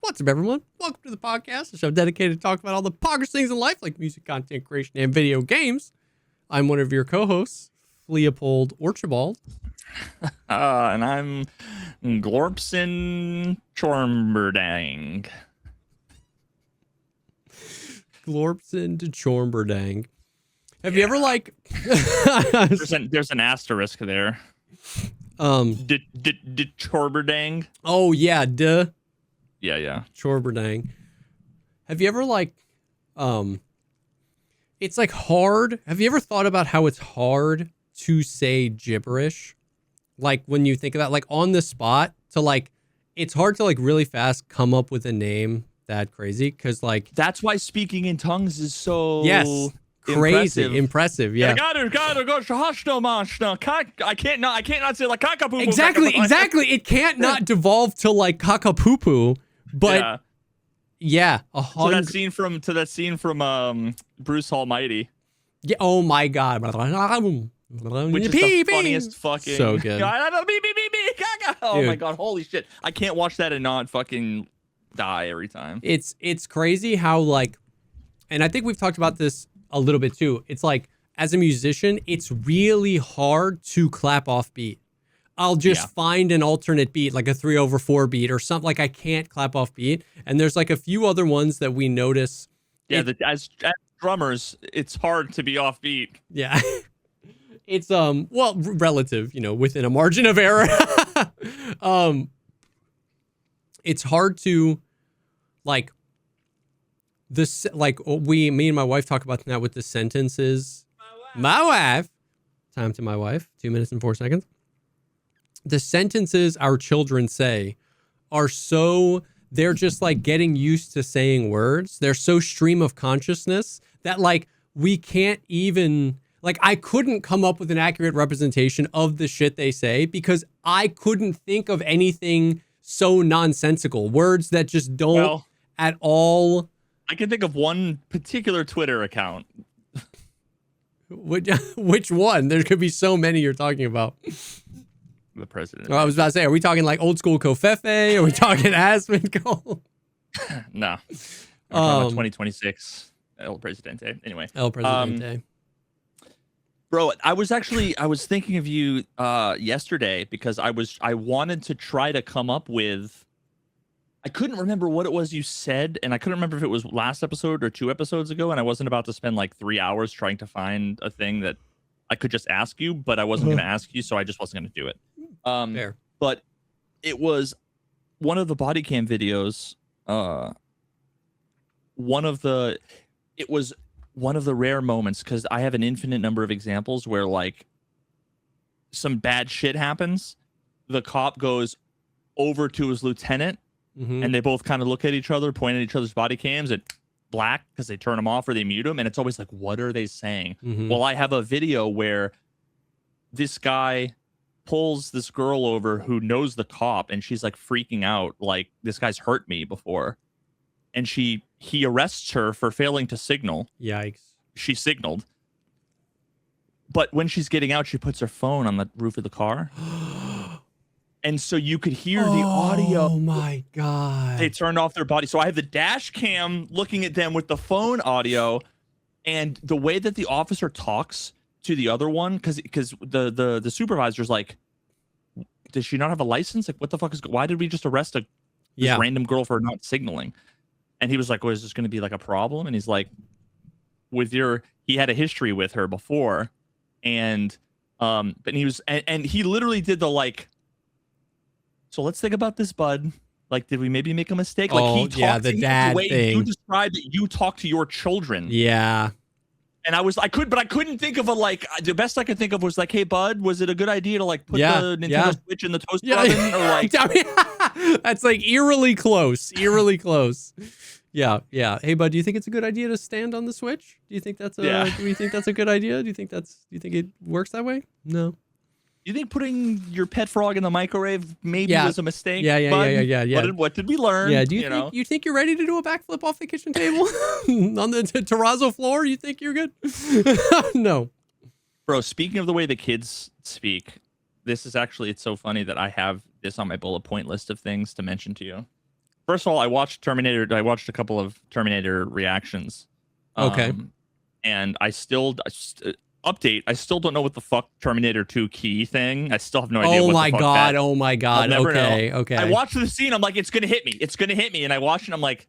What's up, everyone? Welcome to the podcast, a show dedicated to talk about all the poggers things in life, like music, content creation, and video games. I'm one of your co-hosts, Leopold Orchibald. And I'm Glorpson Chormberdang. Glorpson to Chormberdang. Have you ever There's an asterisk there. Chorberdang. Oh yeah, duh. Yeah. Chorberdang. Have you ever it's like hard. Have you ever thought about how it's hard to say gibberish? Like when you think of that, like on the spot to it's hard to really fast come up with a name that crazy. Cause That's why speaking in tongues is so crazy impressive. Yeah. I can't not say like kakapoo. Exactly. It can't not devolve to like kakapoo, but yeah. To that scene from Bruce Almighty. Yeah. Oh my God. Which is the funniest fucking. So good. Oh my God. Holy shit. I can't watch that and not fucking die every time. It's crazy how and I think we've talked about this a little bit too. It's like, as a musician, it's really hard to clap off beat. I'll just find an alternate beat, like a 3/4 beat or something. Like I can't clap off beat. And there's a few other ones that we notice. Yeah, as drummers, it's hard to be off beat. Yeah. It's relative, within a margin of error. It's hard to me and my wife talk about that with the sentences. My wife. Time to my wife. 2 minutes and 4 seconds. The sentences our children say are they're just getting used to saying words. They're so stream of consciousness that we can't even, I couldn't come up with an accurate representation of the shit they say because I couldn't think of anything so nonsensical. Words that just don't at all. I can think of one particular Twitter account. Which one? There could be so many you're talking about. The president. I was about to say, are we talking old school Covfefe? Are we talking Aspen Cole? No. I'm 2026 El Presidente. Anyway. El Presidente. Bro, I was thinking of you yesterday because I wanted to try to come up with. I couldn't remember what it was you said, and I couldn't remember if it was last episode or 2 episodes ago, and I wasn't about to spend 3 hours trying to find a thing that I could just ask you, but I wasn't going to ask you, so I just wasn't going to do it. Fair. But it was one of the body cam videos. It was one of the rare moments, because I have an infinite number of examples where some bad shit happens. The cop goes over to his lieutenant. Mm-hmm. And they both kind of look at each other, point at each other's body cams at black because they turn them off or they mute them. And it's always what are they saying? Mm-hmm. Well, I have a video where this guy pulls this girl over who knows the cop, and she's freaking out. This guy's hurt me before. And he arrests her for failing to signal. Yikes. She signaled. But when she's getting out, she puts her phone on the roof of the car. And so you could hear the audio. Oh my God. They turned off their body. So I have the dash cam looking at them with the phone audio, and the way that the officer talks to the other one, because the supervisor's does she not have a license? What the fuck why did we just arrest this random girl for not signaling? And he was like, well, is this going to be a problem? And he's like, he had a history with her before. And, but he was, and he literally did the so let's think about this, bud. Did we maybe make a mistake? He talked the dad the way thing. You described that you talk to your children. Yeah. And I couldn't think of the best I could think of was hey, bud, was it a good idea to put the Nintendo Switch in the toaster oven? Or that's eerily close. Eerily close. Yeah. Hey, bud, do you think it's a good idea to stand on the Switch? Do you think that's do you think that's a good idea? Do you think it works that way? No. You think putting your pet frog in the microwave maybe was a mistake? Yeah. What did we learn? Yeah, do you think you're ready to do a backflip off the kitchen table on the terrazzo floor? You think you're good? No. Bro, speaking of the way the kids speak, this is it's so funny that I have this on my bullet point list of things to mention to you. first of all, I watched Terminator. I watched a couple of Terminator reactions. Okay. And I still update. I still don't know what the fuck Terminator 2 key thing. I still have no idea. Oh what my the fuck god. that, Oh my god. I'll never Okay. know. Okay. I watched the scene. I'm like, it's gonna hit me. It's gonna hit me. And I watched it. I'm like,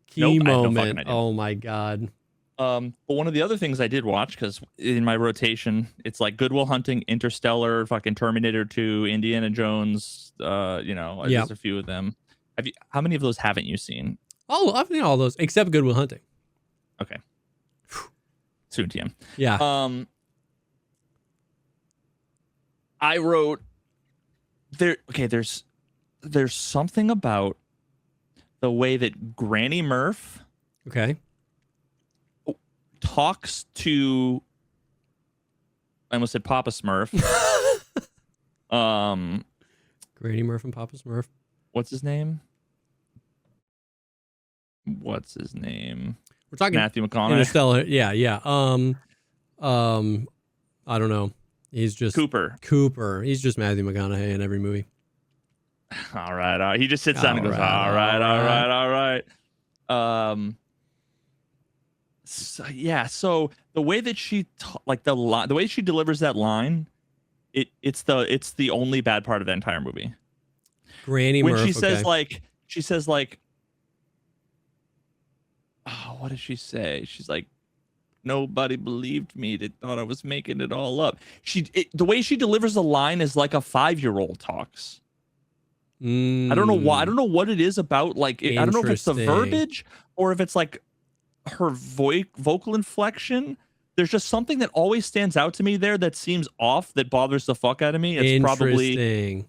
Key nope, I have no moment. fucking idea. Oh my god. But one of the other things I did watch, because in my rotation, it's like Good Will Hunting, Interstellar, fucking Terminator 2, Indiana Jones. Just a few of them. How many of those haven't you seen? Oh, I've seen all those except Good Will Hunting. Okay. Soon, TM. Yeah. I wrote there. Okay, there's something about the way that Granny Murph Okay. talks to. I almost said Papa Smurf. Grady Murph and Papa Smurf. What's his name? We're talking Matthew McConaughey. Interstellar. Yeah. I don't know. He's just Cooper. He's just Matthew McConaughey in every movie. All right. He just sits down and goes, all right. So the way that she the way she delivers that line, it's the only bad part of the entire movie. Granny when Murph. She says like, oh, what does she say? She's like, nobody believed me. They thought I was making it all up. The way she delivers the line is like a 5-year-old talks. I don't know why. I don't know what it is about. Like, I don't know if it's the verbiage or if it's like her vocal inflection. There's just something that always stands out to me there that seems off, that bothers the fuck out of me. It's probably,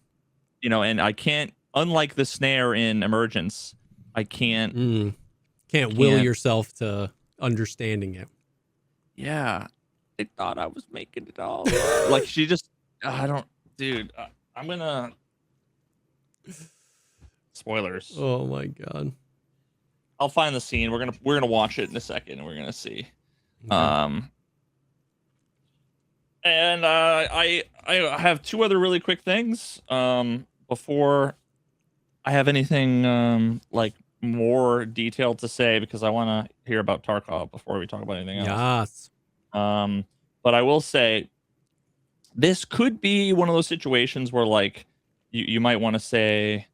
and I can't, unlike the snare in Emergence, I can't will yourself to understanding it. Yeah. They thought I was making it all up. Like, she just, I'm gonna, spoilers. Oh my god. I'll find the scene. We're gonna watch it in a second and we're gonna see. Okay. And I have two other really quick things before I have anything like more detailed to say, because I want to hear about Tarkov before we talk about anything else. Yes. But I will say this could be one of those situations where like you might want to say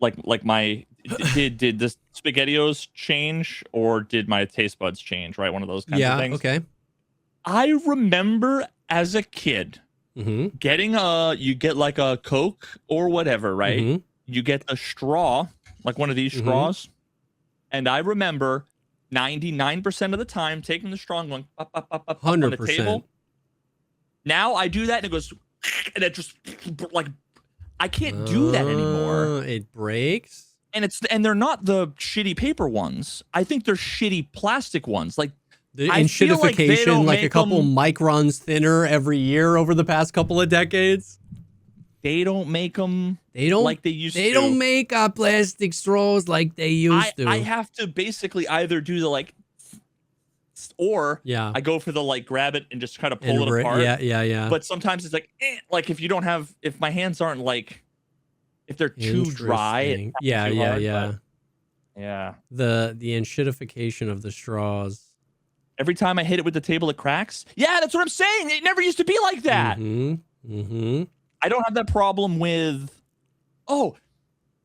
like my did the SpaghettiOs change or did my taste buds change, right? One of those kinds of things. Okay. I remember as a kid getting you get like a Coke or whatever, right? You get a straw, like one of these straws. And I remember 99% of the time taking the straw and going up, on the table. Now I do that and it goes, and it just like, I can't do that anymore. It breaks. And they're not the shitty paper ones. I think they're shitty plastic ones. Like, the enshittification, like a couple microns thinner every year over the past couple of decades. They don't make them like they used to. They don't make plastic straws like they used to. I have to basically either do the like, or I go for the like grab it and just kind of pull it apart. Yeah. But sometimes it's like, like if my hands aren't like, if they're too dry. Yeah. The enshittification of the straws. Every time I hit it with the table, it cracks. Yeah, that's what I'm saying. It never used to be like that. I don't have that problem with. Oh,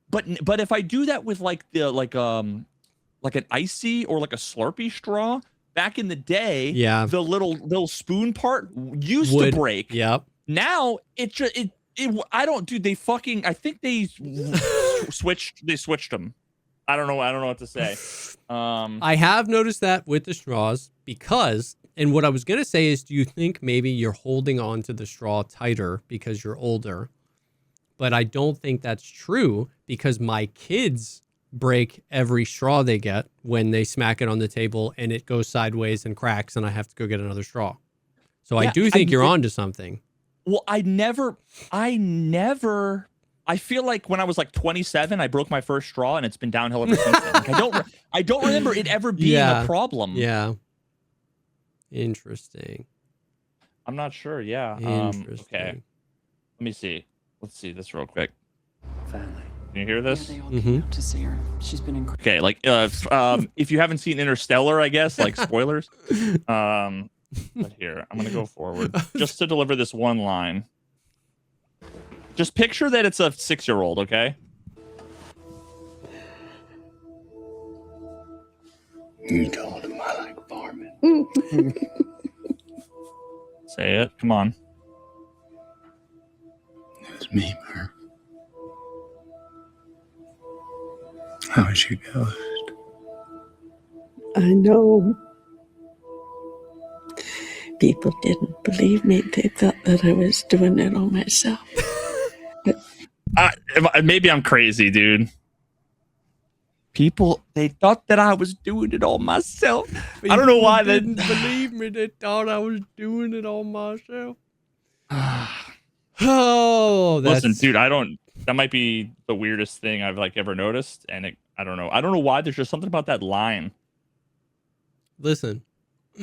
but if I do that with like the like an icy or like a Slurpee straw back in the day, the little spoon part used to break. Yep. Now it I don't, dude. They fucking. I think they switched. They switched them. I don't know what to say. I have noticed that with the straws because, and what I was going to say is, do you think maybe you're holding on to the straw tighter because you're older? But I don't think that's true because my kids break every straw they get when they smack it on the table and it goes sideways and cracks and I have to go get another straw. So I do think you're onto something. Well, I feel like when I was like 27, I broke my first straw, and it's been downhill ever since then. Like, I don't remember it ever being a problem. Yeah. Interesting. I'm not sure. Yeah. Interesting. Okay. Let me see. Let's see this real quick. Family. Can you hear this? Yeah, they all came out to see her. She's been incredible. Okay, like if you haven't seen Interstellar, I guess, like spoilers. But here, I'm gonna go forward just to deliver this one line. Just picture that it's a 6-year-old, okay? You told him I like farming. Say it. Come on. It was me, Murph. How was your ghost? I know. People didn't believe me. They thought that I was doing it all myself. Maybe I'm crazy, dude. People, they thought that I was doing it all myself. I don't know why they didn't believe me. They thought I was doing it all myself. Oh, that's... Listen, dude, that might be the weirdest thing I've like ever noticed, and I don't know why. There's just something about that line. Listen,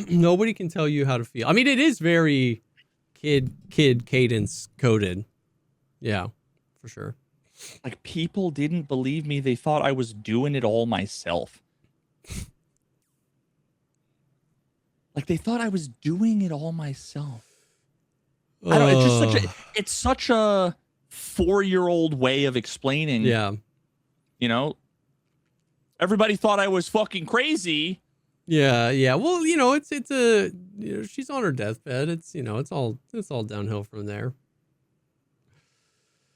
nobody can tell you how to feel. I mean, it is very kid cadence coded. Yeah, for sure. Like, people didn't believe me. They thought I was doing it all myself. Like, they thought I was doing it all myself. I don't know. It's such a 4-year-old way of explaining. Yeah. You know, everybody thought I was fucking crazy. Yeah. Yeah. Well, you know, it's a, you know, she's on her deathbed. It's, you know, it's all downhill from there.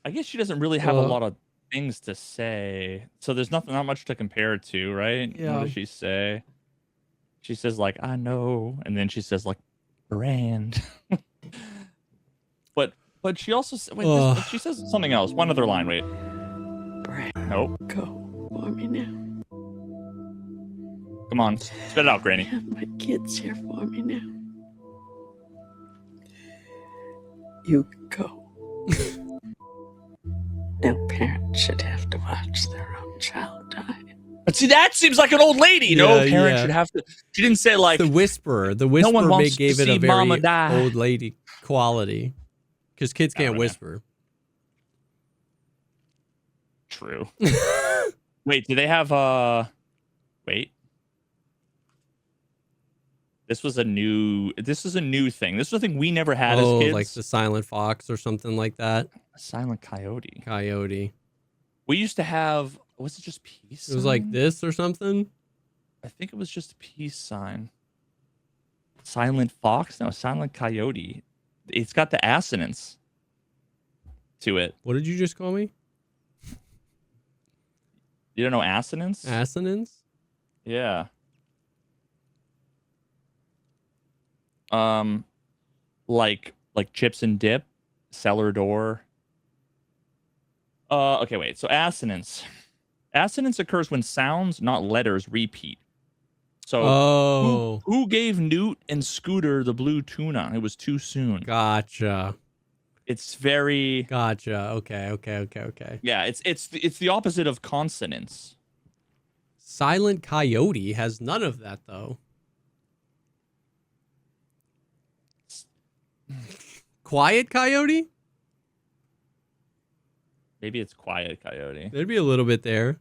I guess she doesn't really have a lot of things to say. So there's not much to compare it to, right? Yeah. What does she say? She says, like, I know. And then she says, like, brand. But she also she says something else. One other line, wait. Brand, Nope. go for me now. Come on. Spit it out, Granny. I have my kids here for me now. You go. No parent should have to watch their own child die. But see, that seems like an old lady. No parent should have to. She didn't say, like, the whisperer. The no one whisperer wants gave to it a see very mama die. old lady quality. Because kids can't whisper. True. Wait, do they have wait. This is a new thing. This was a thing we never had as kids. Like the silent fox or something like that. A silent coyote. Coyote. We used to have, was it just peace? It was like this or something. I think it was just a peace sign. Silent fox? No, silent coyote. It's got the assonance to it. What did you just call me? You don't know assonance? Assonance? Yeah. Like chips and dip, cellar door. Okay, wait. So assonance. Assonance occurs when sounds, not letters, repeat. So who gave Newt and Scooter the blue tuna? It was too soon. Gotcha. It's very gotcha. Okay. Yeah, it's the opposite of consonance. Silent coyote has none of that though. Quiet coyote? Maybe it's quiet coyote. There'd be a little bit there.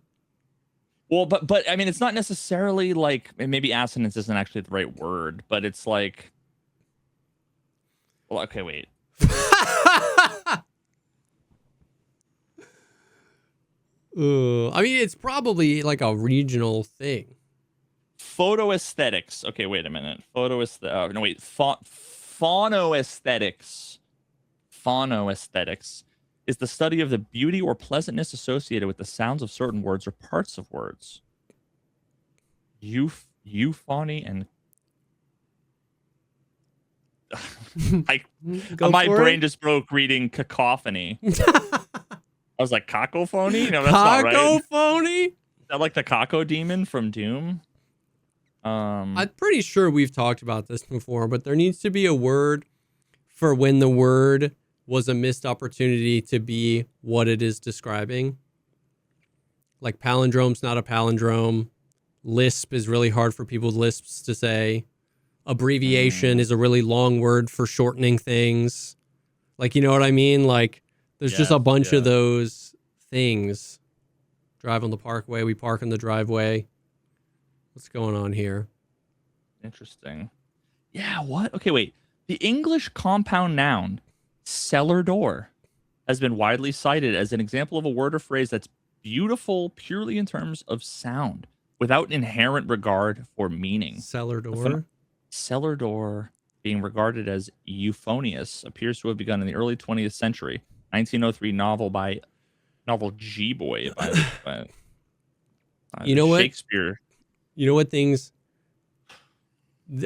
Well, but I mean, it's not necessarily like, maybe assonance isn't actually the right word, but it's like, well, okay, wait. I mean, it's probably like a regional thing. Photoaesthetics. Okay, wait a minute. Phonoaesthetics. Phonoaesthetics is the study of the beauty or pleasantness associated with the sounds of certain words or parts of words. Euphony and my brain just broke reading cacophony. I was like, cacophony? No, that's not right. Cacophony? Is that like the Caco demon from Doom? I'm pretty sure we've talked about this before, but there needs to be a word for when the word was a missed opportunity to be what it is describing. Like palindrome's not a palindrome. Lisp is really hard for people with lisps to say. Abbreviation is a really long word for shortening things. Like, you know what I mean? Like, there's just a bunch of those things Drive on the parkway. We park in the driveway. What's going on here? Interesting. Yeah, what? Okay, wait. The English compound noun, cellar door, has been widely cited as an example of a word or phrase that's beautiful purely in terms of sound, without inherent regard for meaning. Cellar door. Cellar door, being regarded as euphonious, appears to have begun in the early 20th century. 1903 novel G Boy by You know what? Shakespeare. You know what things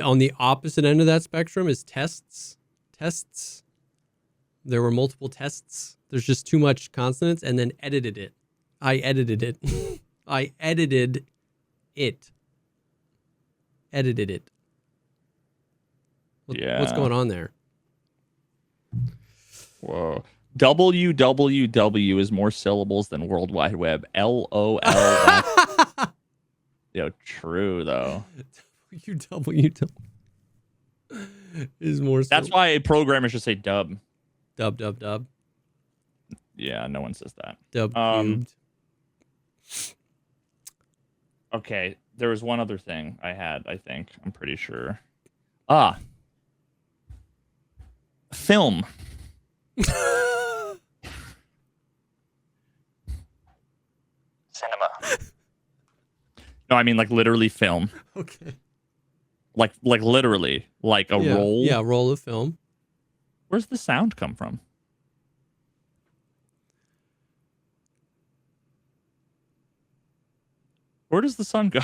on the opposite end of that spectrum is tests. Tests. There were multiple tests. There's just too much consonants, and then edited it. I edited it. I edited it. Edited it. What's going on there? Whoa. WWW is more syllables than World Wide Web. LOL. Yo, true though. WWW is more. That's why a programmer should say dub. Dub. Yeah, no one says that. Dub cubed. Okay, there was one other thing I had, I think. I'm pretty sure. Film. Cinema. No, I mean like literally film. Okay. Like literally, like a roll. Yeah, roll of film. Where's the sound come from? Where does the sun go?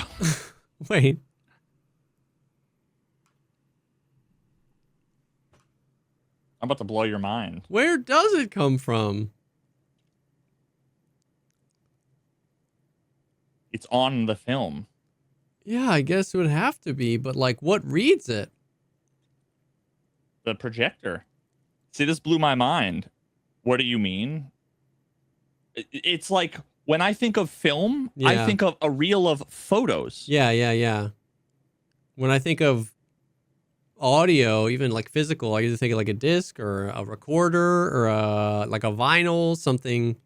Wait. I'm about to blow your mind. Where does it come from? It's on the film. Yeah, I guess it would have to be, but like what reads it? The projector. See, this blew my mind. What do you mean? It's like when I think of film, I think of a reel of photos. Yeah. When I think of audio, even like physical, I either think of like a disc or a recorder or like a vinyl, something.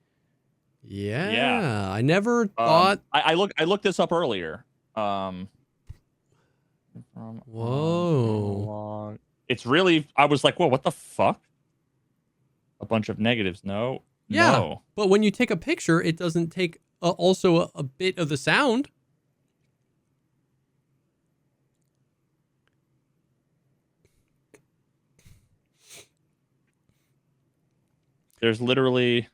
Yeah. I never thought. I looked this up earlier. Whoa. It's really. I was like, whoa, what the fuck? A bunch of negatives. No. Yeah. No. But when you take a picture, it doesn't take also a bit of the sound. There's literally.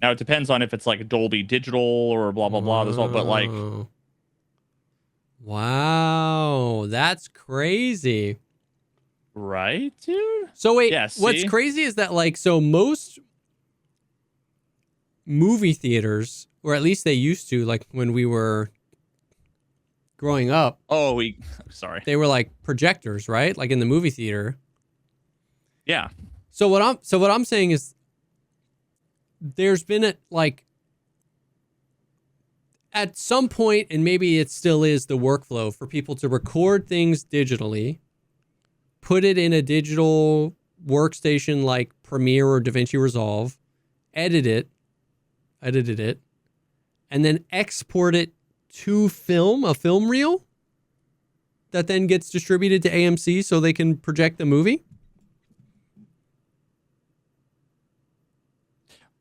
Now it depends on if it's like Dolby Digital or blah blah blah. There's all, but like. Wow, that's crazy. Right, dude? So wait, Yeah, what's see? crazy is that like so most movie theaters, or at least they used to, like when we were growing up, sorry. they were like projectors, right? Like in the movie theater. Yeah. So what I'm saying is there's been at some point, and maybe it still is the workflow for people to record things digitally, put it in a digital workstation like Premiere or DaVinci Resolve, edited it, and then export it to a film reel that then gets distributed to AMC so they can project the movie.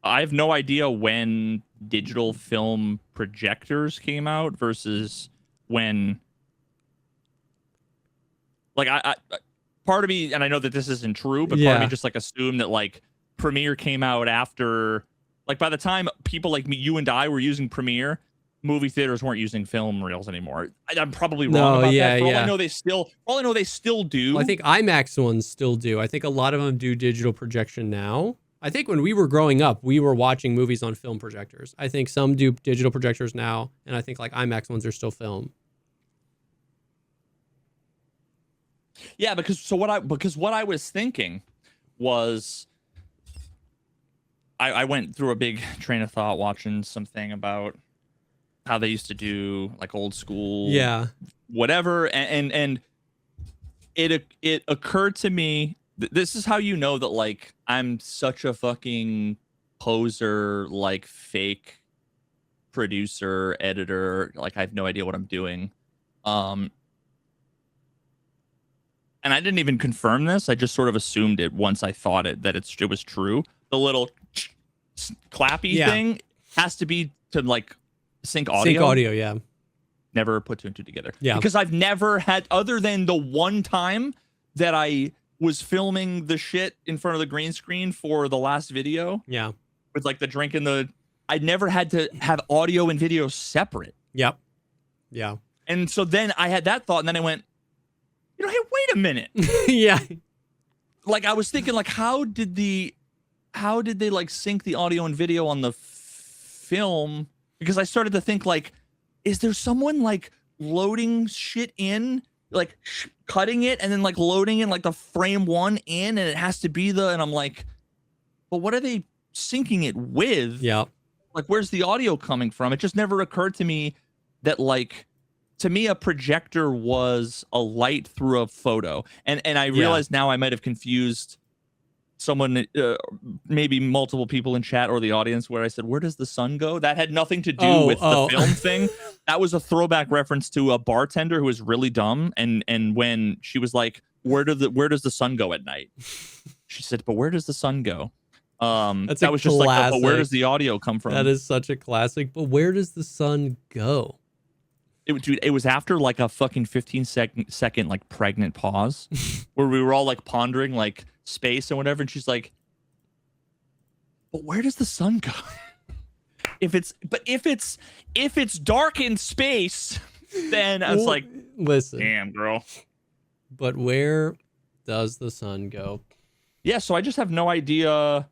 I have no idea when digital film projectors came out versus when, like, I part of me, and I know that this isn't true, but part of me just like assumed that like Premiere came out after, like by the time people like me, you and I were using Premiere, movie theaters weren't using film reels anymore. I'm probably wrong about that. For all I know, they still do. Well, I think IMAX ones still do. I think a lot of them do digital projection now. I think when we were growing up, we were watching movies on film projectors. I think some do digital projectors now, and I think like IMAX ones are still film. Yeah, because what I was thinking was I went through a big train of thought watching something about how they used to do like old school whatever, and it occurred to me, this is how you know that like I'm such a fucking poser, like fake producer, editor. Like I have no idea what I'm doing. And I didn't even confirm this. I just sort of assumed it once I thought that it was true. The little clappy thing has to be to like sync audio. Sync audio, yeah. Never put two and two together. Yeah. Because I've never had, other than the one time that I was filming the shit in front of the green screen for the last video. Yeah. With like the drink and I never had to have audio and video separate. Yep. Yeah. And so then I had that thought, and then I went, hey, wait a minute. Yeah. Like I was thinking, like, how did they like sync the audio and video on the film? Because I started to think, like, is there someone like loading shit in, like cutting it and then like loading in like the frame one in, and it has to be and I'm like, but what are they syncing it with? Yeah. Like, where's the audio coming from? It just never occurred to me that, like, to me, a projector was a light through a photo. And I realize now I might have confused someone, maybe multiple people in chat or the audience, where I said, where does the sun go? That had nothing to do with the film thing. That was a throwback reference to a bartender who was really dumb. And when she was like, where does the sun go at night? She said, but where does the sun go? That was just like, but where does the audio come from? That is such a classic. But where does the sun go? It was after like a fucking 15-second like pregnant pause where we were all like pondering like space and whatever, and she's like, but where does the sun go? if it's dark in space, then I was like, listen, damn girl. But where does the sun go? Yeah, so I just have no idea.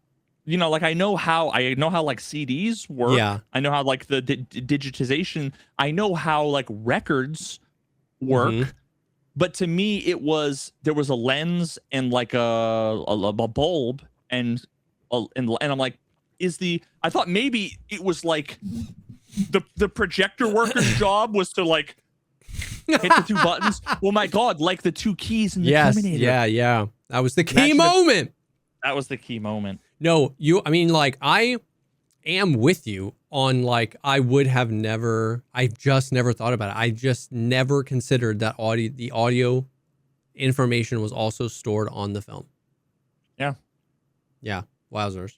Like I know how like CDs work. Yeah. I know how like the digitization. I know how like records work. Mm-hmm. But to me, there was a lens and like a bulb and I'm like, I thought maybe it was like the projector worker's job was to like hit the two buttons. Well, my God, like the two keys in the Terminator. Yeah. That was the key moment. That was the key moment. No, like I am with you on like I just never thought about it. I just never considered that the audio information was also stored on the film. Yeah. Yeah. Wowzers.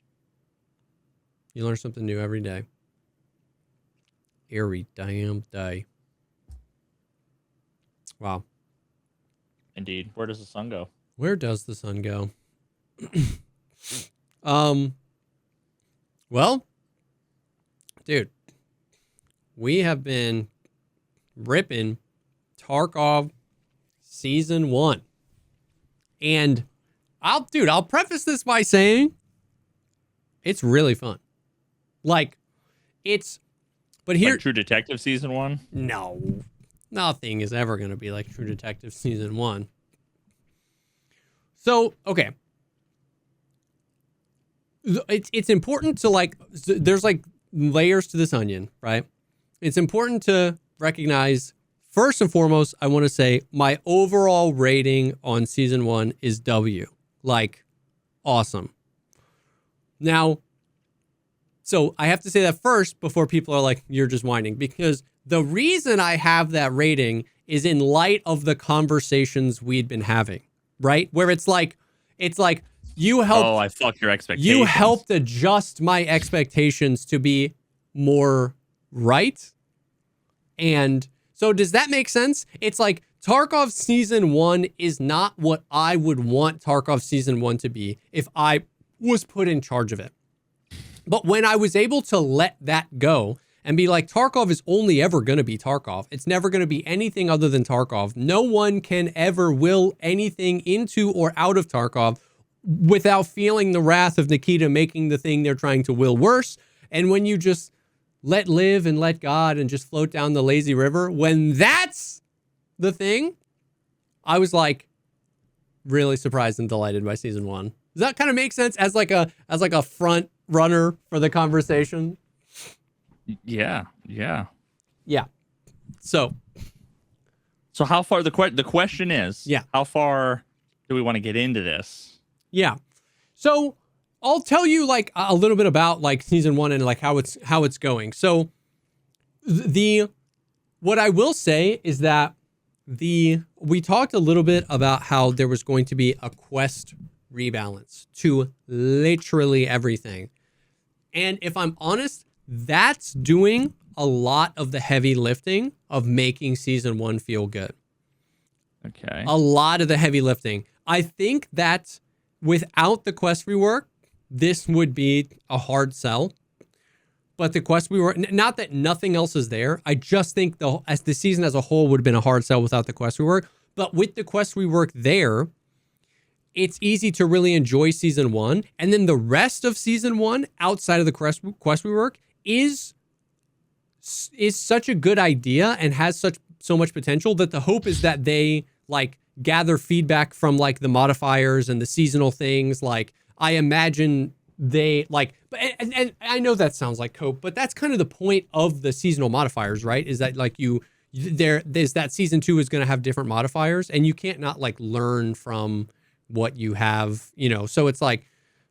You learn something new every day. Every damn day. Wow. Indeed. Where does the sun go? Where does the sun go? Well, dude, we have been ripping Tarkov season 1. And I'll preface this by saying it's really fun. Like but here, like True Detective season 1? No. Nothing is ever going to be like True Detective season 1. So, okay. It's important to like, there's like layers to this onion, right? It's important to recognize, first and foremost, I want to say my overall rating on season 1 is W. Like, awesome. Now, so I have to say that first before people are like, you're just whining, because the reason I have that rating is in light of the conversations we'd been having, right? Where it's like, you helped. Oh, I fucked your expectations. You helped adjust my expectations to be more right. And so does that make sense? It's like Tarkov season 1 is not what I would want Tarkov season 1 to be if I was put in charge of it. But when I was able to let that go and be like, Tarkov is only ever going to be Tarkov. It's never going to be anything other than Tarkov. No one can ever will anything into or out of Tarkov without feeling the wrath of Nikita making the thing they're trying to will worse. And when you just let live and let God and just float down the lazy river, when that's the thing, I was like really surprised and delighted by season 1. Does that kind of make sense as like a front runner for the conversation? Yeah. So how far the question is? Yeah. How far do we want to get into this? Yeah. So I'll tell you like a little bit about like season 1 and like how it's going. So What I will say is that we talked a little bit about how there was going to be a quest rebalance to literally everything. And if I'm honest, that's doing a lot of the heavy lifting of making season 1 feel good. Okay. A lot of the heavy lifting. I think that without the quest rework, this would be a hard sell. But the quest rework, not that nothing else is there. I just think as the season as a whole would have been a hard sell without the quest rework. But with the quest rework there, it's easy to really enjoy season 1. And then the rest of season 1 outside of the quest rework is such a good idea and has so much potential that the hope is that they like gather feedback from like the modifiers and the seasonal things. Like I imagine they like, and I know that sounds like cope, but that's kind of the point of the seasonal modifiers, right? Is that like there's that season 2 is going to have different modifiers and you can't not like learn from what you have, so it's like,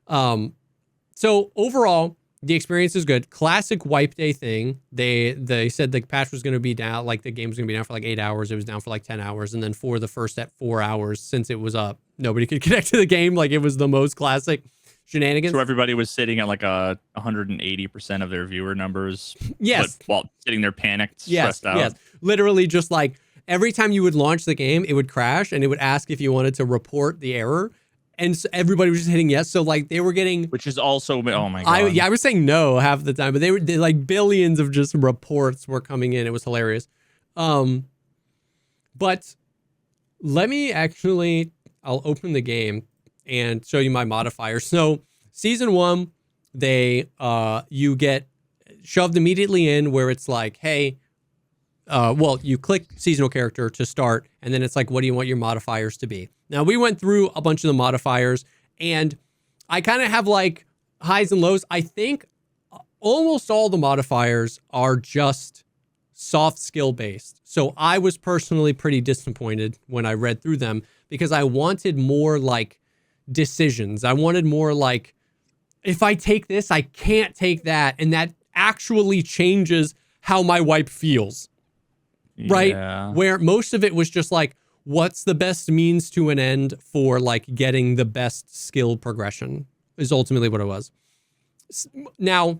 so overall the experience is good. Classic wipe day thing. They said the patch was going to be down, like the game was going to be down for like 8 hours. It was down for like 10 hours. And then for the first 4 hours since it was up, nobody could connect to the game. Like it was the most classic shenanigans. So everybody was sitting at like 180% of their viewer numbers. Yes. But while sitting there panicked, stressed out. Yes. Literally just like every time you would launch the game, it would crash and it would ask if you wanted to report the error. And so everybody was just hitting yes. So like they were getting, which is also, oh my God. I was saying no half the time, but they like billions of just reports were coming in. It was hilarious. But let me I'll open the game and show you my modifiers. So season 1, you get shoved immediately in where it's like, hey, you click seasonal character to start, and then it's like, what do you want your modifiers to be? Now, we went through a bunch of the modifiers, and I kind of have like highs and lows. I think almost all the modifiers are just soft skill based. So I was personally pretty disappointed when I read through them because I wanted more like decisions. I wanted more like, if I take this, I can't take that. And that actually changes how my wipe feels. Right? Yeah. Where most of it was just like, what's the best means to an end for like getting the best skill progression is ultimately what it was. Now,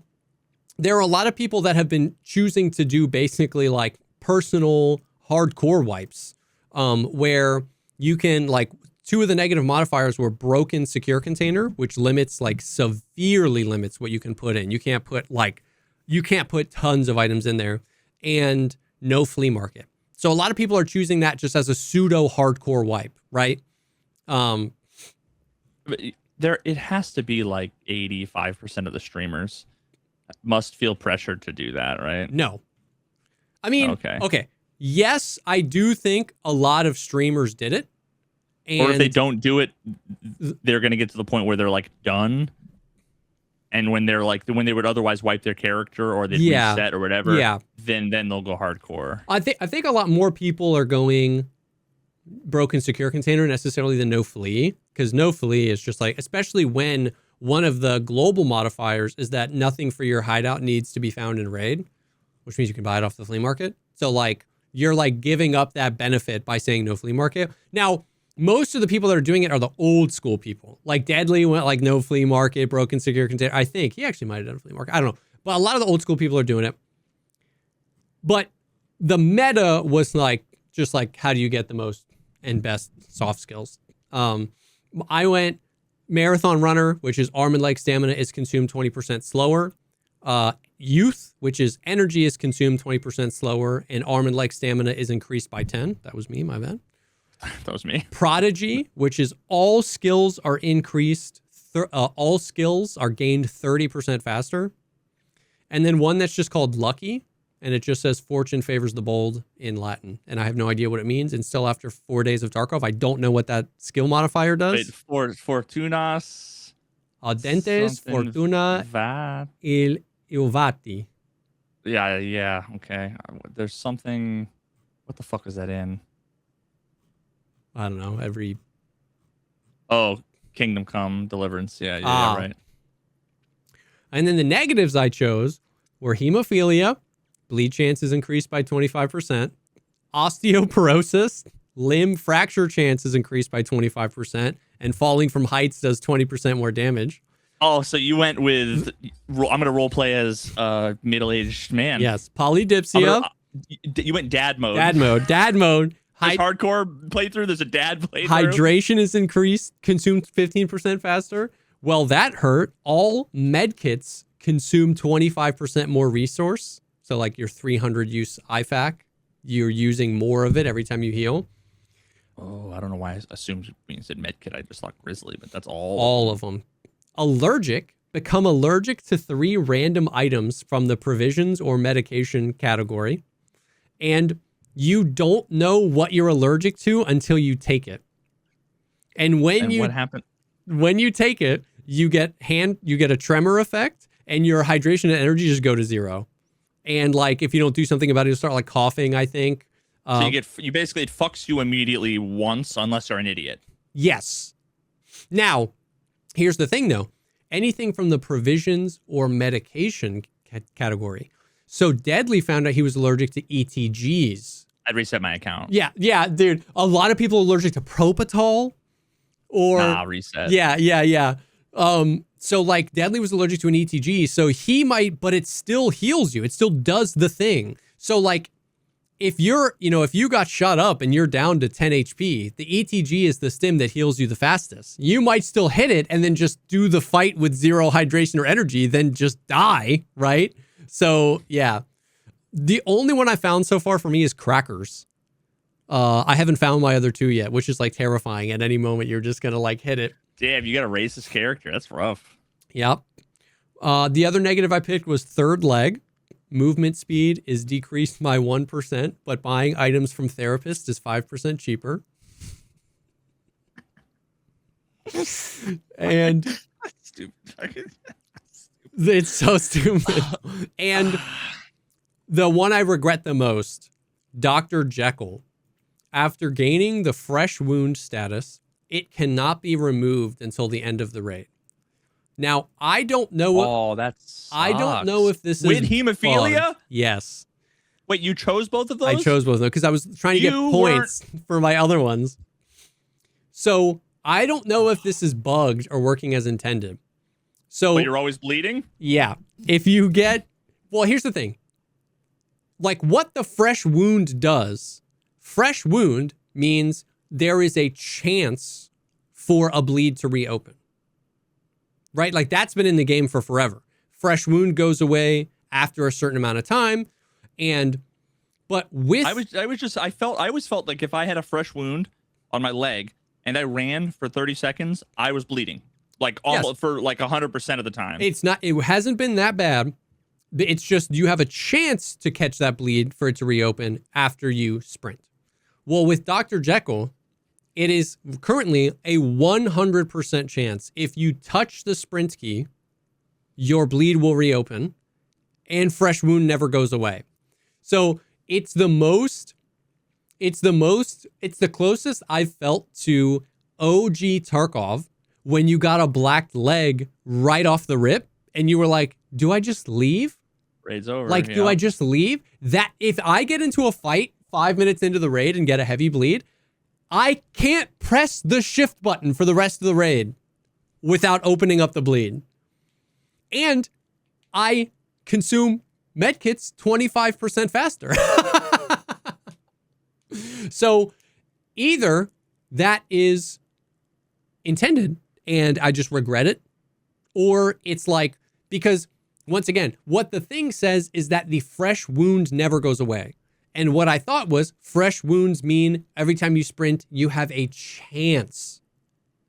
there are a lot of people that have been choosing to do basically like personal hardcore wipes, where you can like, 2 of the negative modifiers were broken secure container, which severely limits what you can put in. You can't put tons of items in there, and no flea market. So a lot of people are choosing that just as a pseudo hardcore wipe, right? But it has to be like 85% of the streamers must feel pressured to do that, right? No. I mean, okay. Yes, I do think a lot of streamers did it. Or if they don't do it, they're going to get to the point where they're like done. And when they would otherwise wipe their character or they reset or whatever, then they'll go hardcore. I think a lot more people are going broken secure container necessarily than no flea, because no flea is just like, especially when one of the global modifiers is that nothing for your hideout needs to be found in raid, which means you can buy it off the flea market. So like you're like giving up that benefit by saying no flea market. Now, most of the people that are doing it are the old school people. Like Deadly went like no flea market, broken secure container. I think he actually might have done a flea market. I don't know. But a lot of the old school people are doing it. But the meta was like, just like, how do you get the most and best soft skills? I went marathon runner, which is arm and leg stamina is consumed 20% slower. Youth, which is energy is consumed 20% slower. And arm and leg stamina is increased by 10. That was me, my bad. That was me. Prodigy, which is all skills are increased. All skills are gained 30% faster. And then one that's just called Lucky. And it just says fortune favors the bold in Latin. And I have no idea what it means. And still after 4 days of Tarkov, I don't know what that skill modifier does. Wait, Fortunas. Audentes, Fortuna, il Iovati. Yeah, okay. There's something. What the fuck is that in? I don't know. Kingdom Come, Deliverance. Yeah, right. And then the negatives I chose were hemophilia, bleed chances increased by 25%. Osteoporosis, limb fracture chances increased by 25%. And falling from heights does 20% more damage. Oh, so you went with, I'm going to role play as a middle-aged man. Yes. Polydipsia. You went dad mode. Dad mode. Dad mode. There's hardcore playthrough. There's a dad playthrough. Hydration is increased, consumed 15% faster. Well, that hurt. All med kits consume 25% more resource. So like your 300 use IFAC, you're using more of it every time you heal. Oh, I don't know why I assumed when you said medkit, I just thought grizzly, but that's all. All of them. Allergic. Become allergic to 3 random items from the provisions or medication category. And you don't know what you're allergic to until you take it. And what happened? When you take it, you get a tremor effect, and your hydration and energy just go to 0. And like if you don't do something about it, you'll start like coughing, I think. So you basically, it fucks you immediately once unless you're an idiot. Yes. Now, here's the thing though. Anything from the provisions or medication category. So Deadly found out he was allergic to ETGs. I'd reset my account. Yeah, dude. A lot of people are allergic to Propofol or reset. Yeah. So like Deadly was allergic to an ETG, so he might, but it still heals you. It still does the thing. So like if you got shot up and you're down to 10 HP, the ETG is the stim that heals you the fastest. You might still hit it and then just do the fight with 0 hydration or energy, then just die, right? So yeah. The only one I found so far for me is crackers. I haven't found my other 2 yet, which is like terrifying. At any moment, you're just gonna like hit it. Damn, you got a racist character. That's rough. Yep. The other negative I picked was third leg. Movement speed is decreased by 1%, but buying items from therapists is 5% cheaper. And Stupid. It's so stupid. And the one I regret the most, Dr. Jekyll. After gaining the fresh wound status, it cannot be removed until the end of the raid. Now, I don't know. Oh, that's. I don't know if this is with hemophilia. bugged. Yes. Wait, you chose both of those? I chose both of them because I was trying to get points for my other ones. So I don't know if this is bugged or working as intended. So but you're always bleeding? Yeah. If you get, well, here's the thing. Like what the fresh wound does, fresh wound means there is a chance for a bleed to reopen. Right? Like that's been in the game for forever. Fresh wound goes away after a certain amount of time. But with I always felt like if I had a fresh wound on my leg and I ran for 30 seconds, I was bleeding. Like almost for like 100% of the time. It hasn't been that bad. It's just you have a chance to catch that bleed for it to reopen after you sprint. Well, with Dr. Jekyll, it is currently a 100% chance. If you touch the sprint key, your bleed will reopen and fresh wound never goes away. So it's the closest I've felt to OG Tarkov when you got a black leg right off the rip and you were like, do I just leave? Raid's over. Like, do I just leave? That if I get into a fight 5 minutes into the raid and get a heavy bleed, I can't press the shift button for the rest of the raid without opening up the bleed. And I consume medkits 25% faster. So either that is intended and I just regret it, or it's like, because once again, what the thing says is that the fresh wound never goes away. And what I thought was fresh wounds mean every time you sprint, you have a chance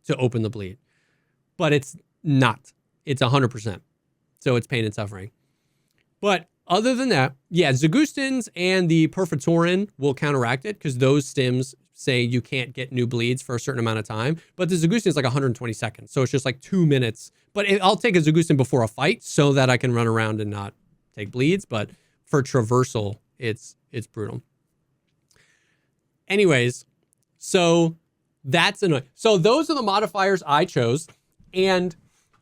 to open the bleed. But it's not. It's 100%. So it's pain and suffering. But other than that, yeah, Zagustins and the Perfotorin will counteract it because those stims say you can't get new bleeds for a certain amount of time. But the Zagustin is like 120 seconds. So it's just like 2 minutes. But I'll take a Zagustin before a fight so that I can run around and not take bleeds. But for traversal, it's brutal. Anyways, so that's annoying. So those are the modifiers I chose. And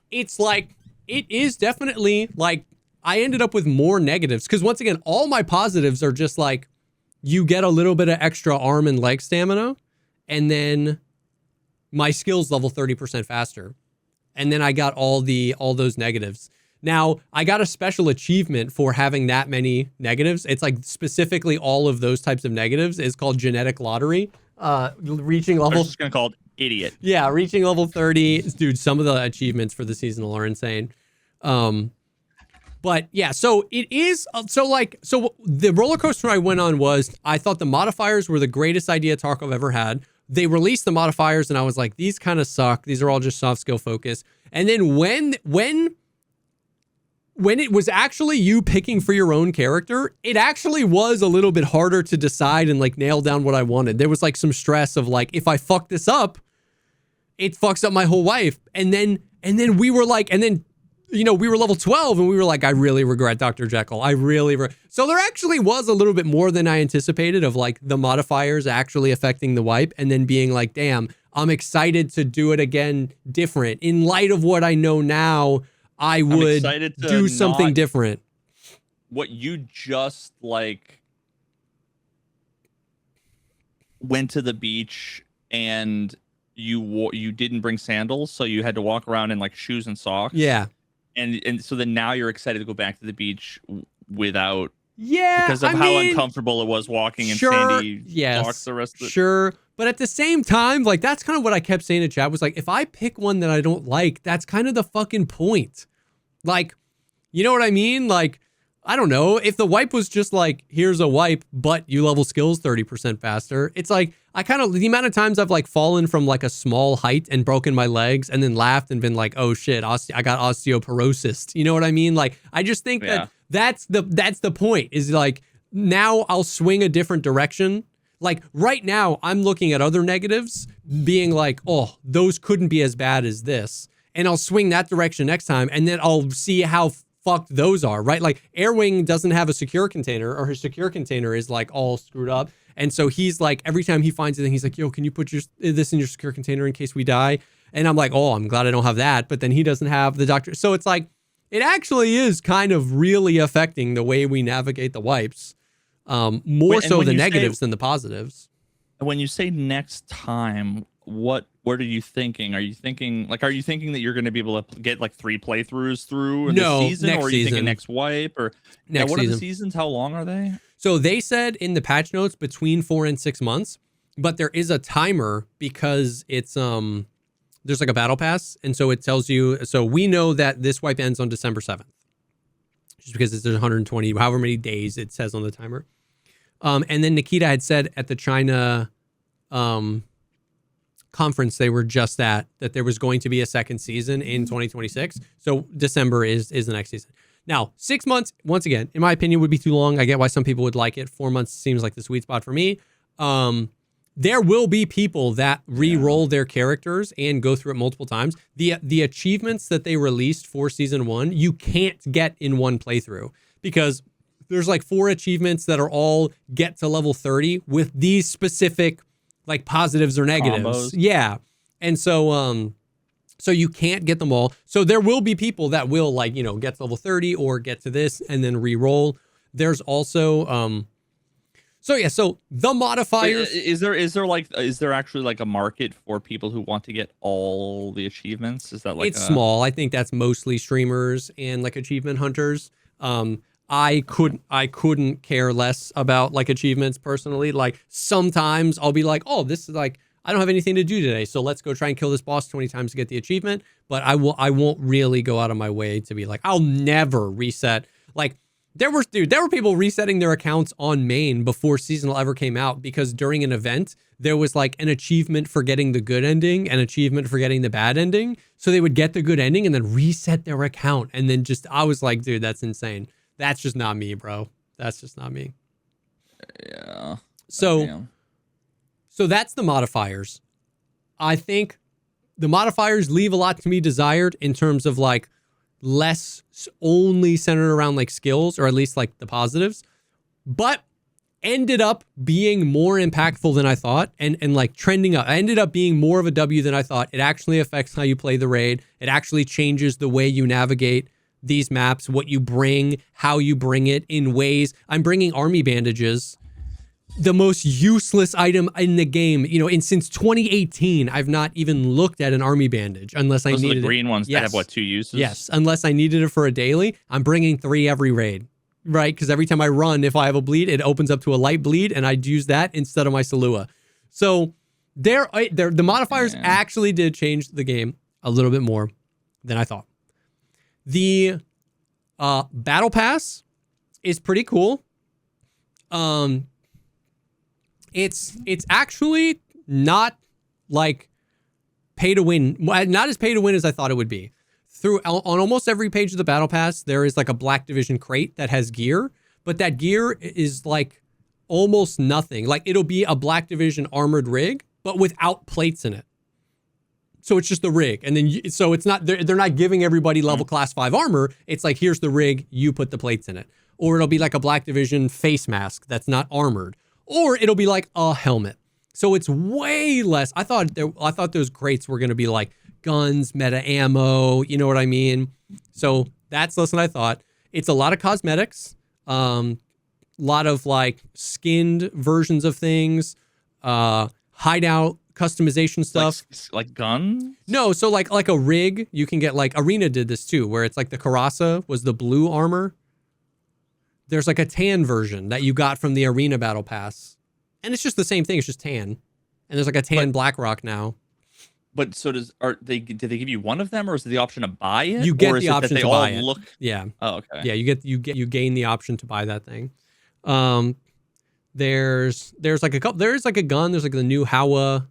it's like, it is definitely like I ended up with more negatives because once again, all my positives are just like you get a little bit of extra arm and leg stamina, and then my skills level 30% faster. And then I got all those negatives. Now, I got a special achievement for having that many negatives. It's like specifically all of those types of negatives is called genetic lottery. Reaching level... I was just going to call it idiot. Yeah, reaching level 30. Dude, some of the achievements for the seasonal are insane. But yeah, so it is... So the roller coaster I went on was, I thought the modifiers were the greatest idea Tarkov ever had. They released the modifiers and I was like, these kind of suck. These are all just soft skill focus. And then when it was actually you picking for your own character, it actually was a little bit harder to decide and like nail down what I wanted. There was like some stress of like, if I fuck this up, it fucks up my whole life. And then we were like, we were level 12 and we were like, I really regret Dr. Jekyll. So there actually was a little bit more than I anticipated of like the modifiers actually affecting the wipe and then being like, damn, I'm excited to do it again different. In light of what I know now, I would do something different. What you just like went to the beach and you didn't bring sandals, so you had to walk around in like shoes and socks. Yeah. And so then now you're excited to go back to the beach without, yeah, because of how uncomfortable it was walking in sandy socks the rest of the... Sure. But at the same time, like that's kind of what I kept saying to chat was like, if I pick one that I don't like, that's kind of the fucking point. Like, you know what I mean? Like, I don't know, if the wipe was just like, here's a wipe, but you level skills 30% faster. It's like, the amount of times I've like fallen from like a small height and broken my legs and then laughed and been like, oh shit, I got osteoporosis. You know what I mean? Like, I just think that's the point is like, now I'll swing a different direction. Like right now I'm looking at other negatives being like, oh, those couldn't be as bad as this. And I'll swing that direction next time. And then I'll see how fucked those are, right? Like Airwing doesn't have a secure container, or his secure container is like all screwed up. And so he's like, every time he finds anything, he's like, yo, can you put this in your secure container in case we die? And I'm like, oh, I'm glad I don't have that. But then he doesn't have the doctor. So it's like, it actually is kind of really affecting the way we navigate the wipes. More so the negatives than the positives. When you say next time, what are you thinking? Are you thinking that you're going to be able to get like 3 playthroughs through the season, or are you thinking next wipe, or next what season. Are the seasons? How long are they? So they said in the patch notes between 4 and 6 months, but there is a timer because it's there's like a battle pass, and so it tells you. So we know that this wipe ends on December 7th, just because there's 120, however many days it says on the timer. And then Nikita had said at the China conference they were just that there was going to be a second season in 2026. So December is the next season. Now, 6 months, once again, in my opinion, would be too long. I get why some people would like it. 4 months seems like the sweet spot for me. There will be people that re-roll their characters and go through it multiple times. The achievements that they released for season 1, you can't get in one playthrough because there's like 4 achievements that are all get to level 30 with these specific like positives or negatives. Combos. Yeah. And so so you can't get them all. So there will be people that will like, get to level 30 or get to this and then re-roll. There's also so the modifiers. Is there actually like a market for people who want to get all the achievements? Is that like it's small. I think that's mostly streamers and like achievement hunters. I couldn't care less about like achievements personally. Like sometimes I'll be like, oh, this is like, I don't have anything to do today, so let's go try and kill this boss 20 times to get the achievement. But I won't really go out of my way to be like, I'll never reset. Like there were people resetting their accounts on main before seasonal ever came out because during an event there was like an achievement for getting the good ending, an achievement for getting the bad ending. So they would get the good ending and then reset their account. And then I was like, dude, that's insane. That's just not me, bro. That's just not me. Yeah. So that's the modifiers. I think the modifiers leave a lot to be desired in terms of like less only centered around like skills, or at least like the positives, but ended up being more impactful than I thought and like trending up. I ended up being more of a W than I thought. It actually affects how you play the raid. It actually changes the way you navigate these maps, what you bring, how you bring it in ways. I'm bringing army bandages, the most useless item in the game. You know, and since 2018, I've not even looked at an army bandage unless I Those are needed the green ones Yes. that have what, 2 uses? Yes, unless I needed it for a daily. I'm bringing 3 every raid, right? Because every time I run, if I have a bleed, it opens up to a light bleed, and I'd use that instead of my Salua. So the modifiers actually did change the game a little bit more than I thought. The battle pass is pretty cool. It's actually not like pay to win, not as pay to win as I thought it would be. On almost every page of the battle pass, there is like a Black Division crate that has gear, but that gear is like almost nothing. Like it'll be a Black Division armored rig, but without plates in it. So it's just the rig. And then, so it's not, they're not giving everybody level class 5 armor. It's like, here's the rig, you put the plates in it. Or it'll be like a Black Division face mask that's not armored. Or it'll be like a helmet. So it's way less. I thought those crates were going to be like guns, meta ammo, you know what I mean? So that's less than I thought. It's a lot of cosmetics, lot of like skinned versions of things, hideout customization stuff. Like guns? No, so like a rig, you can get like Arena did this too, where it's like the Karasa was the blue armor. There's like a tan version that you got from the Arena Battle Pass. And it's just the same thing, it's just tan. And there's like a tan Blackrock now. But so did they give you one of them, or is it the option to buy it? You get or is the it that option they to all buy it. Look... Yeah. Oh, okay. Yeah, you gain the option to buy that thing. There's like a couple. There's like a gun. There's like the new Hawa,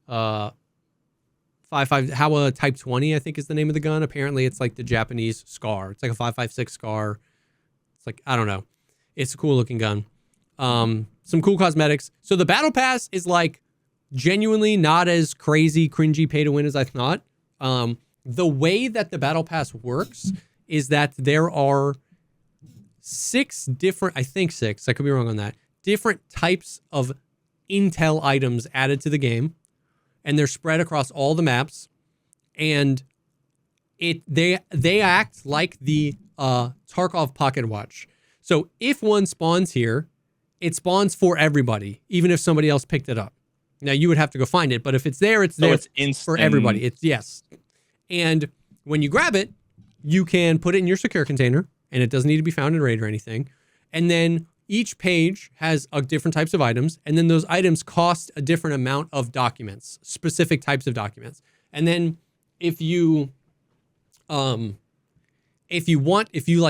5.5 Hawa Type 20, I think is the name of the gun. Apparently, it's like the Japanese SCAR. It's like a 5.56 SCAR. It's like, I don't know. It's a cool looking gun. Some cool cosmetics. So the battle pass is like genuinely not as crazy, cringy pay to win as I thought. The way that the battle pass works is that there are 6 different, I think 6, I could be wrong on that, different types of intel items added to the game, and they're spread across all the maps, and they act like the Tarkov pocket watch. So if one spawns here, it spawns for everybody, even if somebody else picked it up. Now you would have to go find it, but if it's there, it's there for everybody. It's yes. And when you grab it, you can put it in your secure container, and it doesn't need to be found in raid or anything. And then each page has different types of items, and then those items cost a different amount of documents, specific types of documents. And then if you like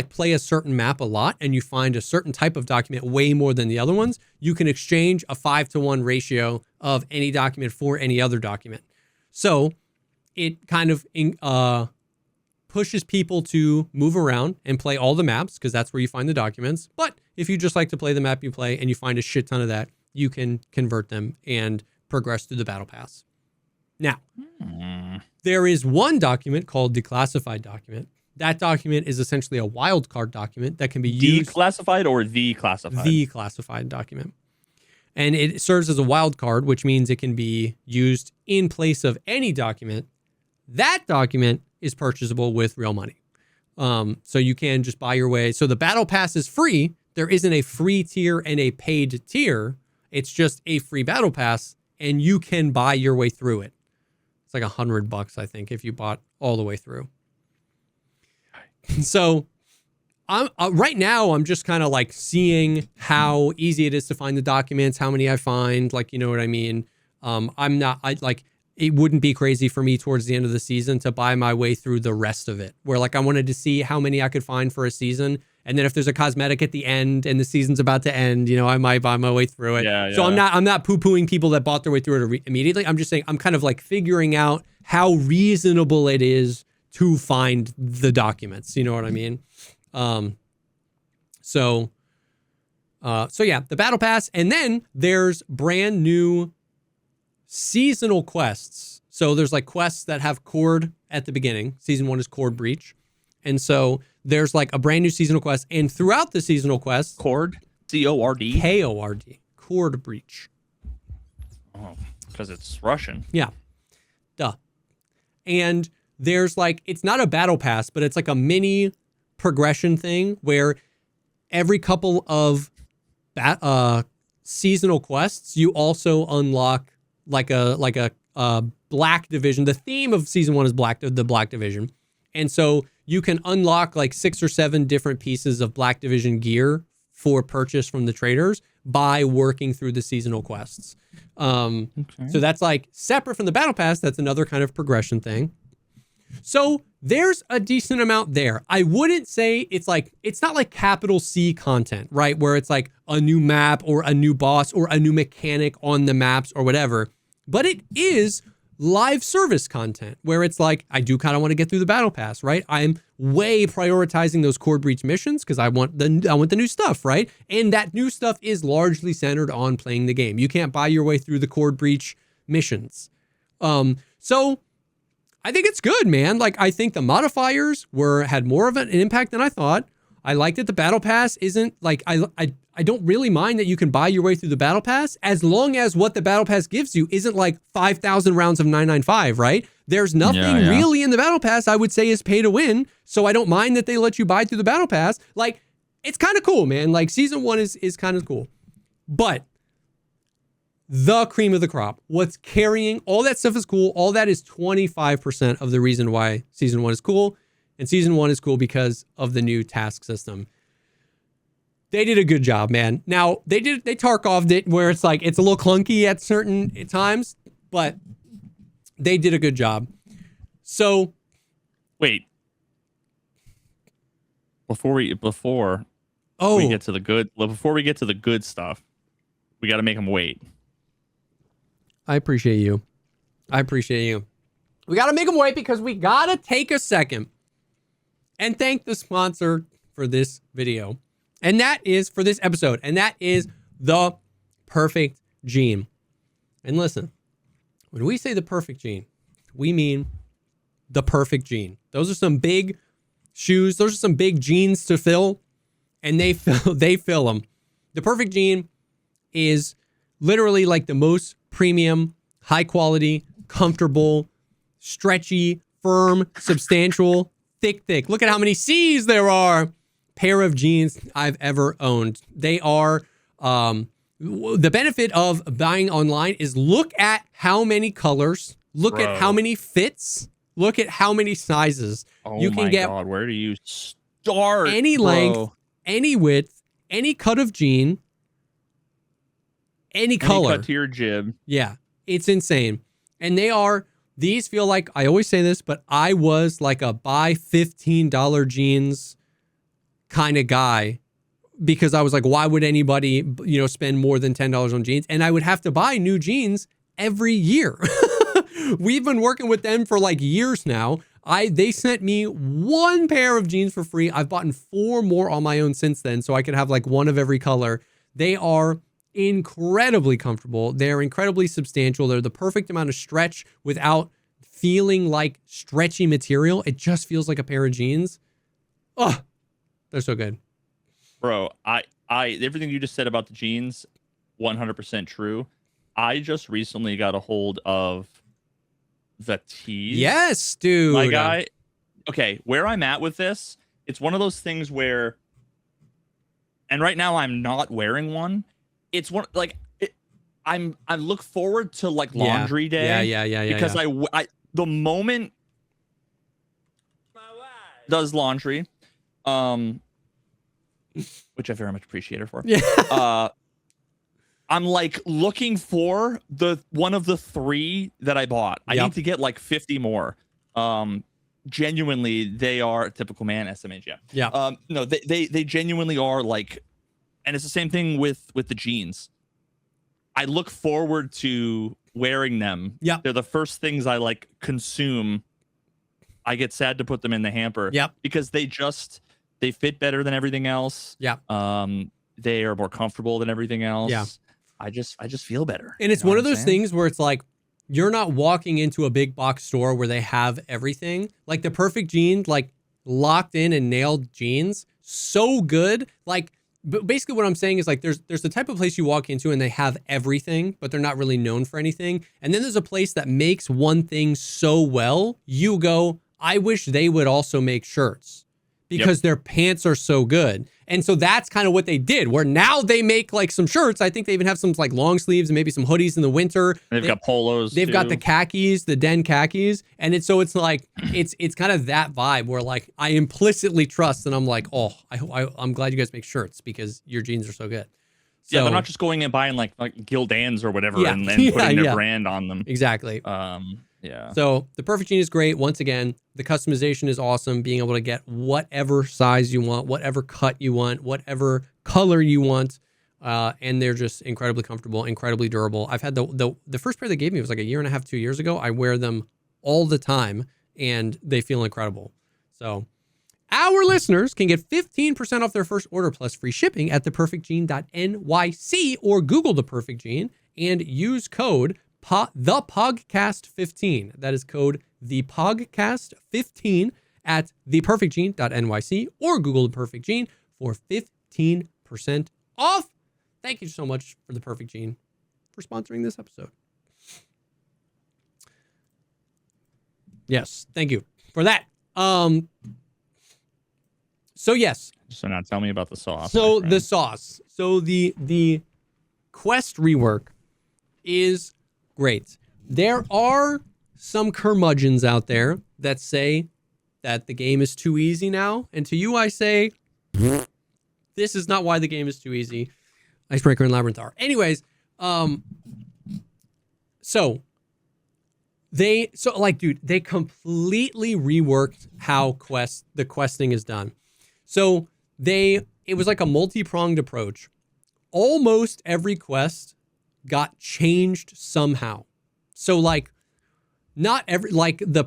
play a certain map a lot and you find a certain type of document way more than the other ones, you can exchange a 5-to-1 ratio of any document for any other document. So it kind of pushes people to move around and play all the maps, because that's where you find the documents. But if you just like to play the map you play and you find a shit ton of that, you can convert them and progress through the battle pass. Now, there is one document called declassified document. That document is essentially a wildcard document that can be used. Declassified or the classified? The classified document. And it serves as a wildcard, which means it can be used in place of any document. That document is purchasable with real money. So you can just buy your way. So the battle pass is free. There isn't a free tier and a paid tier. It's just a free battle pass, and you can buy your way through it. It's like $100, I think, if you bought all the way through. So I'm right now, I'm just kind of like seeing how easy it is to find the documents, how many I find, like, you know what I mean? It wouldn't be crazy for me towards the end of the season to buy my way through the rest of it, where like I wanted to see how many I could find for a season. And then if there's a cosmetic at the end and the season's about to end, you know, I might buy my way through it. Yeah. So I'm not poo-pooing people that bought their way through it immediately. I'm just saying I'm kind of like figuring out how reasonable it is to find the documents. You know what I mean? So yeah, the battle pass. And then there's brand new seasonal quests. So there's like quests that have Cord at the beginning. Season 1 is Cord Breach. And so there's like a brand new seasonal quest. And throughout the seasonal quest, Cord? C-O-R-D? K-O-R-D. Cord Breach. Oh, because it's Russian. Yeah. Duh. And there's like, it's not a battle pass, but it's like a mini progression thing where every couple of seasonal quests, you also unlock like a black division. The theme of season 1 is the black division. And so you can unlock like 6 or 7 different pieces of black division gear for purchase from the traders by working through the seasonal quests. So that's like separate from the battle pass. That's another kind of progression thing. So there's a decent amount there. I wouldn't say it's not like capital C content, right? Where it's like a new map or a new boss or a new mechanic on the maps or whatever. But it is live service content where it's like, I do kind of want to get through the battle pass, right? I'm way prioritizing those core breach missions because I want the new stuff, right? And that new stuff is largely centered on playing the game. You can't buy your way through the core breach missions. So I think it's good, man. Like, I think the modifiers had more of an impact than I thought. I like that the battle pass isn't like, I don't really mind that you can buy your way through the battle pass as long as what the battle pass gives you isn't like 5,000 rounds of 995, right? There's nothing really in the battle pass I would say is pay to win. So I don't mind that they let you buy through the battle pass. Like, it's kind of cool, man. Like, season 1 is kind of cool. But the cream of the crop, what's carrying, all that stuff is cool. All that is 25% of the reason why season 1 is cool. And season 1 is cool because of the new task system. They did a good job, man. Now, they Tarkov'd it where it's like, it's a little clunky at certain times, but they did a good job. So, wait. Before we get to the good stuff, we got to make them wait. I appreciate you. We got to make them wait because we got to take a second and thank the sponsor for this video. And that is for this episode. And that is the Perfect Gene. And listen, when we say the perfect gene, we mean the perfect gene. Those are some big shoes. Those are some big jeans to fill. And they fill them. The perfect gene is literally like the most premium, high quality, comfortable, stretchy, firm, substantial, thick. Look at how many C's there are. Pair of jeans I've ever owned. They are, the benefit of buying online is look at how many colors, look at how many fits, look at how many sizes. You can get God, where do you start? Any length, any width, any cut of jean, any color. Cut to your jib. Yeah, it's insane. And these feel like, I always say this, but I was like a buy $15 jeans kind of guy because I was like, why would anybody, spend more than $10 on jeans? And I would have to buy new jeans every year. We've been working with them for like years now. They sent me 1 pair of jeans for free. I've bought 4 more on my own since then, so I could have like one of every color. They are incredibly comfortable. They're incredibly substantial. They're the perfect amount of stretch without feeling like stretchy material. It just feels like a pair of jeans. Oh, they're so good. Bro, I everything you just said about the jeans, 100% true. I just recently got a hold of the tees. Yes, dude. My guy. Okay, where I'm at with this, it's one of those things where, and right now I'm not wearing one. It's one like I look forward to like laundry day. Yeah. Because I the moment does laundry, which I very much appreciate her for. Yeah. I'm like looking for one of the 3 that I bought. I need to get like 50 more. Genuinely, they are typical man SMH. Yeah. No, they genuinely are like, and it's the same thing with the jeans. I look forward to wearing them. Yeah. They're the first things I like consume. I get sad to put them in the hamper. Yep. Because they fit better than everything else. Yeah. They are more comfortable than everything else. Yeah. I just feel better. And it's one of those things where it's like, you're not walking into a big box store where they have everything. Like the perfect jeans, like locked in and nailed jeans. So good. Like, but basically what I'm saying is like, there's the type of place you walk into and they have everything, but they're not really known for anything. And then there's a place that makes one thing so well, you go, I wish they would also make shirts because their pants are so good. And so that's kind of what they did, where now they make like some shirts. I think they even have some like long sleeves and maybe some hoodies in the winter. They've got polos. They've got the khakis, the Den khakis. And it's like, it's kind of that vibe where like I implicitly trust and I'm like, oh, I'm glad you guys make shirts because your jeans are so good. So, yeah, they're not just going and buying like Gildans or whatever and then putting their brand on them. Exactly. Yeah. So the Perfect Jean is great. Once again, the customization is awesome. Being able to get whatever size you want, whatever cut you want, whatever color you want. And they're just incredibly comfortable, incredibly durable. I've had the first pair they gave me was like a year and a half, 2 years ago. I wear them all the time and they feel incredible. So our listeners can get 15% off their first order plus free shipping at theperfectjean.nyc or Google The Perfect Jean and use code the Pogcast 15. That is code the Pogcast 15 at theperfectjean.nyc or Google The Perfect Jean for 15% off. Thank you so much for The Perfect Jean for sponsoring this episode. Yes, thank you for that. So yes. So now tell me about the sauce. So the sauce. So the Quest rework is great. There are some curmudgeons out there that say that the game is too easy now. And to you, I say, this is not why the game is too easy. Icebreaker and Labyrinth are. Anyways, they completely reworked how the questing is done. So it was like a multi-pronged approach. Almost every quest got changed somehow. So like not every, like the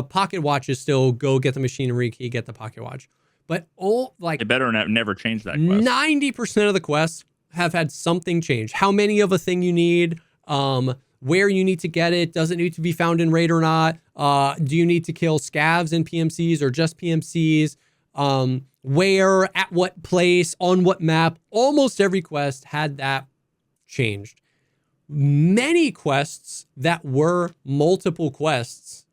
pocket watch is still go get the machinery key, get the pocket watch. But all like they better never change that quest. 90% of the quests have had something change. How many of a thing you need, where you need to get it, does it need to be found in raid or not? Do you need to kill scavs and PMCs or just PMCs? Where, at what place, on what map? Almost every quest had that changed. Many quests that were multiple quests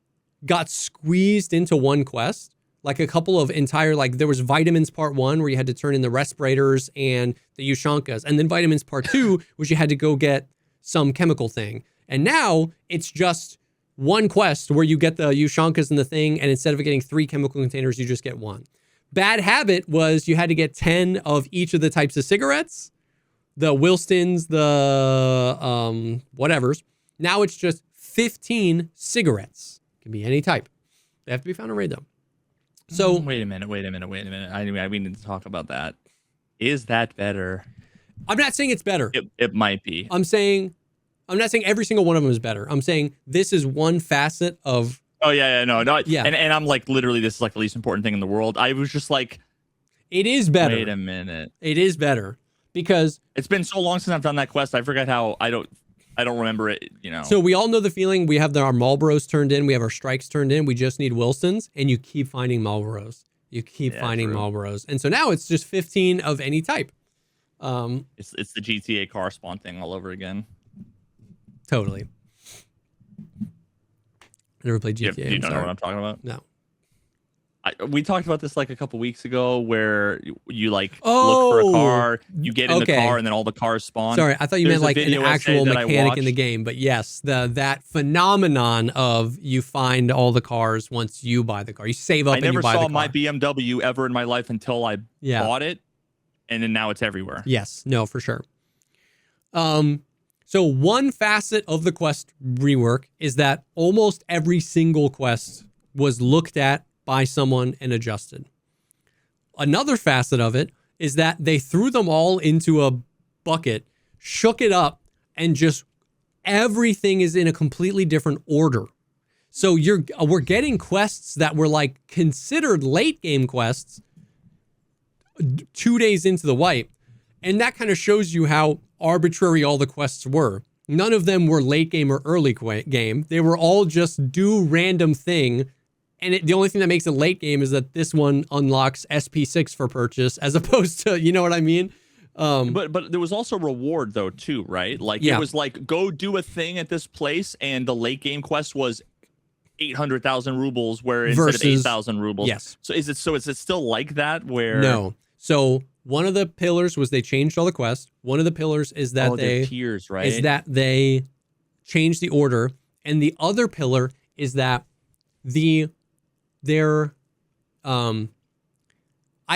got squeezed into one quest. Like a couple of entire, like there was Vitamins Part 1 where you had to turn in the respirators and the Ushankas. And then Vitamins Part 2 was you had to go get some chemical thing. And now it's just one quest where you get the Ushankas and the thing. And instead of getting 3 chemical containers, you just get 1. Bad Habit was you had to get 10 of each of the types of cigarettes. The Wilstons, the whatevers. Now it's just 15 cigarettes. Can be any type. They have to be found in raid though. So wait a minute. We need to talk about that. Is that better? I'm not saying it's better. It might be. I'm not saying every single one of them is better. I'm saying this is one facet of. Oh yeah, no. Yeah. And I'm like literally this is like the least important thing in the world. I was just like, it is better. Wait a minute. It is better because it's been so long since I've done that quest. I forget how I don't remember it, you know. So we all know the feeling. We have our Marlboros turned in. We have our strikes turned in. We just need Wilsons, and you keep finding Marlboros. You keep finding Marlboros. And so now it's just 15 of any type. It's the GTA car spawn thing all over again. Totally. I never played GTA. You don't know what I'm talking about? No. We talked about this like a couple weeks ago where you like look for a car, you get in the car, and then all the cars spawn. Sorry, I thought you meant like an actual mechanic in the game. But yes, that phenomenon of you find all the cars once you buy the car. You save up and you buy the car. I never saw my BMW ever in my life until I bought it, and then now it's everywhere. Yes, no, for sure. So one facet of the quest rework is that almost every single quest was looked at by someone and adjusted. Another facet of it is that they threw them all into a bucket, shook it up, and just everything is in a completely different order. So we're getting quests that were like considered late game quests 2 days into the wipe. And that kind of shows you how arbitrary all the quests were. None of them were late game or early game. They were all just do random thing. And the only thing that makes it late game is that this one unlocks SP6 for purchase, as opposed to, you know what I mean? But there was also reward though too, right? Like it was like go do a thing at this place, and the late game quest was 800,000 rubles where instead Versus- of 8,000 rubles. Yes. So is it still like that where No. So one of the pillars was they changed all the quests. One of the pillars is that they're tiers, right? is that they changed the order, and the other pillar is that I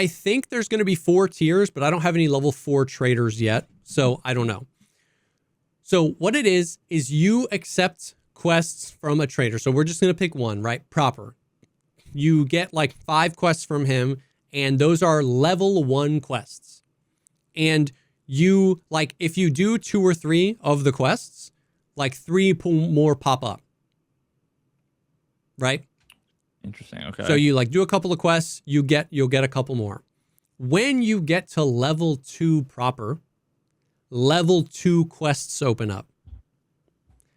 think there's going to be 4 tiers, but I don't have any level 4 traders yet, so I don't know. So what it is you accept quests from a trader. So we're just going to pick one, right? Proper. You get like 5 quests from him, and those are level 1 quests. And you, like, if you do 2 or 3 of the quests, like 3 more pop up. Right? Interesting. Okay. So you like do a couple of quests, you'll get a couple more. When you get to level 2 proper, level 2 quests open up.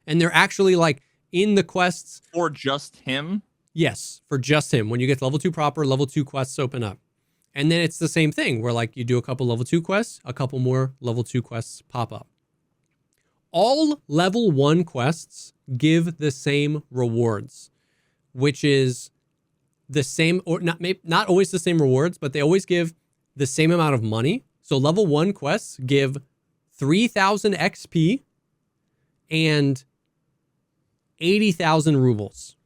And they're actually like in the quests. For just him? Yes, for just him. When you get to level 2 proper, level 2 quests open up. And then it's the same thing where like you do a couple level 2 quests, a couple more level 2 quests pop up. All level 1 quests give the same rewards, which is the same, or not always the same rewards, but they always give the same amount of money. So level 1 quests give 3,000 XP and 80,000 rubles.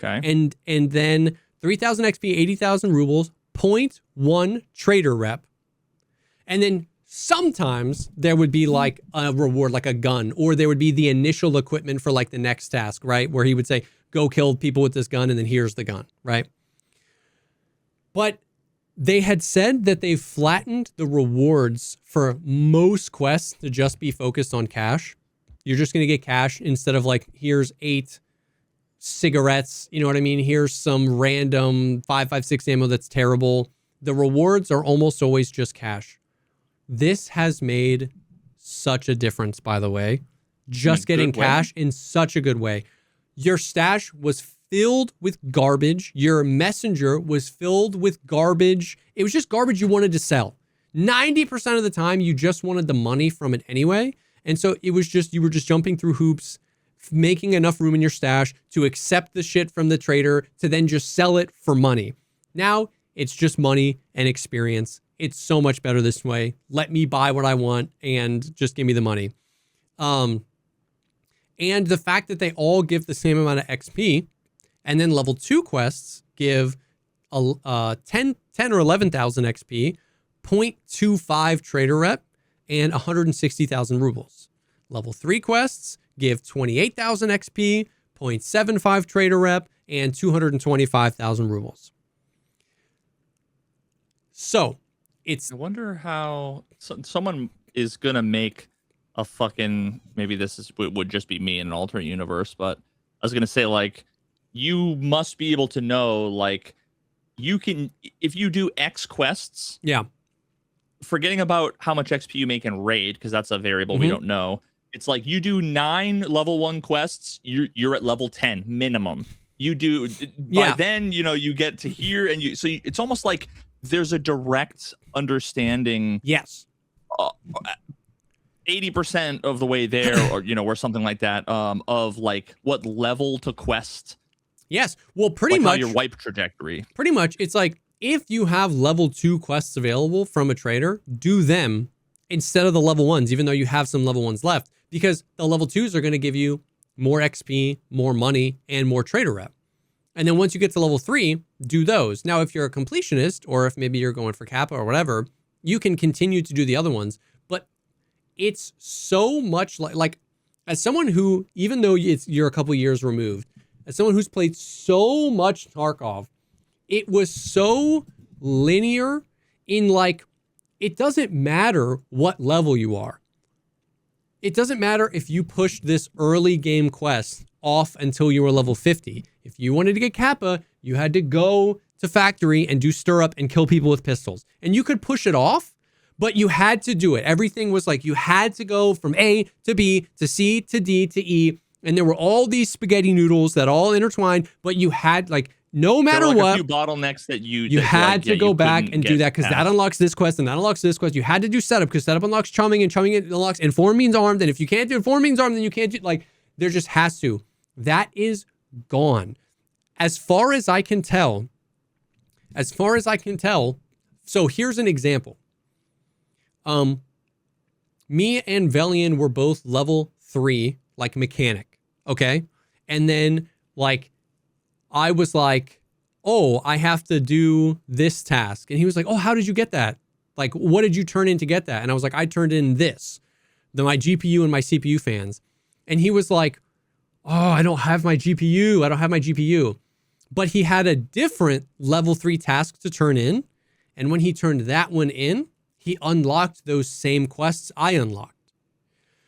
Okay. And then 3,000 XP, 80,000 rubles, 0.1 trader rep. And then sometimes there would be like a reward, like a gun, or there would be the initial equipment for like the next task, right? Where he would say, go kill people with this gun, and then here's the gun, right? But they had said that they flattened the rewards for most quests to just be focused on cash. You're just going to get cash instead of like, here's 8 cigarettes, you know what I mean? Here's some random 5.56 ammo that's terrible. The rewards are almost always just cash. This has made such a difference, by the way. Just getting cash in such a good way. Your stash was filled with garbage. Your messenger was filled with garbage. It was just garbage you wanted to sell. 90% of the time, you just wanted the money from it anyway. And so it was just, you were just jumping through hoops, making enough room in your stash to accept the shit from the trader to then just sell it for money. Now it's just money and experience. It's so much better this way. Let me buy what I want and just give me the money. And the fact that they all give the same amount of XP, and then level 2 quests give 10 or 11,000 XP, 0.25 trader rep, and 160,000 rubles. Level 3 quests give 28,000 XP, 0.75 trader rep, and 225,000 rubles. So it's... I wonder how someone is going to make a fucking... Maybe this would just be me in an alternate universe, but I was going to say, like, you must be able to know, like, you can... If you do X quests... Yeah. Forgetting about how much XP you make in raid, because that's a variable we don't know. It's like you do 9 level 1 quests, you're at level 10 minimum. You do by then, you know, you get to here, and it's almost like there's a direct understanding. Yes. 80% of the way there, or or something like that, of like what level to quest. Yes. Well, pretty like much how your wipe trajectory. Pretty much, it's like if you have level 2 quests available from a trader, do them instead of the level 1s, even though you have some level 1s left, because the level 2s are going to give you more XP, more money, and more trader rep. And then once you get to level 3, do those. Now, if you're a completionist, or if maybe you're going for Kappa or whatever, you can continue to do the other ones. But it's so much like as someone who, even though you're a couple years removed, as someone who's played so much Tarkov, it was so linear in like, it doesn't matter what level you are. It doesn't matter if you pushed this early game quest off until you were level 50. If you wanted to get Kappa, you had to go to factory and do stirrup and kill people with pistols. And you could push it off, but you had to do it. Everything was like, you had to go from A to B to C to D to E. And there were all these spaghetti noodles that all intertwined, but you had like, no matter there were what, a few bottlenecks that you had to go back and do that because that unlocks this quest and that unlocks this quest. You had to do setup because setup unlocks chumming and chumming unlocks inform means armed. And if you can't do inform means armed, then you can't do, like, there just has to. That is gone. As far as I can tell, so here's an example. Me and Velian were both level 3, like mechanic, okay? And then like I was like, oh, I have to do this task. And he was like, oh, how did you get that? Like, what did you turn in to get that? And I was like, I turned in this, my GPU and my CPU fans. And he was like, oh, I don't have my GPU. But he had a different level 3 task to turn in. And when he turned that one in, he unlocked those same quests I unlocked.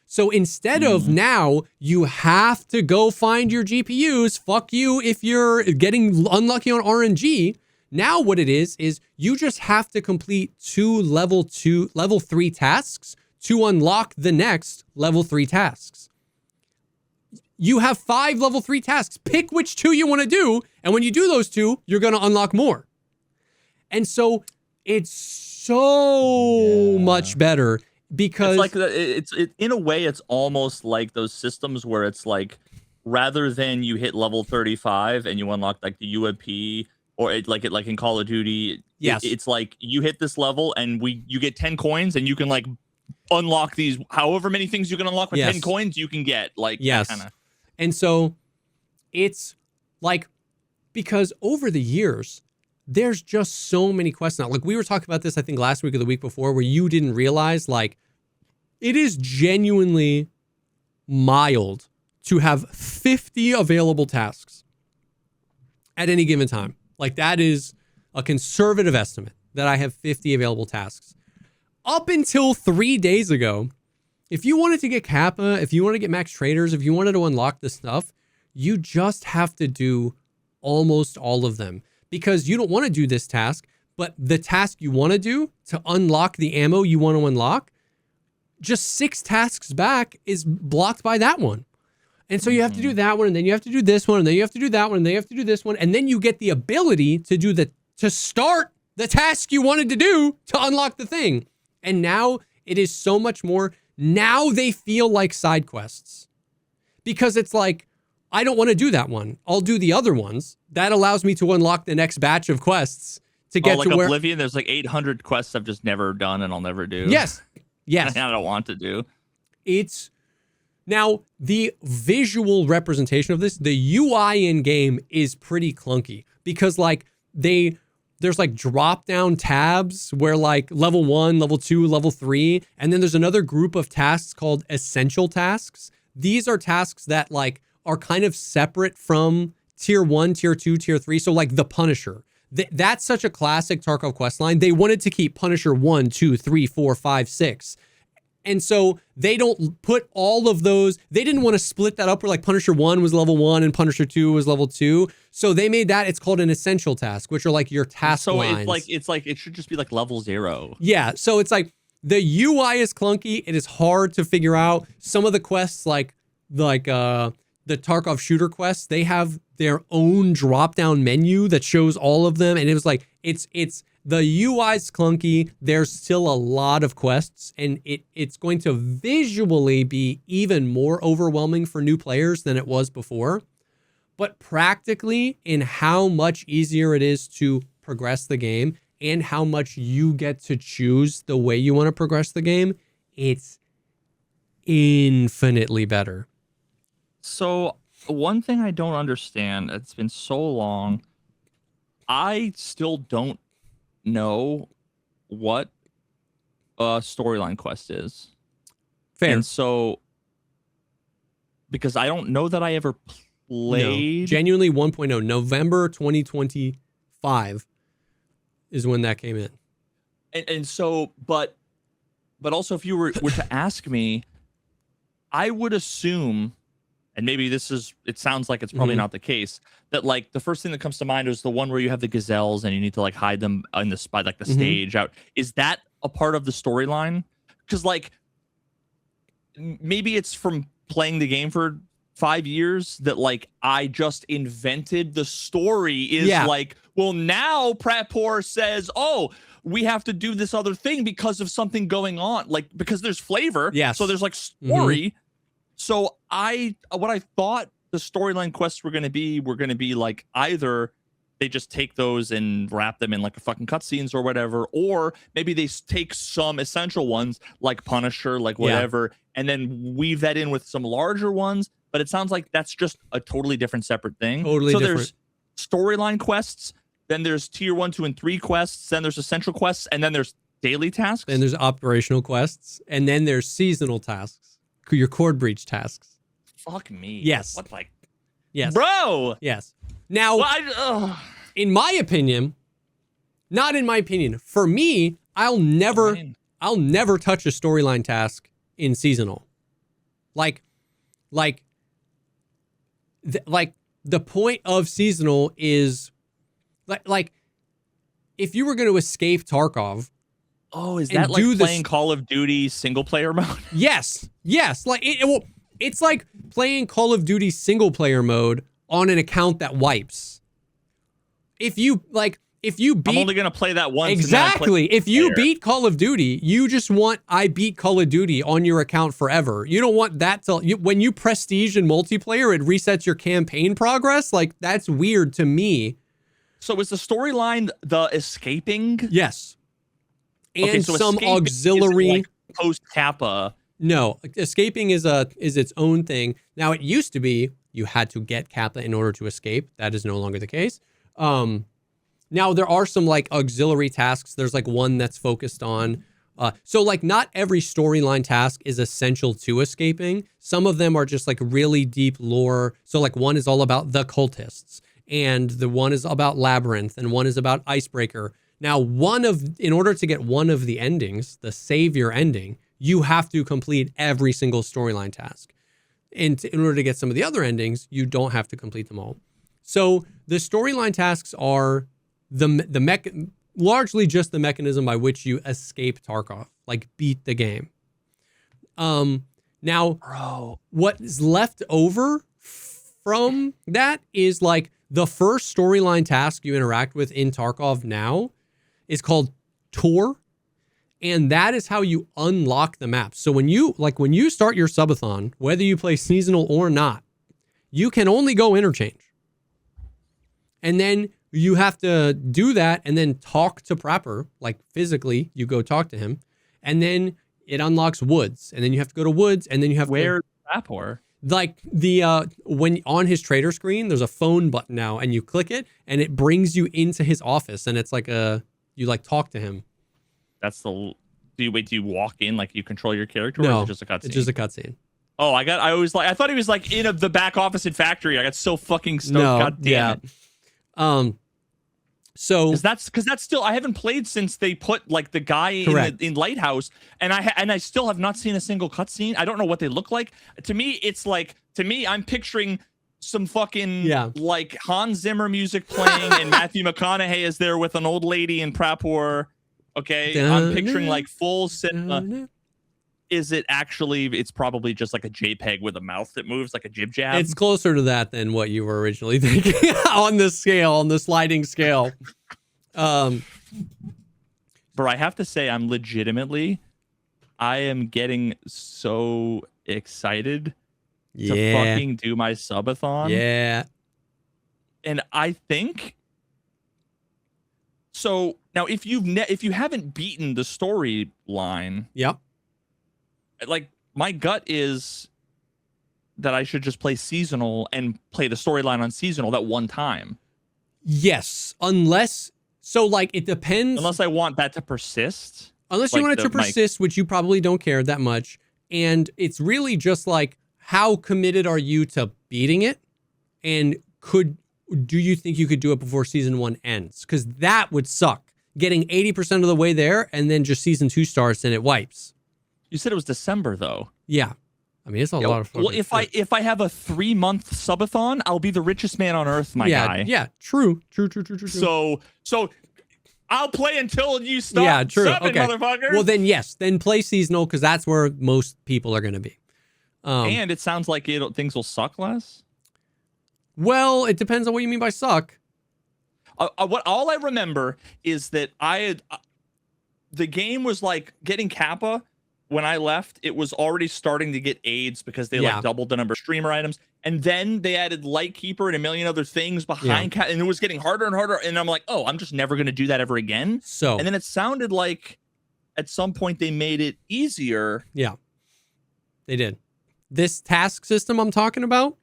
So instead of now, you have to go find your GPUs, fuck you if you're getting unlucky on RNG. Now what it is you just have to complete 2 level 3 tasks to unlock the next level 3 tasks. You have 5 level 3 tasks. Pick which 2 you want to do. And when you do those 2, you're going to unlock more. And so it's so much better because it's like it's in a way, it's almost like those systems where it's like, rather than you hit level 35 and you unlock like the UMP or like in Call of Duty. Yes. It's like you hit this level and you get 10 coins and you can like unlock these, however many things you can unlock with 10 coins you can get. Like, yes. And so it's like, because over the years, there's just so many quests now. Like we were talking about this, I think last week or the week before, where you didn't realize like it is genuinely mild to have 50 available tasks at any given time. Like that is a conservative estimate that I have 50 available tasks. Up until 3 days ago, if you wanted to get Kappa, if you want to get max traders, if you wanted to unlock this stuff, you just have to do almost all of them because you don't want to do this task, but the task you want to do to unlock the ammo you want to unlock, just 6 tasks back is blocked by that one. And so you have to do that one, and then you have to do this one, and then you have to do that one, and then you have to do this one, and then you get the ability to start the task you wanted to do to unlock the thing. And now it is so much more. Now they feel like side quests because it's like, I don't want to do that one. I'll do the other ones. That allows me to unlock the next batch of quests to get like to where Oblivion. There's like 800 quests I've just never done and I'll never do. Yes. I don't want to do. It's now the visual representation of this. The UI in game is pretty clunky because like there's like drop down tabs where like level 1, level 2, level 3, and then there's another group of tasks called essential tasks. These are tasks that like are kind of separate from tier 1, tier 2, tier 3. So like the Punisher. That's such a classic Tarkov questline. They wanted to keep Punisher 1, 2, 3, 4, 5, 6. And so they don't put all of those. They didn't want to split that up where like Punisher 1 was level 1 and Punisher 2 was level 2. So they made that. It's called an essential task, which are like your task lines. So it's like it should just be like level 0. Yeah. So it's like the UI is clunky. It is hard to figure out. Some of the quests like the Tarkov shooter quests, they have their own drop-down menu that shows all of them. And it was like, it's the UI's clunky. There's still a lot of quests and it's going to visually be even more overwhelming for new players than it was before. But practically in how much easier it is to progress the game and how much you get to choose the way you want to progress the game, it's infinitely better. So one thing I don't understand, it's been so long, I still don't know what a storyline quest is. Fair. And so, because I don't know that I ever played. No. Genuinely 1.0, November 2025 is when that came in. And so, but also if you were to ask me, I would assume, and maybe it sounds like it's probably not the case, that like the first thing that comes to mind is the one where you have the gazelles and you need to like hide them in the spot, like the stage out. Is that a part of the storyline? Because like maybe it's from playing the game for 5 years that like I just invented the story is like, well, now Pratpor says, oh, we have to do this other thing because of something going on, like because there's flavor. Yes. So there's like story. So what I thought the storyline quests were going to be like either they just take those and wrap them in like a fucking cutscenes or whatever, or maybe they take some essential ones like Punisher, like whatever, and then weave that in with some larger ones. But it sounds like that's just a totally different, separate thing. Totally different. There's storyline quests, then there's tier 1, 2, and 3 quests, then there's essential quests, and then there's daily tasks. Then there's operational quests, and then there's seasonal tasks, your cord breach tasks. Fuck me. Yes. What, like? Yes. Bro. Yes. Now, Well, in my opinion, not in my opinion, for me, I'll never touch a storyline task in seasonal. Like the point of seasonal is like if you were going to escape Tarkov. Oh, is that like playing Call of Duty single player mode? Yes. Like it's like playing Call of Duty single player mode on an account that wipes. If you beat, I'm only gonna play that once. Exactly. If you beat Call of Duty, you just want I beat Call of Duty on your account forever. You don't want that to when you prestige in multiplayer, it resets your campaign progress. Like that's weird to me. So is the storyline the escaping? Yes. And okay, so some auxiliary like post Kappa. No, escaping is its own thing. Now it used to be you had to get Kappa in order to escape. That is no longer the case. Now there are some like auxiliary tasks. There's like one that's focused on. So like not every storyline task is essential to escaping. Some of them are just like really deep lore. So like one is all about the cultists, and the one is about Labyrinth, and one is about Icebreaker. Now in order to get one of the endings, the savior ending, you have to complete every single storyline task. And in order to get some of the other endings, you don't have to complete them all. So the storyline tasks are largely just the mechanism by which you escape Tarkov, like beat the game. Now, bro, what is left over from that is like the first storyline task you interact with in Tarkov now is called Tour. And that is how you unlock the map. So when you start your subathon, whether you play seasonal or not, you can only go interchange. And then you have to do that and then talk to Prapor, like physically, you go talk to him. And then it unlocks Woods. And then you have to go to Woods, and then you have Where's Prapor? Like when on his trader screen, there's a phone button now, and you click it and it brings you into his office, and it's like you like talk to him. That's do you walk in like you control your character? No, or is it just a cutscene? It's just a cutscene. Oh, I thought he was like in the back office in factory. I got so fucking stoked. No, God damn it. So because that's still, I haven't played since they put like the guy in Lighthouse, and I still have not seen a single cutscene. I don't know what they look like. To me, I'm picturing some fucking like Hans Zimmer music playing, and Matthew McConaughey is there with an old lady in Prapor. Okay, I'm picturing like full cinema. Is it actually? It's probably just like a JPEG with a mouth that moves, like a jib jab. It's closer to that than what you were originally thinking on the sliding scale. But I have to say, I am getting so excited to fucking do my subathon. Yeah. And I think so. Now, if you haven't beaten the storyline, yep. Like my gut is that I should just play seasonal and play the storyline on seasonal that one time. Yes, unless it depends. Unless I want that to persist. Unless you want it to persist, which you probably don't care that much. And it's really just like, how committed are you to beating it? And do you think you could do it before season 1 ends? Because that would suck. Getting 80% of the way there and then just season 2 starts and it wipes. You said it was December though. Yeah. I mean, it's a lot of fun. Well, if I have a 3-month subathon, I'll be the richest man on earth, my guy. Yeah, true. So I'll play until you stop. Yeah, true. Okay. Motherfucker. Well, then yes, then play seasonal because that's where most people are going to be. And it sounds like things will suck less. Well, it depends on what you mean by suck. All I remember is that the game was like getting Kappa when I left, it was already starting to get AIDS because they Yeah. like doubled the number of streamer items. And then they added Lightkeeper and a million other things behind and it was getting harder and harder. And I'm like, oh, I'm just never going to do that ever again. So, And then it sounded like at some point they made it easier. yeah, they did. This task system I'm talking about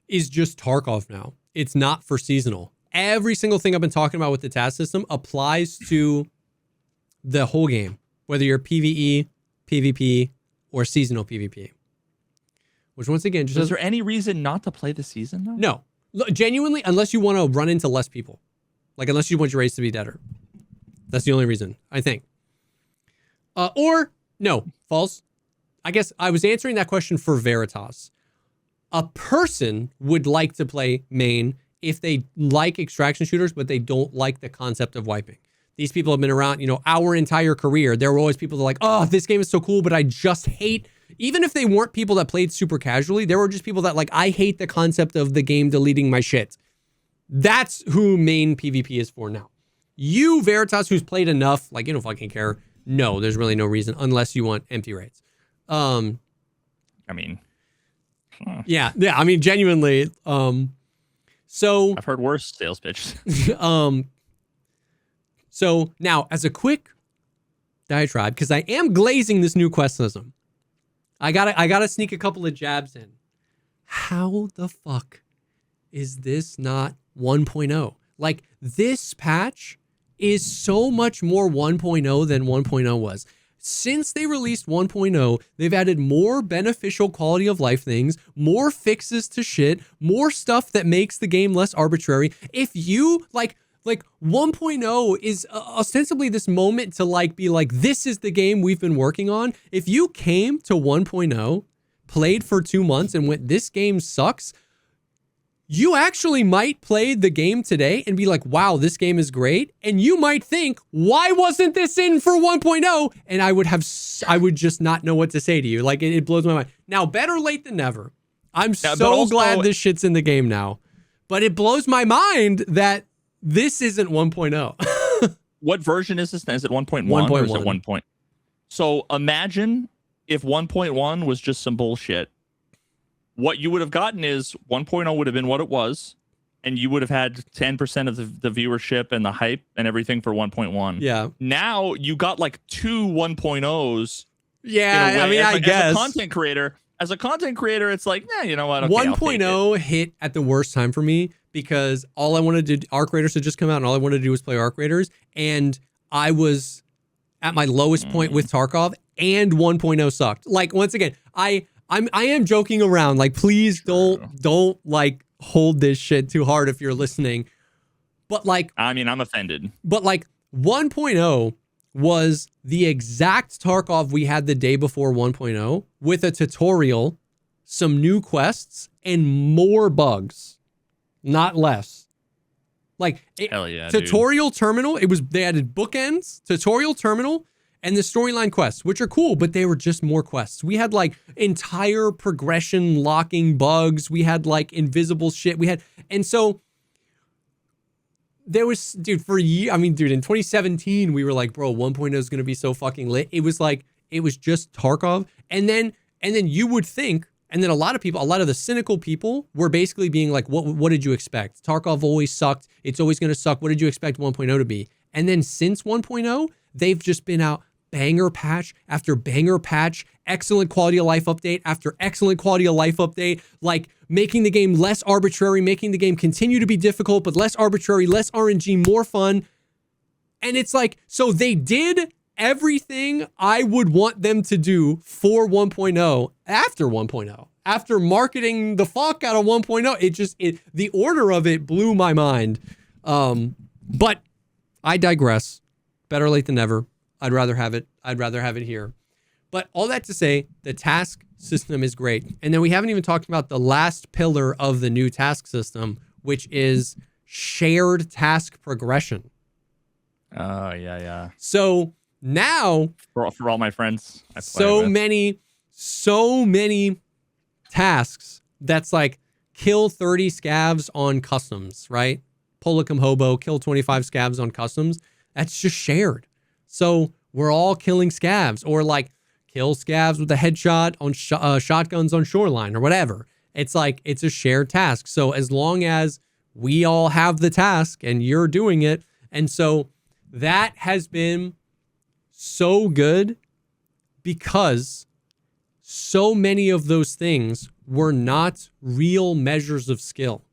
is just Tarkov now. It's not for seasonal. Every single thing I've been talking about with the task system applies to the whole game, whether you're PvE, PvP, or seasonal PvP. Which once again, just Is there any reason not to play the season though? no. Look, genuinely, unless you want to run into less people. Like, unless you want your race to be deader. That's the only reason, I think. Or, no, false. I guess I was answering that question for Veritas. A person would like to play main if they like extraction shooters, but they don't like the concept of wiping. These people have been around, our entire career. There were always people that are like, oh, this game is so cool, but I just hate, even if they weren't people that played super casually, there were just people that like, I hate the concept of the game deleting my shit. That's who main PvP is for now. You, Veritas, who's played enough, like, you don't fucking care. No, there's really no reason unless you want empty rates. I mean, yeah, I mean, genuinely. So I've heard worse sales pitches. So now, as a quick diatribe, because I am glazing this new quest system, I gotta sneak a couple of jabs in. How the fuck is this not 1.0? Like, this patch is so much more 1.0 than 1.0 was. Since they released 1.0, they've added more beneficial quality of life things, more fixes to shit, more stuff that makes the game less arbitrary. If you like 1.0 is ostensibly this moment to like be like, this is the game we've been working on. If you came to 1.0, played for 2 months and went, this game sucks, you actually might play the game today and be like, wow, this game is great. And you might think, why wasn't this in for 1.0? And I would just not know what to say to you. Like, it blows my mind. Now, better late than never. I'm so glad this shit's in the game now. But it blows my mind that this isn't 1.0. What version is this? Is it 1.1 or is it 1 point? So imagine if 1.1 was just some bullshit. What you would have gotten is 1.0 would have been what it was, and you would have had 10% of the viewership and the hype and everything for 1.1. Yeah. Now you got like 2 1.0s. Yeah, I mean, I guess. As a content creator, it's like, you know what? Okay, 1.0 hit at the worst time for me because all I wanted to do, Arc Raiders had just come out, and all I wanted to do was play Arc Raiders, and I was at my lowest point with Tarkov, and 1.0 sucked. Like, once again, I am joking around. Like, please don't like hold this shit too hard if you're listening. But like, I mean, I'm offended. But like 1.0 was the exact Tarkov we had the day before 1.0 with a tutorial, some new quests, and more bugs, not less. Like, hell yeah, tutorial terminal. They added bookends, tutorial terminal, and the storyline quests, which are cool, but they were just more quests. We had like entire progression locking bugs. We had like invisible shit. And so there was, dude, in 2017, we were like, bro, 1.0 is going to be so fucking lit. It was just Tarkov. And then you would think, and then a lot of the cynical people were basically being like, what did you expect? Tarkov always sucked. It's always going to suck. What did you expect 1.0 to be? And then since 1.0, they've just been out banger patch after banger patch, excellent quality of life update after excellent quality of life update, like making the game less arbitrary, making the game continue to be difficult, but less arbitrary, less RNG, more fun. And it's like, so they did everything I would want them to do for 1.0 after 1.0. After marketing the fuck out of 1.0, the order of it blew my mind. But I digress. Better late than never. I'd rather have it here. But all that to say, the task system is great. And then we haven't even talked about the last pillar of the new task system, which is shared task progression. Oh, yeah. So now, for all my friends, so many tasks that's like kill 30 scavs on customs, right? Policum Hobo, kill 25 scavs on customs. That's just shared. So we're all killing scavs, or like kill scavs with a headshot on shotguns on shoreline or whatever. It's like, it's a shared task. So as long as we all have the task and you're doing it. And so that has been so good because so many of those things were not real measures of skill.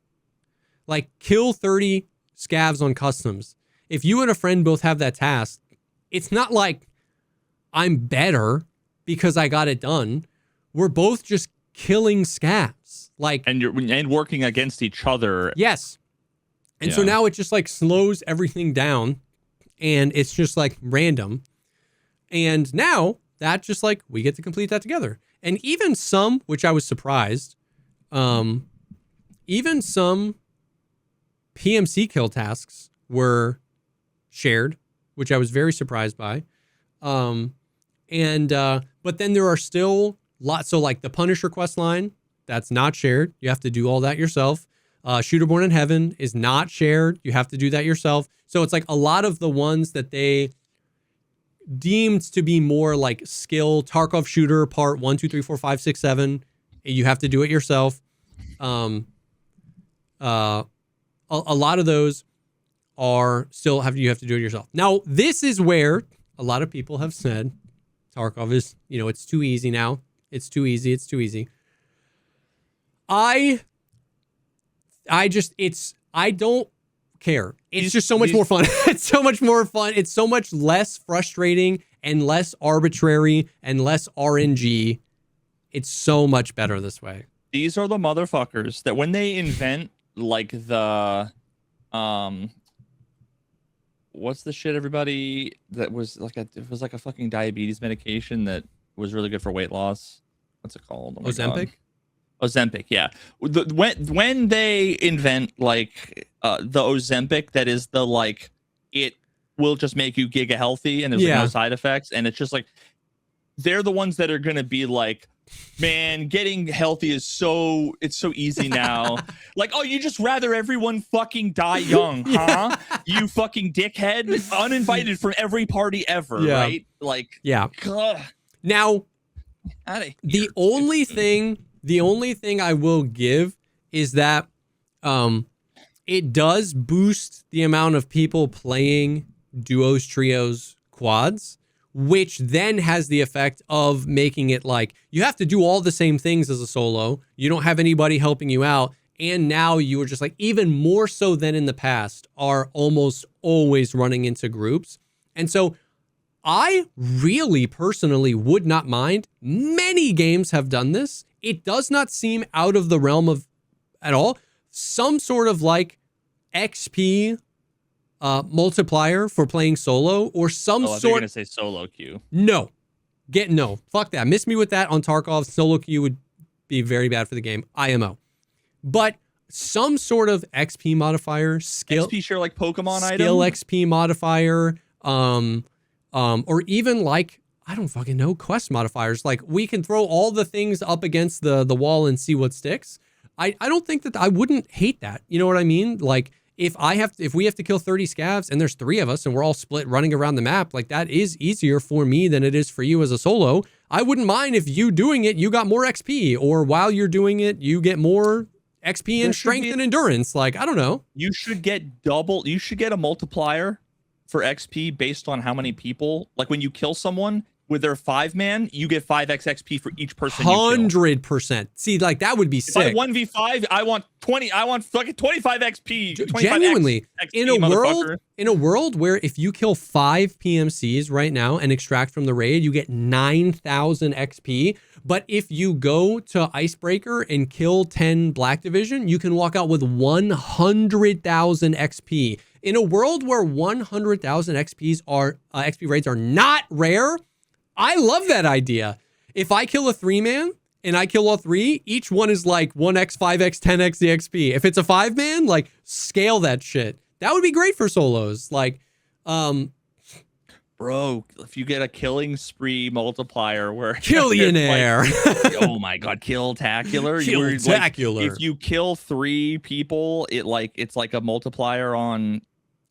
Like kill 30 scavs on customs. If you and a friend both have that task, it's not like I'm better because I got it done. We're both just killing scavs. Like, and working against each other. Yes. And so now it just like slows everything down and it's just like random. And now that just like we get to complete that together. And even some, which I was surprised, even some PMC kill tasks were shared, which I was very surprised by. But then there are still lots. So like the Punisher quest line, that's not shared. You have to do all that yourself. Shooterborn in Heaven is not shared. You have to do that yourself. So it's like a lot of the ones that they deemed to be more like skill, Tarkov shooter part 1, 2, 3, 4, 5, 6, 7. You have to do it yourself. A lot of those are still you have to do it yourself. Now, this is where a lot of people have said Tarkov is, it's too easy now. It's too easy. It's too easy. I don't care. It's just so much more fun. It's so much more fun. It's so much less frustrating and less arbitrary and less RNG. It's so much better this way. These are the motherfuckers that when they invent like the what's the shit everybody that was like it was like a fucking diabetes medication that was really good for weight loss. What's it called? Oh Ozempic? Ozempic, yeah. When they invent like the Ozempic that is the like it will just make you giga healthy and there's like no side effects, and it's just like they're the ones that are gonna be like, man, getting healthy is so easy now. Like, oh, you just rather everyone fucking die young, huh? You fucking dickhead, uninvited from every party ever, right? Like, ugh. Now, the only thing I will give is that it does boost the amount of people playing duos, trios, quads, which then has the effect of making it like you have to do all the same things as a solo. You don't have anybody helping you out. And now you are just like, even more so than in the past, are almost always running into groups. And so I really personally would not mind. Many games have done this. It does not seem out of the realm of at all. Some sort of like XP multiplier for playing solo or some sort. You're gonna say solo queue. No, fuck that. Miss me with that on Tarkov. Solo queue would be very bad for the game. IMO, but some sort of XP modifier, skill XP share like Pokemon skill item? XP modifier, or even like I don't fucking know, quest modifiers. Like we can throw all the things up against the wall and see what sticks. I don't think that I wouldn't hate that. You know what I mean? Like if we have to kill 30 scavs and there's 3 of us and we're all split running around the map, like that is easier for me than it is for you as a solo. I wouldn't mind if you doing it, you got more XP, or while you're doing it, you get more XP and strength and endurance. Like, I don't know. You should get a multiplier for XP based on how many people, like when you kill someone with their 5-man, you get 5x XP for each person. 100%. See, like that would be sick. If I 1v5, I want 20. I want fucking 25 XP. 25 Genuinely, XP, in a world where if you kill 5 PMCs right now and extract from the raid, you get 9,000 XP. But if you go to Icebreaker and kill 10 Black Division, you can walk out with 100,000 XP. In a world where 100,000 XP raids are not rare, I love that idea. If I kill a 3-man and I kill all 3, each one is like 1x, 5x, 10x the XP. If it's a 5-man, like scale that shit. That would be great for solos. Like, bro, if you get a killing spree multiplier where Killionaire. Like, oh my god, Killtacular. Killtacular. Like, if you kill 3 people, it's like a multiplier on,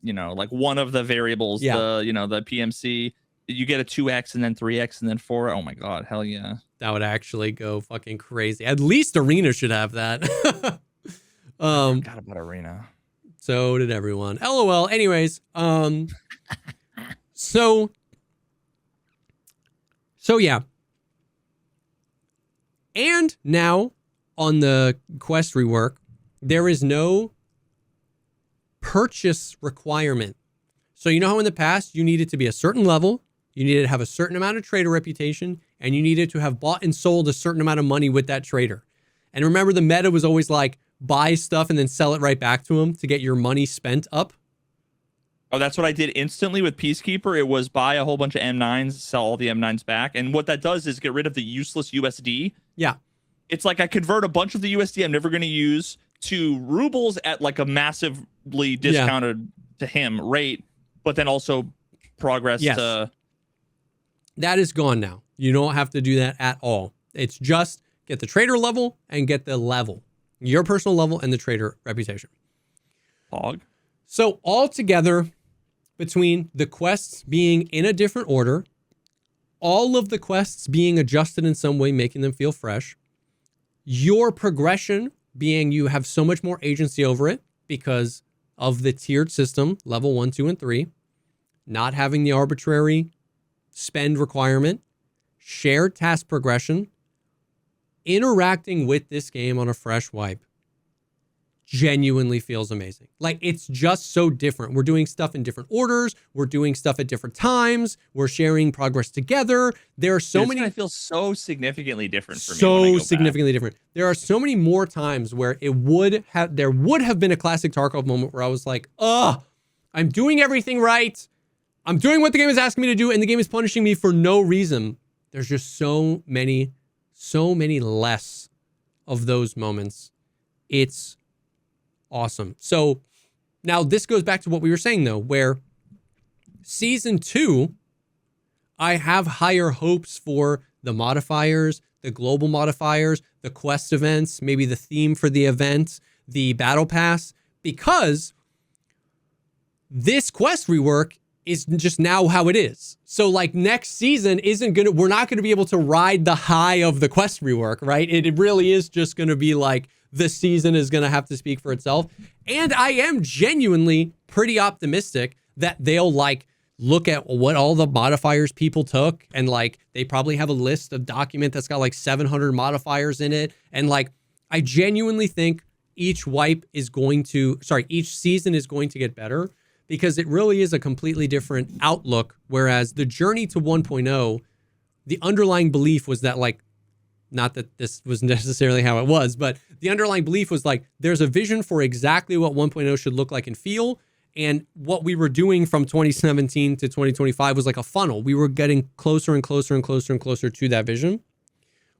like one of the variables, the PMC. you get a 2x and then 3x and then 4. Oh my god, hell yeah. That would actually go fucking crazy. At least Arena should have that. I forgot about Arena. So did everyone. LOL. Anyways, so yeah. And now on the quest rework, there is no purchase requirement. So you know how in the past you needed to be a certain level, you needed to have a certain amount of trader reputation, and you needed to have bought and sold a certain amount of money with that trader. And remember, the meta was always like, buy stuff and then sell it right back to him to get your money spent up. Oh, that's what I did instantly with Peacekeeper. It was buy a whole bunch of M9s, sell all the M9s back. And what that does is get rid of the useless USD. Yeah. It's like I convert a bunch of the USD I'm never going to use to rubles at like a massively discounted to him rate, but then also progress to... That is gone now. You don't have to do that at all. It's just get the trader level and get the level. Your personal level and the trader reputation. Pog. So altogether, between the quests being in a different order, all of the quests being adjusted in some way, making them feel fresh, your progression being you have so much more agency over it because of the tiered system, level 1, 2, and 3, not having the arbitrary spend requirement, shared task progression, interacting with this game on a fresh wipe genuinely feels amazing. Like, it's just so different. We're doing stuff in different orders. We're doing stuff at different times. We're sharing progress together. There are so many. I feel so significantly different for me. So significantly different. There are so many more times where there would have been a classic Tarkov moment where I was like, I'm doing everything right. I'm doing what the game is asking me to do, and the game is punishing me for no reason. There's just so many less of those moments. It's awesome. So now this goes back to what we were saying though, where season 2, I have higher hopes for the modifiers, the global modifiers, the quest events, maybe the theme for the event, the battle pass, because this quest rework is just now how it is. So like next season we're not going to be able to ride the high of the quest rework, right? It really is just going to be like the season is going to have to speak for itself. And I am genuinely pretty optimistic that they'll like look at what all the modifiers people took, and like they probably have a list of document that's got like 700 modifiers in it. And like I genuinely think each season is going to get better, because it really is a completely different outlook. Whereas the journey to 1.0, the underlying belief was that like, not that this was necessarily how it was, but the underlying belief was like, there's a vision for exactly what 1.0 should look like and feel. And what we were doing from 2017 to 2025 was like a funnel. We were getting closer and closer and closer and closer to that vision.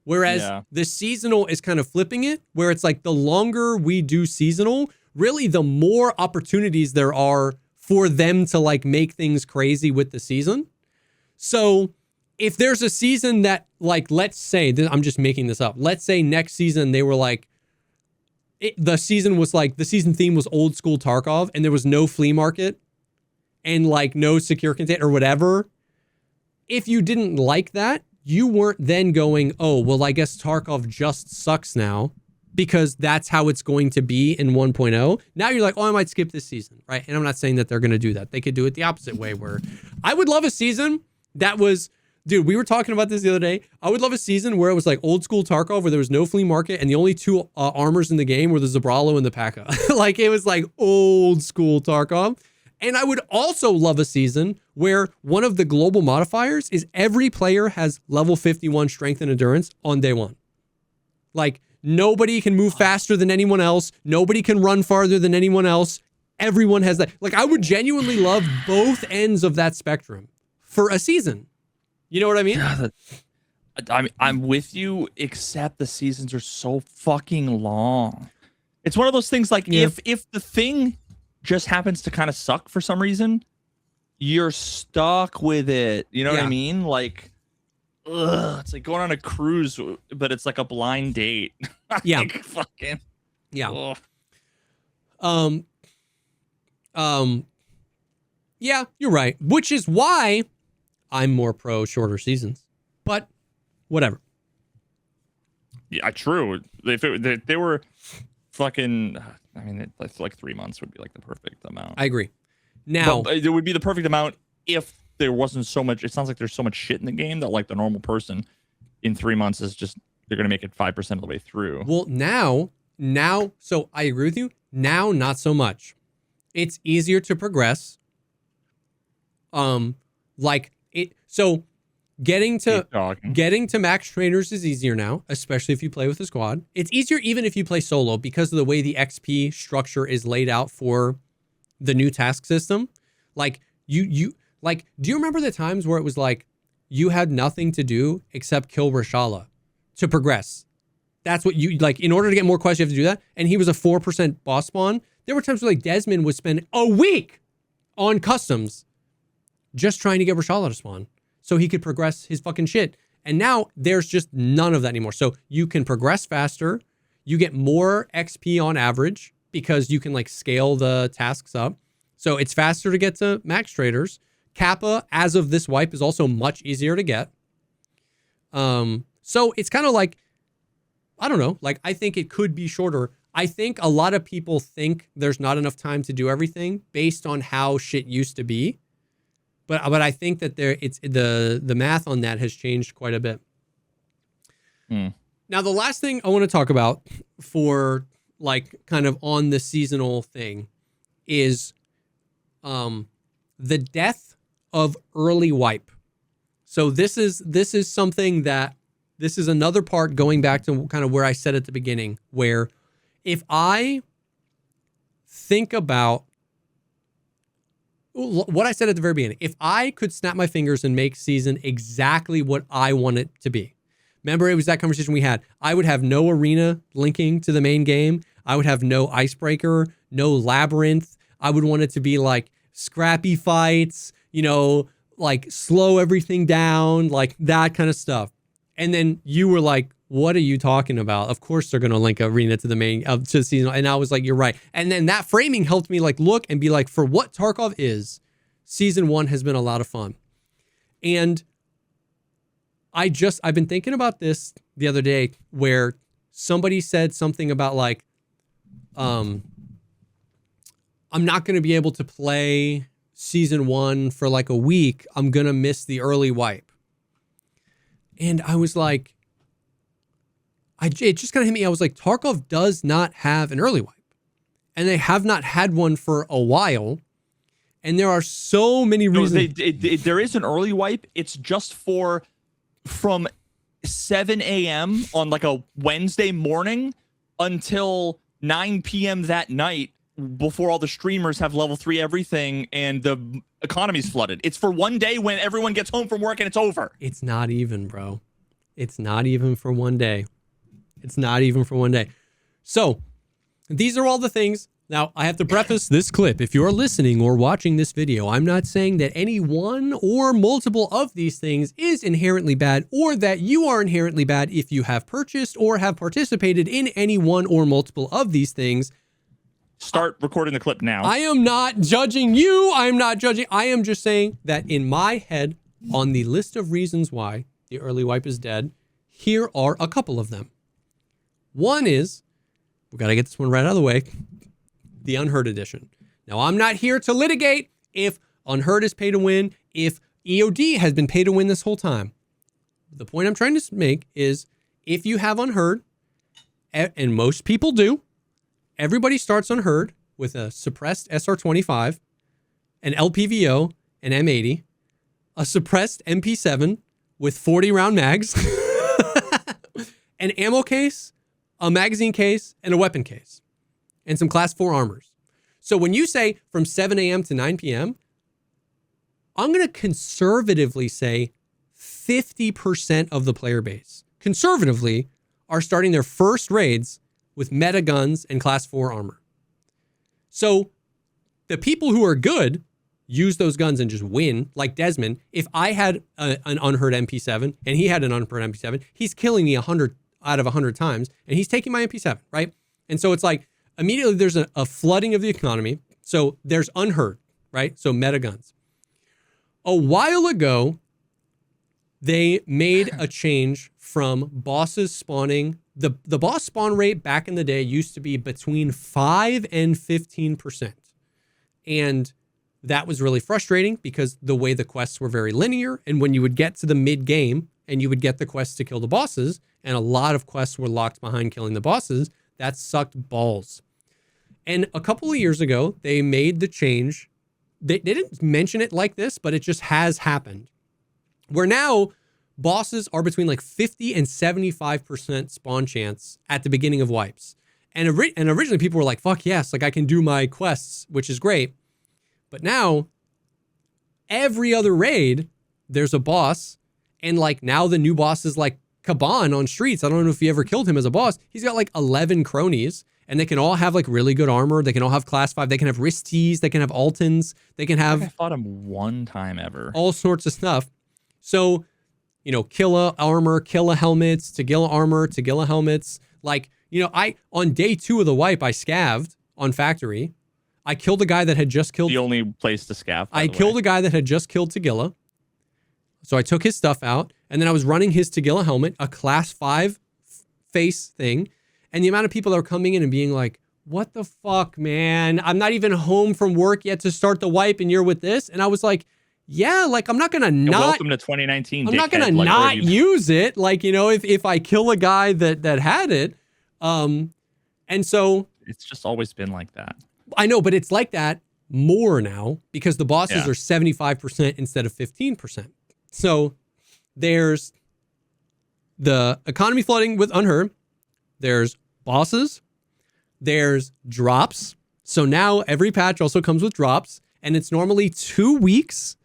Whereas the seasonal is kind of flipping it, where it's like the longer we do seasonal, really the more opportunities there are for them to like make things crazy with the season. So if there's a season that like, let's say, I'm just making this up. Let's say next season they were like, the season theme was old school Tarkov, and there was no flea market and like no secure content or whatever. If you didn't like that, you weren't then going, oh, well, I guess Tarkov just sucks now, because that's how it's going to be in 1.0. Now you're like, oh, I might skip this season, right? And I'm not saying that they're going to do that. They could do it the opposite way, where I would love a season that was, dude, we were talking about this the other day. I would love a season where it was like old school Tarkov, where there was no flea market and the only two armors in the game were the Zabralo and the P.A.K.A. Like, it was like old school Tarkov. And I would also love a season where one of the global modifiers is every player has level 51 strength and endurance on day one. Like, nobody can move faster than anyone else. Nobody can run farther than anyone else. Everyone has that. Like, I would genuinely love both ends of that spectrum for a season. You know what I mean? I'm with you, except the seasons are so fucking long. It's one of those things like, if the thing just happens to kind of suck for some reason, you're stuck with it. You know what I mean? Like, it's like going on a cruise, but it's like a blind date. Yeah. Fucking. Yeah. Ugh. Yeah, you're right. Which is why I'm more pro shorter seasons. But whatever. Yeah, true. If they were fucking, I mean, it's like 3 months would be like the perfect amount. I agree. Now, but it would be the perfect amount if there wasn't so much. It sounds like there's so much shit in the game that like the normal person in 3 months is just, they're going to make it 5% of the way through. well, now, so I agree with you. Now, not so much. It's easier to progress. So getting to max trainers is easier now, especially if you play with a squad. It's easier even if you play solo because of the way the XP structure is laid out for the new task system. Like do you remember the times where it was like you had nothing to do except kill Rashala to progress? That's what you like. In order to get more quests, you have to do that. And he was a 4% boss spawn. There were times where like Desmond would spend a week on customs just trying to get Rashala to spawn so he could progress his fucking shit. And now there's just none of that anymore. So you can progress faster. You get more XP on average because you can like scale the tasks up. So it's faster to get to max traders. Kappa, as of this wipe, is also much easier to get. So it's kind of like, I don't know, like I think it could be shorter. I think a lot of people think there's not enough time to do everything based on how shit used to be. But I think that the math on that has changed quite a bit. Now, the last thing I want to talk about for like kind of on the seasonal thing is the death of early wipe. So this is something that this is another part going back to kind of where I said at the beginning, where if I think about what I said at the very beginning, if I could snap my fingers and make season exactly what I want it to be. Remember, it was that conversation we had. I would have no arena linking to the main game. I would have no icebreaker, no labyrinth. I would want it to be like scrappy fights, you know, like slow everything down, like that kind of stuff. And then you were like, what are you talking about? Of course they're going to link arena to the main to the season. And I was like, you're right. And then that framing helped me like look and be like, for what Tarkov is, season 1 has been a lot of fun. And I've been thinking about this the other day where somebody said something about like, I'm not going to be able to play season 1 for like a week. I'm going to miss the early wipe. And I was like, it just kind of hit me. I was like, Tarkov does not have an early wipe. And they have not had one for a while. And there are so many reasons. There is an early wipe. It's just from 7 a.m. on like a Wednesday morning until 9 p.m. that night before all the streamers have level 3 everything and the economy's flooded. It's for one day when everyone gets home from work and it's over. It's not even, bro. It's not even for one day. It's not even for one day. So these are all the things. Now, I have to preface this clip. If you're listening or watching this video, I'm not saying that any one or multiple of these things is inherently bad or that you are inherently bad if you have purchased or have participated in any one or multiple of these things. Start recording the clip now. I am not judging you. I am not judging. I am just saying that in my head, on the list of reasons why the early wipe is dead, here are a couple of them. One is, we got to get this one right out of the way, the Unheard Edition. Now, I'm not here to litigate if Unheard is pay to win, if EOD has been pay to win this whole time. The point I'm trying to make is if you have Unheard, and most people do, everybody starts Unheard with a suppressed SR25, an LPVO, an M80, a suppressed MP7 with 40 round mags, an ammo case, a magazine case, and a weapon case, and some class 4 armors. So when you say from 7 a.m. to 9 p.m., I'm going to conservatively say 50% of the player base, conservatively, are starting their first raids with meta guns and class 4 armor. So the people who are good use those guns and just win, like Desmond. If I had an Unheard MP7 and he had an Unheard MP7, he's killing me 100 out of 100 times, and he's taking my MP7, right? And so it's like, immediately there's a flooding of the economy. So there's Unheard, right? So meta guns. A while ago, they made a change from bosses spawning. The boss spawn rate back in the day used to be between 5 and 15%. And that was really frustrating because the way the quests were very linear. And when you would get to the mid game and you would get the quests to kill the bosses, and a lot of quests were locked behind killing the bosses, that sucked balls. And a couple of years ago, they made the change. They didn't mention it like this, but it just has happened. Where now bosses are between like 50 and 75% spawn chance at the beginning of wipes. And originally people were like, fuck yes, like I can do my quests, which is great. But now every other raid, there's a boss. And like now the new boss is like Kaban on Streets. I don't know if you ever killed him as a boss. He's got like 11 cronies and they can all have like really good armor. They can all have class 5. They can have wristies. They can have Altons. They can have... I fought him one time ever. All sorts of stuff. So, you know, Killa armor, Killa helmets, Tagilla armor, Tagilla helmets. Like, you know, on day 2 of the wipe, I scavved on Factory. I killed a guy that had just killed... The only place to scav. I killed a guy that had just killed Tagilla. So I took his stuff out, and then I was running his Tagilla helmet, a class 5 face thing, and the amount of people that were coming in and being like, what the fuck, man? I'm not even home from work yet to start the wipe, and you're with this? And I was like, yeah, like, I'm not going to not... Welcome to 2019, I'm not going to not use it. Like, you know, if I kill a guy that had it. And so... It's just always been like that. I know, but it's like that more now because the bosses are 75% instead of 15%. So there's the economy flooding with Unheard. There's bosses. There's drops. So now every patch also comes with drops. And it's normally 2 weeks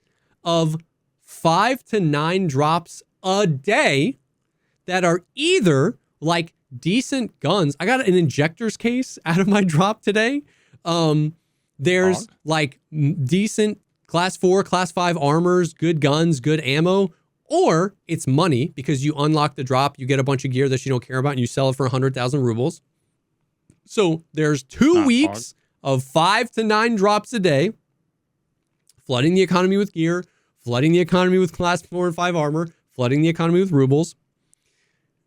of 5 to 9 drops a day that are either like decent guns. I got an injector's case out of my drop today. There's like decent class 4, class 5 armors, good guns, good ammo, or it's money because you unlock the drop, you get a bunch of gear that you don't care about and you sell it for 100,000 rubles. So there's 2 weeks of 5 to 9 drops a day, flooding the economy with gear, flooding the economy with class 4 and 5 armor, flooding the economy with rubles.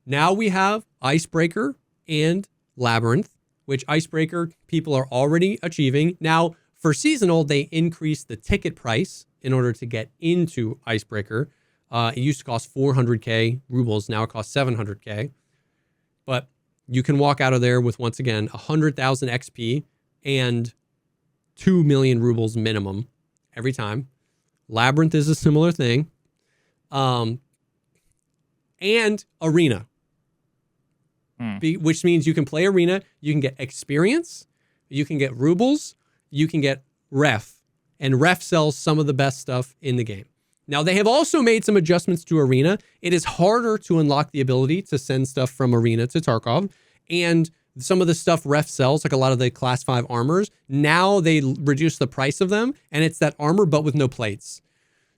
Now we have Icebreaker and Labyrinth, which Icebreaker people are already achieving. Now, for seasonal, they increased the ticket price in order to get into Icebreaker. It used to cost 400k rubles. Now it costs 700k. But you can walk out of there with, once again, 100,000 XP and 2 million rubles minimum every time. Labyrinth is a similar thing. And Arena. Which means you can play Arena, you can get experience, you can get rubles, you can get ref. And ref sells some of the best stuff in the game. Now, they have also made some adjustments to Arena. It is harder to unlock the ability to send stuff from Arena to Tarkov. And some of the stuff ref sells, like a lot of the class 5 armors, now they reduce the price of them, and it's that armor, but with no plates.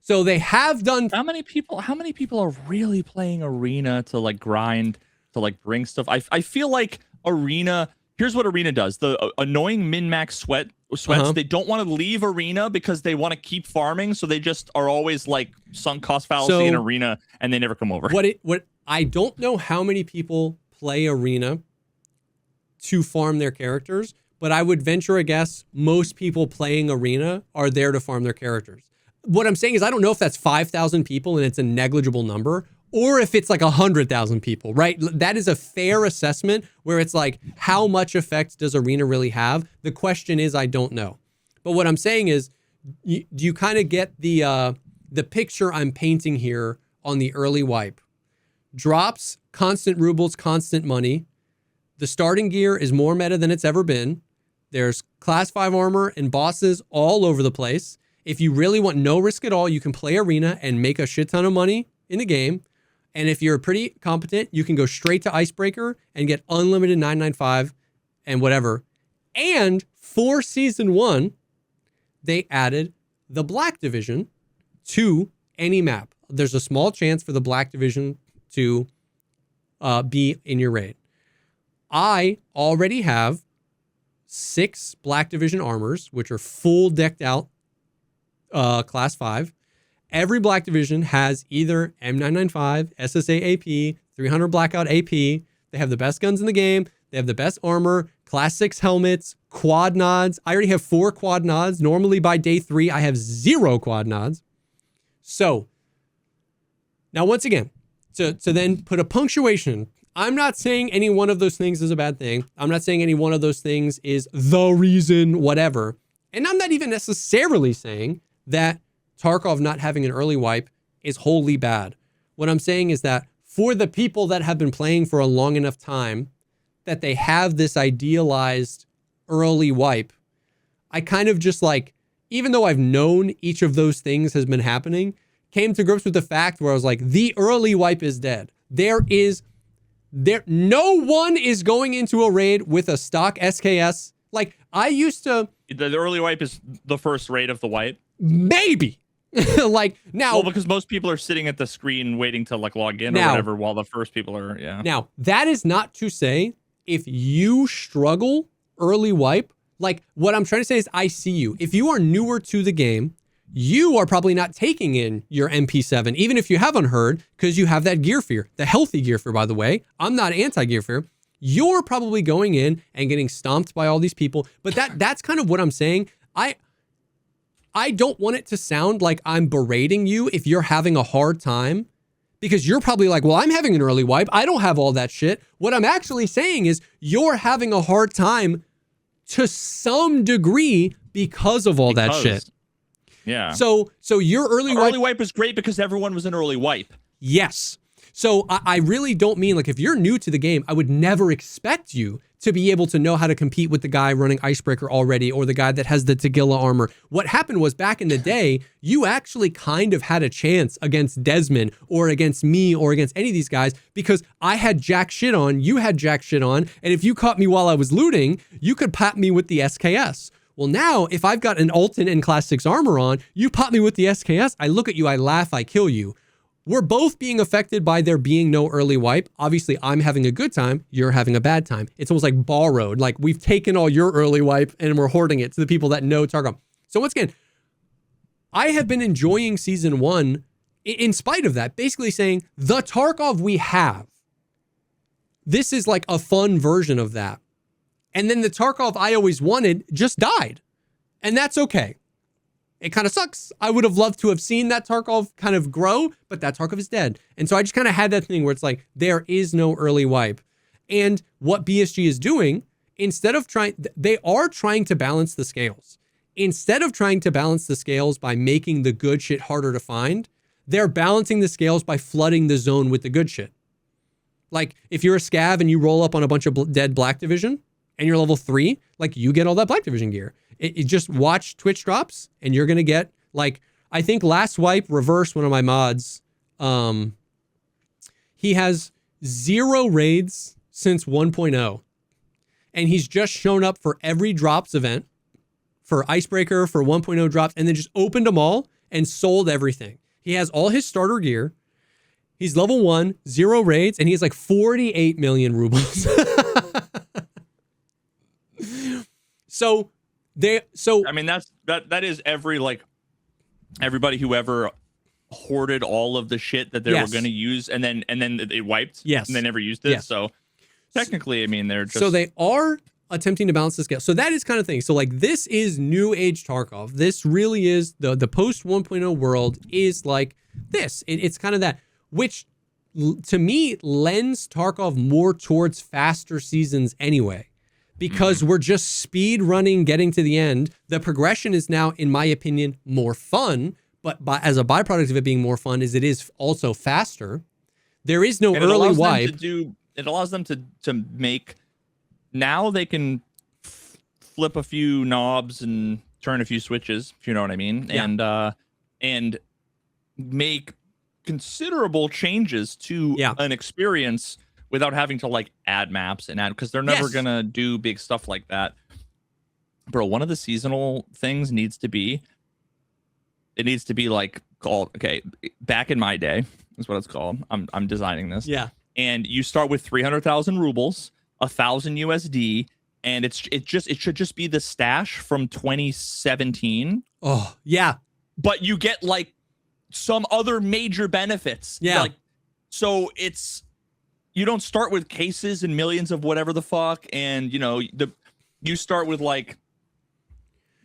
So they have done... How many people are really playing Arena to like grind, to like bring stuff? I feel like Arena, here's what Arena does. The annoying min-max sweats, they don't want to leave Arena because they want to keep farming, so they just are always like sunk cost fallacy in Arena and they never come over. What I don't know how many people play Arena to farm their characters, but I would venture a guess most people playing Arena are there to farm their characters. What I'm saying is I don't know if that's 5,000 people and it's a negligible number, or if it's like 100,000 people, right? That is a fair assessment where it's like, how much effect does Arena really have? The question is, I don't know. But what I'm saying is, do you kind of get the picture I'm painting here on the early wipe? Drops, constant rubles, constant money. The starting gear is more meta than it's ever been. There's class 5 armor and bosses all over the place. If you really want no risk at all, you can play Arena and make a shit ton of money in the game. And if you're pretty competent, you can go straight to Icebreaker and get unlimited 995 and whatever. And for season 1, they added the Black Division to any map. There's a small chance for the Black Division to be in your raid. I already have 6 Black Division armors, which are full decked out class 5. every Black Division has either M995, SSA AP, 300 Blackout AP. They have the best guns in the game. They have the best armor, Class 6 helmets, quad nods. I already have 4 quad nods. Normally by day 3, I have 0 quad nods. So now once again, to then put a punctuation, I'm not saying any one of those things is a bad thing. I'm not saying any one of those things is the reason, whatever. And I'm not even necessarily saying that Tarkov not having an early wipe is wholly bad. What I'm saying is that for the people that have been playing for a long enough time, that they have this idealized early wipe, I kind of just like, even though I've known each of those things has been happening, came to grips with the fact where I was like, the early wipe is dead. No one is going into a raid with a stock SKS. Like I used to. The early wipe is the first raid of the wipe. Maybe. Like now. Well, because most people are sitting at the screen waiting to like log in or whatever while the first people are. Yeah. Now that is not to say if you struggle early wipe, like what I'm trying to say is I see you. If you are newer to the game, you are probably not taking in your MP7, even if you haven't heard, because you have that gear fear, the healthy gear fear, by the way. I'm not anti-gear fear. You're probably going in and getting stomped by all these people. But that's kind of what I'm saying. I don't want it to sound like I'm berating you if you're having a hard time, because you're probably like, well, I'm having an early wipe. I don't have all that shit. What I'm actually saying is you're having a hard time to some degree because of all that shit. Yeah. So your early wipe is great because everyone was an early wipe. Yes. So I really don't mean like if you're new to the game, I would never expect you to be able to know how to compete with the guy running Icebreaker already or the guy that has the Tagilla armor. What happened was back in the day, you actually kind of had a chance against Desmond or against me or against any of these guys because I had jack shit on, you had jack shit on, and if you caught me while I was looting, you could pop me with the SKS. Well, now, if I've got an Alton and Class 6 armor on, you pop me with the SKS, I look at you, I laugh, I kill you. We're both being affected by there being no early wipe. Obviously, I'm having a good time, you're having a bad time. It's almost like borrowed, like we've taken all your early wipe and we're hoarding it to the people that know Tarkov. So once again, I have been enjoying Season 1 in spite of that, basically saying the Tarkov we have, this is like a fun version of that. And then the Tarkov I always wanted just died. And that's okay. It kind of sucks. I would have loved to have seen that Tarkov kind of grow, but that Tarkov is dead. And so I just kind of had that thing where it's like, there is no early wipe. And what BSG is doing, they are trying to balance the scales. Instead of trying to balance the scales by making the good shit harder to find, they're balancing the scales by flooding the zone with the good shit. Like if you're a scav and you roll up on a bunch of dead Black Division, and you're level 3, like you get all that Black Division gear. It just watch Twitch drops and you're going to get like, I think last wipe reverse one of my mods. He has 0 raids since 1.0 and he's just shown up for every drops event for Icebreaker, for 1.0 drops, and then just opened them all and sold everything. He has all his starter gear. He's level 1, 0 raids, and he has like 48 million rubles. I mean that is everybody who ever hoarded all of the shit that they were going to use and then it wiped. Yes. And they never used it. Yes. So technically, I mean, they're just. So they are attempting to balance the scale. So that is kind of thing. So like this is new age Tarkov. This really is the post 1.0 world is like this. It's kind of that, which to me lends Tarkov more towards faster seasons anyway. Because we're just speed running, getting to the end. The progression is now, in my opinion, more fun. But as a byproduct of it being more fun, is it is also faster. There is no early wipe. It allows them to make. Now they can flip a few knobs and turn a few switches, if you know what I mean, yeah. And make considerable changes to an experience without having to like add maps and because they're never gonna do big stuff like that. Bro, one of the seasonal things needs to be like called, okay, back in my day is what it's called. I'm designing this. Yeah. And you start with 300,000 rubles, 1,000 USD, and it should just be the stash from 2017. Oh, yeah. But you get like some other major benefits. Yeah. Like, so you don't start with cases and millions of whatever the fuck, and you start with like,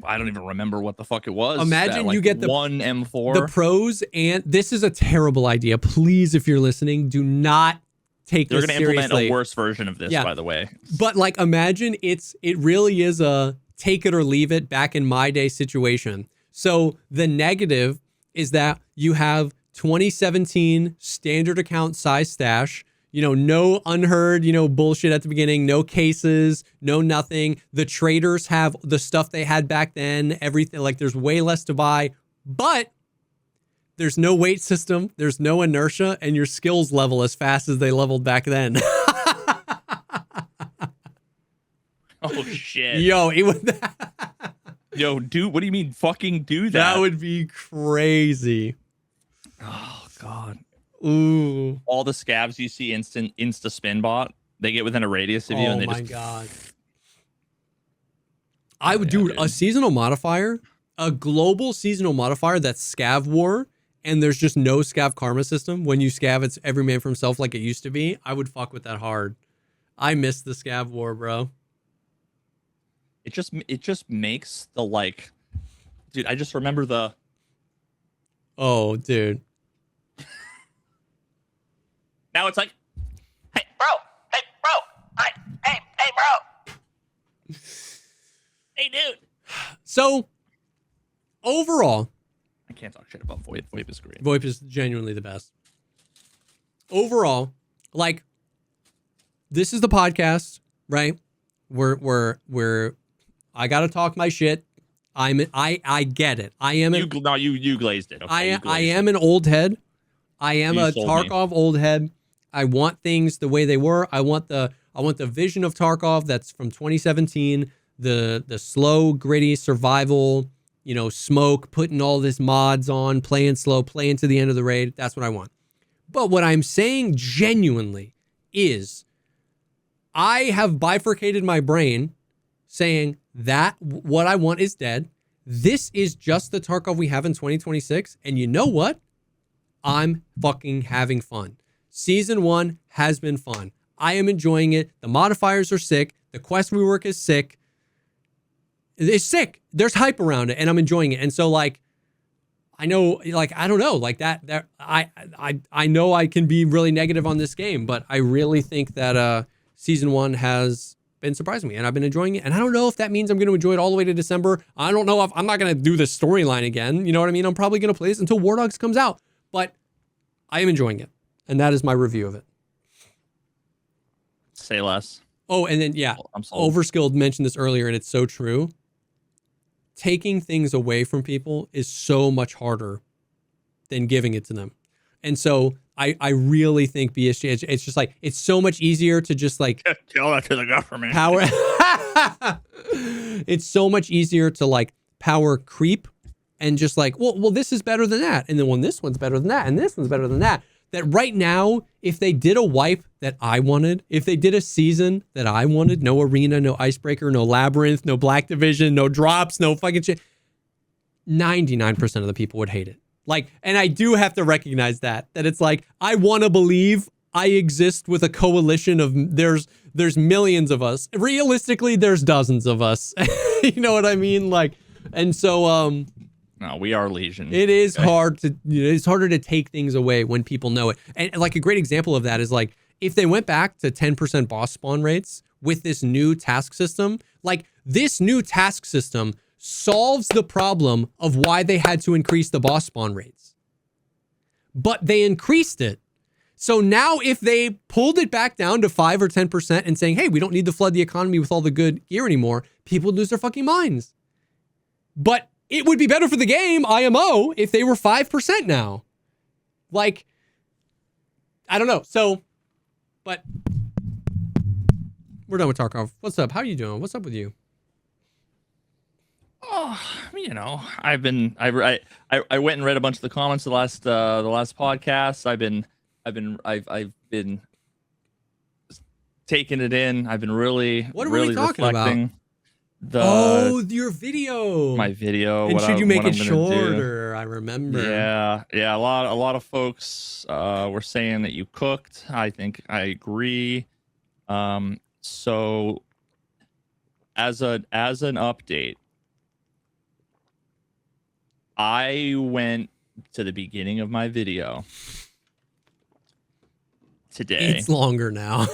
I don't even remember what the fuck it was. Imagine you get the one M4. The pros, and this is a terrible idea. Please, if you're listening, do not take They're this going to seriously. implement a worse version of this, Yeah. by the way. But like, imagine it really is a take it or leave it back in my day situation. So the negative is that you have 2017 standard account size stash, no unheard, bullshit at the beginning, no cases, no nothing. The traders have the stuff they had back then, everything. Like, there's way less to buy, but there's no weight system, there's no inertia, and your skills level as fast as they leveled back then. Oh, shit. Yo, it would. Yo, dude, what do you mean fucking do that? That would be crazy. Oh, God. Ooh. All the scabs you see insta spin bot, they get within a radius of you, and they just. God. Dude, a seasonal modifier, a global seasonal modifier that's scav war, and there's just no scav karma system. When you scav, it's every man for himself like it used to be. I would fuck with that hard. I miss the scav war, bro. It just makes the like, dude. I just remember the. Oh, dude. Now it's like, hey, bro, hey, bro, hey, dude. So, overall, I can't talk shit about VoIP. VoIP is great. VoIP is genuinely the best. Overall, like, this is the podcast, right? We're I gotta talk my shit. I get it. I am You glazed it. Okay, I am an old head. I am You a sold Tarkov old head. I want things the way they were. I want the vision of Tarkov that's from 2017. The slow, gritty survival, smoke, putting all this mods on, playing slow, playing to the end of the raid. That's what I want. But what I'm saying genuinely is I have bifurcated my brain saying that what I want is dead. This is just the Tarkov we have in 2026. And you know what? I'm fucking having fun. Season 1 has been fun. I am enjoying it. The modifiers are sick. The quest rework is sick. It's sick. There's hype around it, and I'm enjoying it. And so, like, I know, like, I don't know, like that I know I can be really negative on this game, but I really think that Season 1 has been surprising me, and I've been enjoying it. And I don't know if that means I'm going to enjoy it all the way to December. I don't know if I'm not going to do the storyline again. You know what I mean? I'm probably going to play this until War Dogs comes out, but I am enjoying it. And that is my review of it. Say less. Oh, and then, yeah, I'm sold. Overskilled mentioned this earlier, and it's so true. Taking things away from people is so much harder than giving it to them. And so I really think BSG, it's just like, it's so much easier to just like tell that to the government. Power. It's so much easier to like power creep and just like, well, this is better than that. And then when this one's better than that, and this one's better than that. That right now, if they did a wipe that I wanted, if they did a season that I wanted, no arena, no icebreaker, no labyrinth, no black division, no drops, no fucking shit, 99% of the people would hate it. Like, and I do have to recognize that it's like, I want to believe I exist with a coalition of, there's millions of us. Realistically, there's dozens of us. You know what I mean? Like, and so, no, we are Legion. it is hard to, it's harder to take things away when people know it. And like a great example of that is like, if they went back to 10% boss spawn rates with this new task system, like this new task system solves the problem of why they had to increase the boss spawn rates. But they increased it. So now if they pulled it back down to 5 or 10% and saying, hey, we don't need to flood the economy with all the good gear anymore, people would lose their fucking minds. But it would be better for the game, IMO, if they were 5% now. Like, I don't know. So, but we're done with Tarkov. What's up? How are you doing? What's up with you? Oh, I went and read a bunch of the comments the last podcast. I've been taking it in. I've been really, What are really we talking reflecting. about? Your video. my video. And should you make what it I'm gonna do. shorter? I remember. Yeah. A lot of folks were saying that you cooked. I think I agree. So as an update, I went to the beginning of my video today. It's longer now.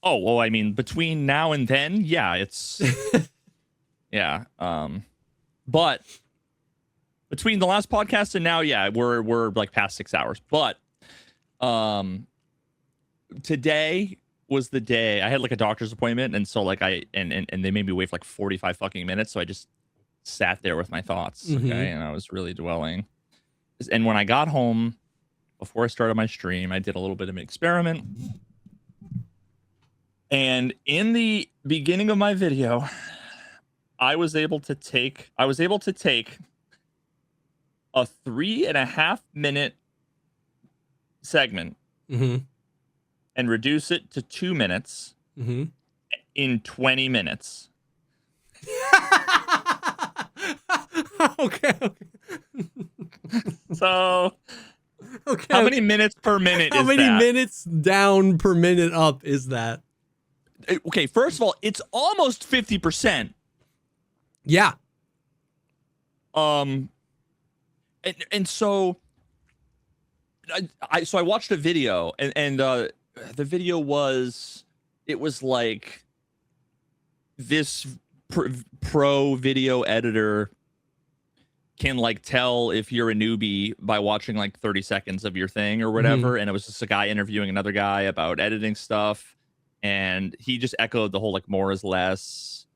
Oh, well, I mean, between now and then, yeah, it's yeah. But between the last podcast and now, yeah, we're like past 6 hours. But today was the day I had like a doctor's appointment, and so like and they made me wait for like 45 fucking minutes, so I just sat there with my thoughts, okay, and I was really dwelling. And when I got home, before I started my stream, I did a little bit of an experiment. And in the beginning of my video, I was able to take a 3.5 minute segment and reduce it to 2 minutes in 20 minutes. Okay. So how many minutes per minute How is many that? minutes down per minute up is that? Okay, first of all, it's almost 50%. Yeah. And so I watched a video, and the video was like this pro video editor can like tell if you're a newbie by watching like 30 seconds of your thing or whatever. And it was just a guy interviewing another guy about editing stuff, and he just echoed the whole like more is less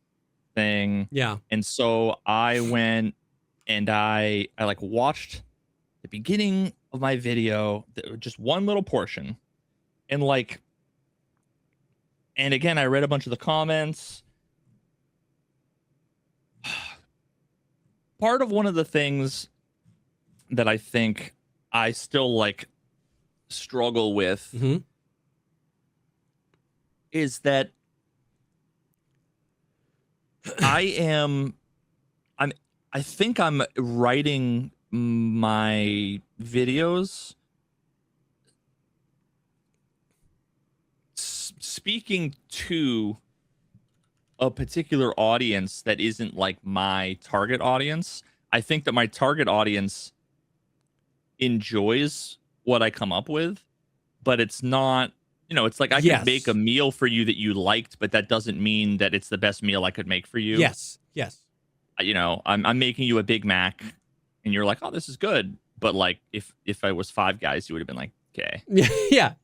thing. Yeah. And so I went and I like watched the beginning of my video, just one little portion, and again I read a bunch of the comments. Part of one of the things that I think I still like struggle with is that I think I'm writing my videos speaking to a particular audience that isn't like my target audience. I think that my target audience enjoys what I come up with, but it's not, it's like I could make a meal for you that you liked, but that doesn't mean that it's the best meal I could make for you. Yes. I'm making you a Big Mac and you're like, oh, this is good. But like if I was Five Guys, you would have been like, okay. Yeah.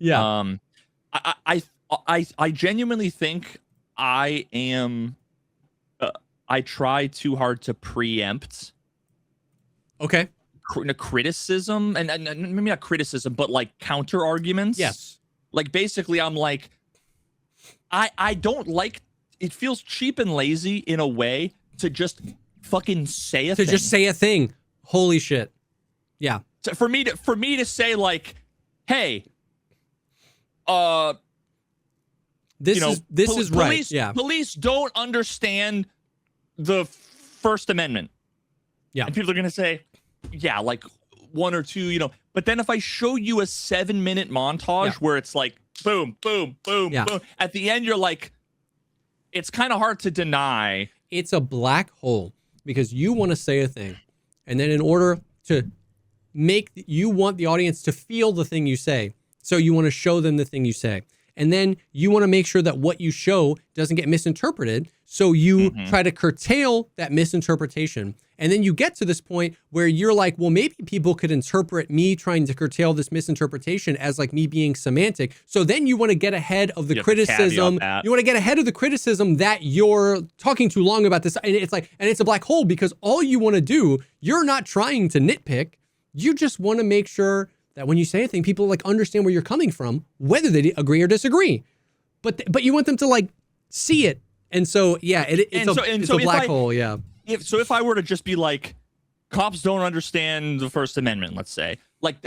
I genuinely think I am I try too hard to preempt criticism and maybe not criticism, but like counter arguments. Yes. Like basically I'm like, I don't like, it feels cheap and lazy in a way to just fucking say a thing. To just say a thing. Holy shit. Yeah. So for me to say like, hey, this is right. Yeah. Police don't understand the First Amendment. Yeah. And people are going to say, yeah, like one or two, But then if I show you a 7-minute montage where it's like, boom, boom, boom, boom. At the end, you're like, it's kind of hard to deny. It's a black hole because you want to say a thing. And then in order to you want the audience to feel the thing you say. So you want to show them the thing you say. And then you want to make sure that what you show doesn't get misinterpreted. So you try to curtail that misinterpretation. And then you get to this point where you're like, well, maybe people could interpret me trying to curtail this misinterpretation as like me being semantic. So then you want to get ahead of the criticism. You want to get ahead of the criticism that you're talking too long about this. And it's a black hole because all you want to do, you're not trying to nitpick. You just want to make sure that when you say a thing, people like understand where you're coming from, whether they agree or disagree. But you want them to like see it. And so, yeah, it's a black hole. Yeah. If I were to just be like, cops don't understand the First Amendment, let's say, like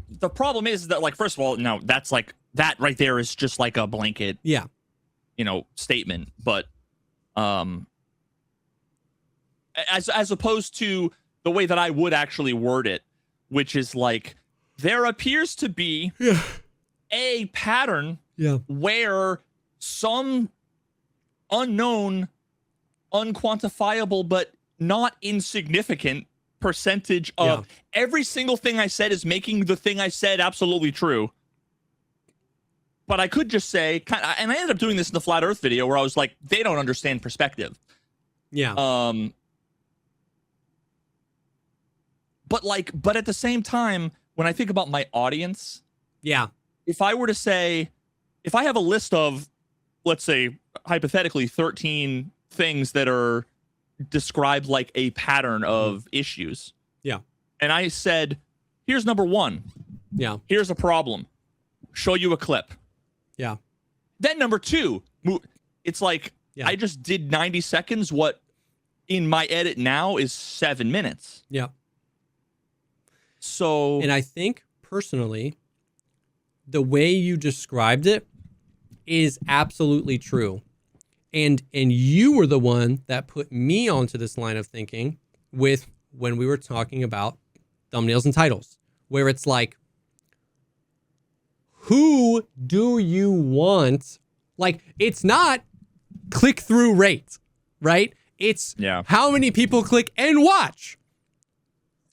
the problem is that like, first of all, no, that's like that right there is just like a blanket. Yeah. statement, but as opposed to the way that I would actually word it, which is like, there appears to be a pattern where some unknown, unquantifiable, but not insignificant percentage of every single thing I said is making the thing I said absolutely true. But I could just say, and I ended up doing this in the Flat Earth video where I was like, they don't understand perspective. Yeah. But at the same time, when I think about my audience, if I were to say, if I have a list of, let's say, hypothetically, 13 things that are described like a pattern of issues. Yeah. And I said, here's number one. Yeah. Here's a problem. Show you a clip. Yeah. Then number two, it's like, I just did 90 seconds. What in my edit now is 7 minutes. Yeah. So, and I think personally, the way you described it is absolutely true. And you were the one that put me onto this line of thinking with when we were talking about thumbnails and titles, where it's like, who do you want? Like, it's not click-through rate, right? It's how many people click and watch.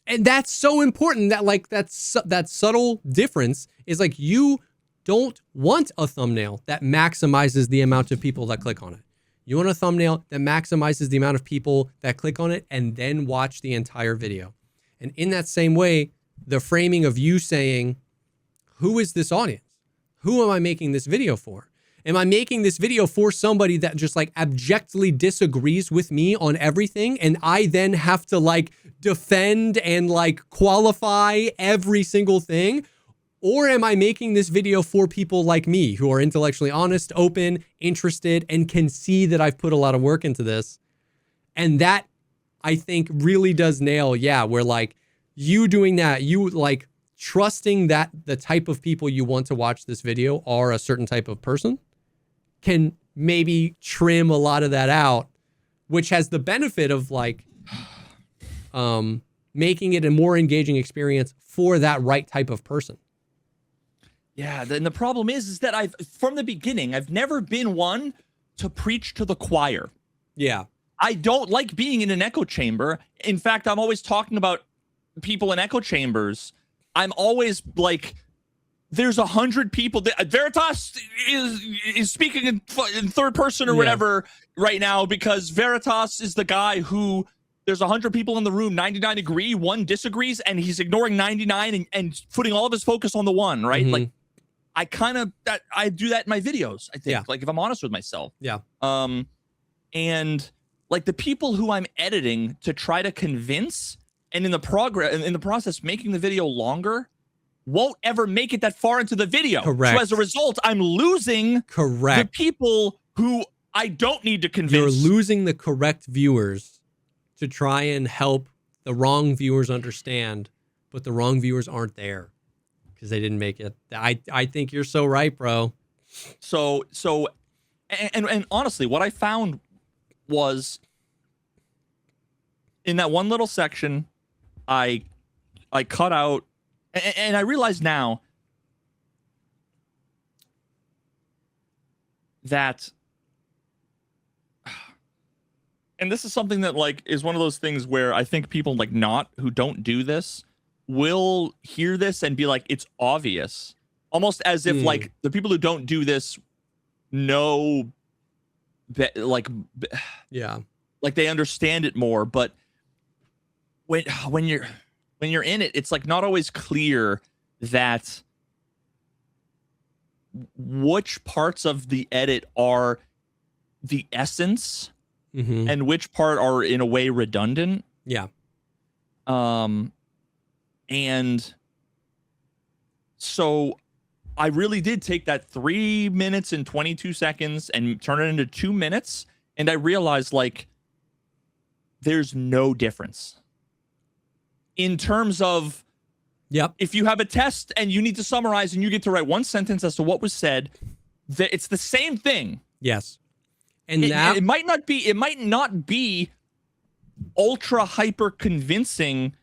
And that's so important that like that subtle difference is like, you don't want a thumbnail that maximizes the amount of people that click on it. You want a thumbnail that maximizes the amount of people that click on it and then watch the entire video. And in that same way, the framing of you saying, who is this audience? Who am I making this video for? Am I making this video for somebody that just like abjectly disagrees with me on everything, and I then have to like defend and like qualify every single thing? Or am I making this video for people like me who are intellectually honest, open, interested, and can see that I've put a lot of work into this? And that, I think, really does nail, where like you doing that, you like trusting that the type of people you want to watch this video are a certain type of person, can maybe trim a lot of that out, which has the benefit of like making it a more engaging experience for that right type of person. Yeah, then the problem is that from the beginning, I've never been one to preach to the choir. Yeah. I don't like being in an echo chamber. In fact, I'm always talking about people in echo chambers. I'm always like, there's 100 people. Veritas is speaking in third person or whatever right now, because Veritas is the guy who, there's 100 people in the room, 99 agree, one disagrees, and he's ignoring 99 and putting all of his focus on the one, right? Like, I do that in my videos, I think, like if I'm honest with myself. Yeah. And like the people who I'm editing to try to convince, and in the process making the video longer, won't ever make it that far into the video. Correct. So as a result, I'm losing the people who I don't need to convince. You're losing the correct viewers to try and help the wrong viewers understand, but the wrong viewers aren't there because they didn't make it. I think you're so right, bro. So honestly, what I found was in that one little section, I cut out, and I realize now that, and this is something that like is one of those things where I think people like who don't do this will hear this and be like, it's obvious, almost as if like the people who don't do this know, like they understand it more. But when you're in it, it's like not always clear that which parts of the edit are the essence and which part are in a way redundant. Yeah. And so I really did take that 3 minutes and 22 seconds and turn it into 2 minutes. And I realized like there's no difference in terms of, if you have a test and you need to summarize and you get to write one sentence as to what was said, that it's the same thing. Yes. And it might not be ultra hyper convincing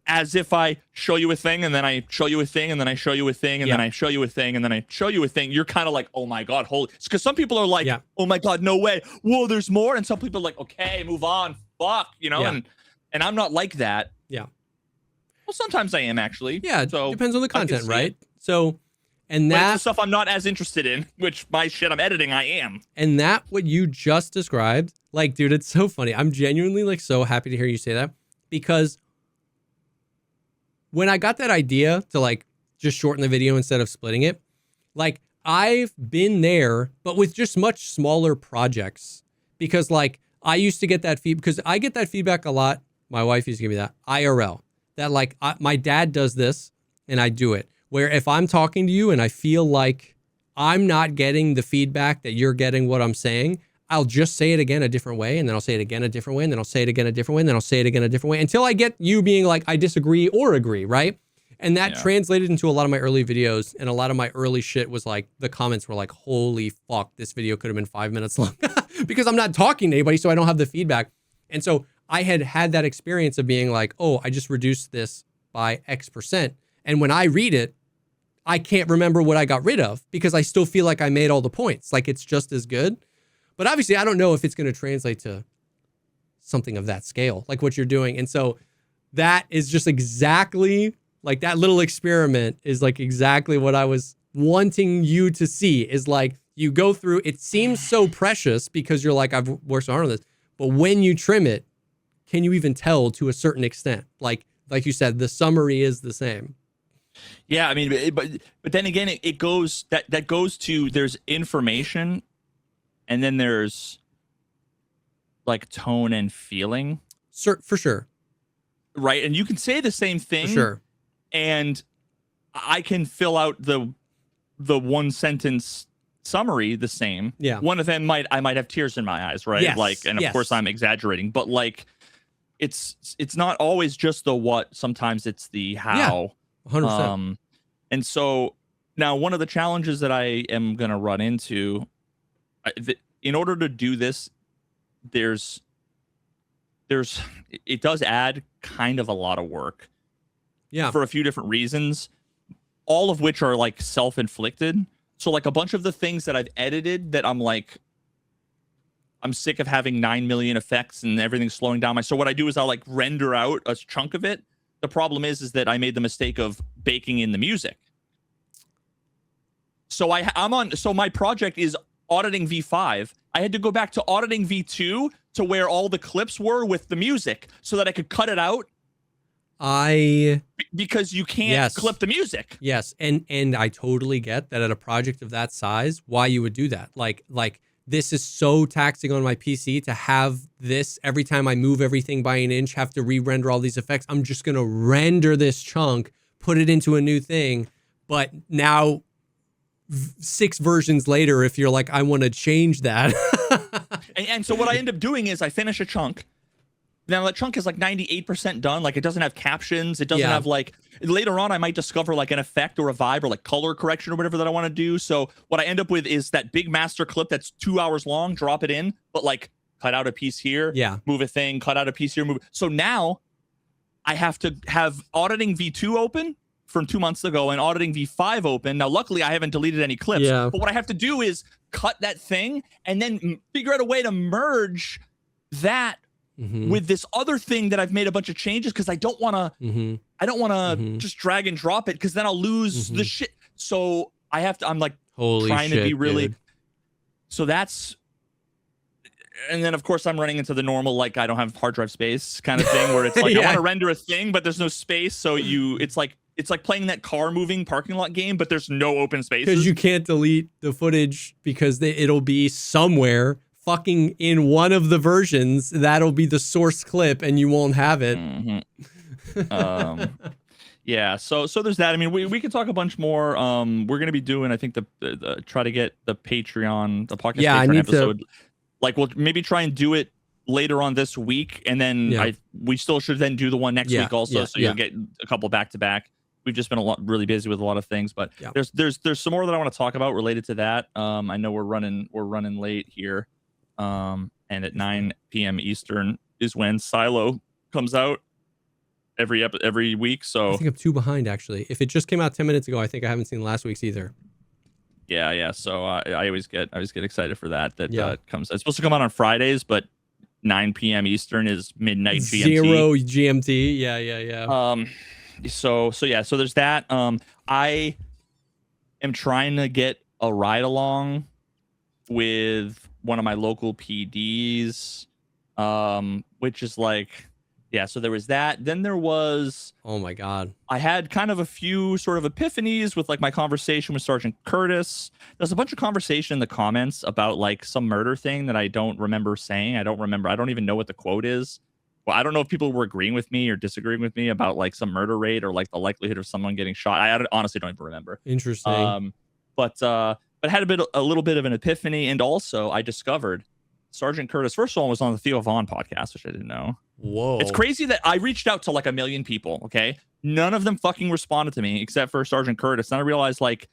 as if I show you a thing and then I show you a thing and then I show you a thing and then I show you a thing and then I show you a thing. You're kind of like, oh my God, holy. Because some people are like, oh my God, no way. Whoa, there's more. And some people are like, okay, move on. Fuck, you know, and I'm not like that. Yeah. Well, sometimes I am actually. Yeah. So depends on the content, right? It. So, and but that it's the stuff I'm not as interested in, which my shit I'm editing, I am. And that what you just described, like, dude, it's so funny. I'm genuinely like so happy to hear you say that, because when I got that idea to like just shorten the video instead of splitting it, like I've been there, but with just much smaller projects, because like I used to get that feedback, because I get that feedback a lot. My wife used to give me that IRL, that like my dad does this and I do it, where if I'm talking to you and I feel like I'm not getting the feedback that you're getting what I'm saying, I'll just say it again a different way, and then I'll say it again a different way, and then I'll say it again a different way, and then I'll say it again a different way, until I get you being like, I disagree or agree, right? And that translated into a lot of my early videos, and a lot of my early shit was like, the comments were like, holy fuck, this video could have been 5 minutes long. Because I'm not talking to anybody, so I don't have the feedback. And so I had that experience of being like, oh, I just reduced this by X%. And when I read it, I can't remember what I got rid of, because I still feel like I made all the points. Like it's just as good. But obviously, I don't know if it's going to translate to something of that scale, like what you're doing. And so that is just exactly like that little experiment is like exactly what I was wanting you to see, is like you go through, it seems so precious because you're like, I've worked so hard on this. But when you trim it, can you even tell to a certain extent? Like you said, the summary is the same. Yeah, I mean, but then again, it goes that goes to, there's information, and then there's like tone and feeling. For sure. Right. And you can say the same thing. For sure. And I can fill out the one sentence summary the same. Yeah. One of them I might have tears in my eyes, right? Yes. Like, and of course I'm exaggerating, but like it's not always just the what, sometimes it's the how. Yeah, 100%. And so now one of the challenges that I am going to run into, in order to do this, it does add kind of a lot of work. Yeah. For a few different reasons, all of which are like self-inflicted. So like a bunch of the things that I've edited that I'm like, I'm sick of having 9 million effects and everything slowing down. So what I do is I'll like render out a chunk of it. The problem is that I made the mistake of baking in the music. So so my project is auditing V5. I had to go back to auditing V2 to where all the clips were with the music so that I could cut it out. Because you can't clip the music. Yes. And I totally get that at a project of that size, why you would do that. Like this is so taxing on my PC to have this every time I move everything by an inch, have to re-render all these effects. I'm just going to render this chunk, put it into a new thing. But now 6 versions later, if you're like, I want to change that. and so what I end up doing is I finish a chunk. Now that chunk is like 98% done. Like it doesn't have captions. It doesn't have like, later on I might discover like an effect or a vibe or like color correction or whatever that I want to do. So what I end up with is that big master clip that's 2 hours long, drop it in, but like cut out a piece here, move a thing, cut out a piece here, move. So now I have to have auditing V2 open from 2 months ago and auditing V5 open. Now, luckily I haven't deleted any clips, but what I have to do is cut that thing and then figure out a way to merge that with this other thing that I've made a bunch of changes, because I don't want to just drag and drop it, because then I'll lose the shit. So I'm like trying to be really, dude. So that's, and then of course I'm running into the normal, like I don't have hard drive space kind of thing where it's like, I want to render a thing, but there's no space. So it's like playing that car moving parking lot game, but there's no open spaces. Because you can't delete the footage because it'll be somewhere fucking in one of the versions. That'll be the source clip and you won't have it. Yeah, so there's that. I mean, we could talk a bunch more. We're gonna be doing, I think, the try to get the Patreon, the podcast Patreon episode. Like we'll maybe try and do it later on this week, and then we still should then do the one next week also, so you'll get a couple back to back. we've just been really busy with a lot of things. But Yeah. there's some more that I want to talk about related to that. I know we're running late here. And at 9 p.m. Eastern is when Silo comes out every week. So I think I'm 2 behind actually. If it just came out 10 minutes ago, I think I haven't seen last week's either. yeah. So I always get excited for that. Yeah. Comes. It's supposed to come out on Fridays, but 9 p.m. Eastern is midnight GMT. 0 GMT. Yeah. So there's that. I am trying to get a ride along with one of my local PDs, which is like, yeah. So there was that. Then there was, Oh my God. I had kind of a few sort of epiphanies with like my conversation with Sergeant Curtis. There's a bunch of conversation in the comments about like some murder thing that I don't remember saying. I don't even know what the quote is. Well, I don't know if people were agreeing with me or disagreeing with me about like some murder rate or like the likelihood of someone getting shot. I honestly don't even remember. Interesting. But had a little bit of an epiphany, and also I discovered Sergeant Curtis. First of all, was on the Theo Vaughn podcast, which I didn't know. Whoa. It's crazy that I reached out to like 1 million people. Okay, none of them fucking responded to me except for Sergeant Curtis. Then I realized like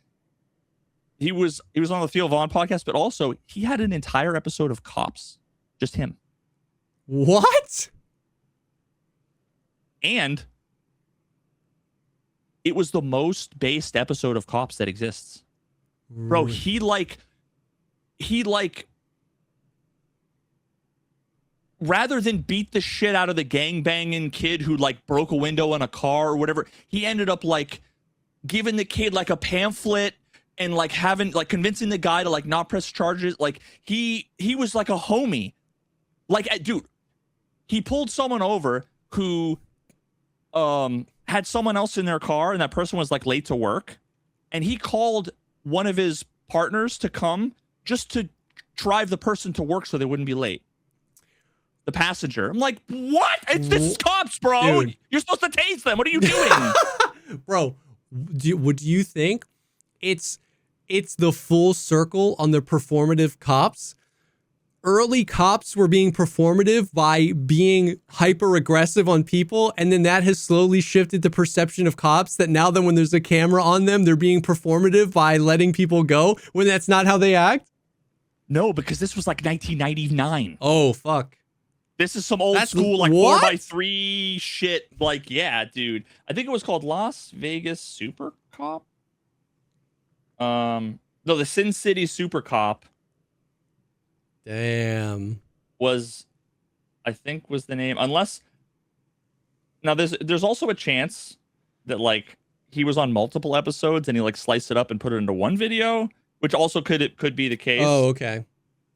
he was on the Theo Vaughn podcast, but also he had an entire episode of Cops, just him. What? And it was the most based episode of Cops that exists. Bro, he rather than beat the shit out of the gangbanging kid who like broke a window in a car or whatever, he ended up like giving the kid like a pamphlet and like convincing the guy to like not press charges. Like he was like a homie. Like, dude, he pulled someone over who had someone else in their car, and that person was like late to work, and he called one of his partners to come just to drive the person to work so they wouldn't be late. The passenger. I'm like, what? This is Cops, bro. Dude. You're supposed to tase them. What are you doing? Bro, would you think it's the full circle on the performative Cops? Early Cops were being performative by being hyper aggressive on people, and then that has slowly shifted the perception of Cops that now then when there's a camera on them, they're being performative by letting people go when that's not how they act? No, because this was like 1999. Oh, fuck. This is some old school like what? 4x3 shit. Like, yeah, dude. I think it was called Las Vegas Super Cop. No, the Sin City Super Cop. Damn. Was the name. Unless now there's also a chance that like he was on multiple episodes and he like sliced it up and put it into one video, which also could be the case. Oh, okay.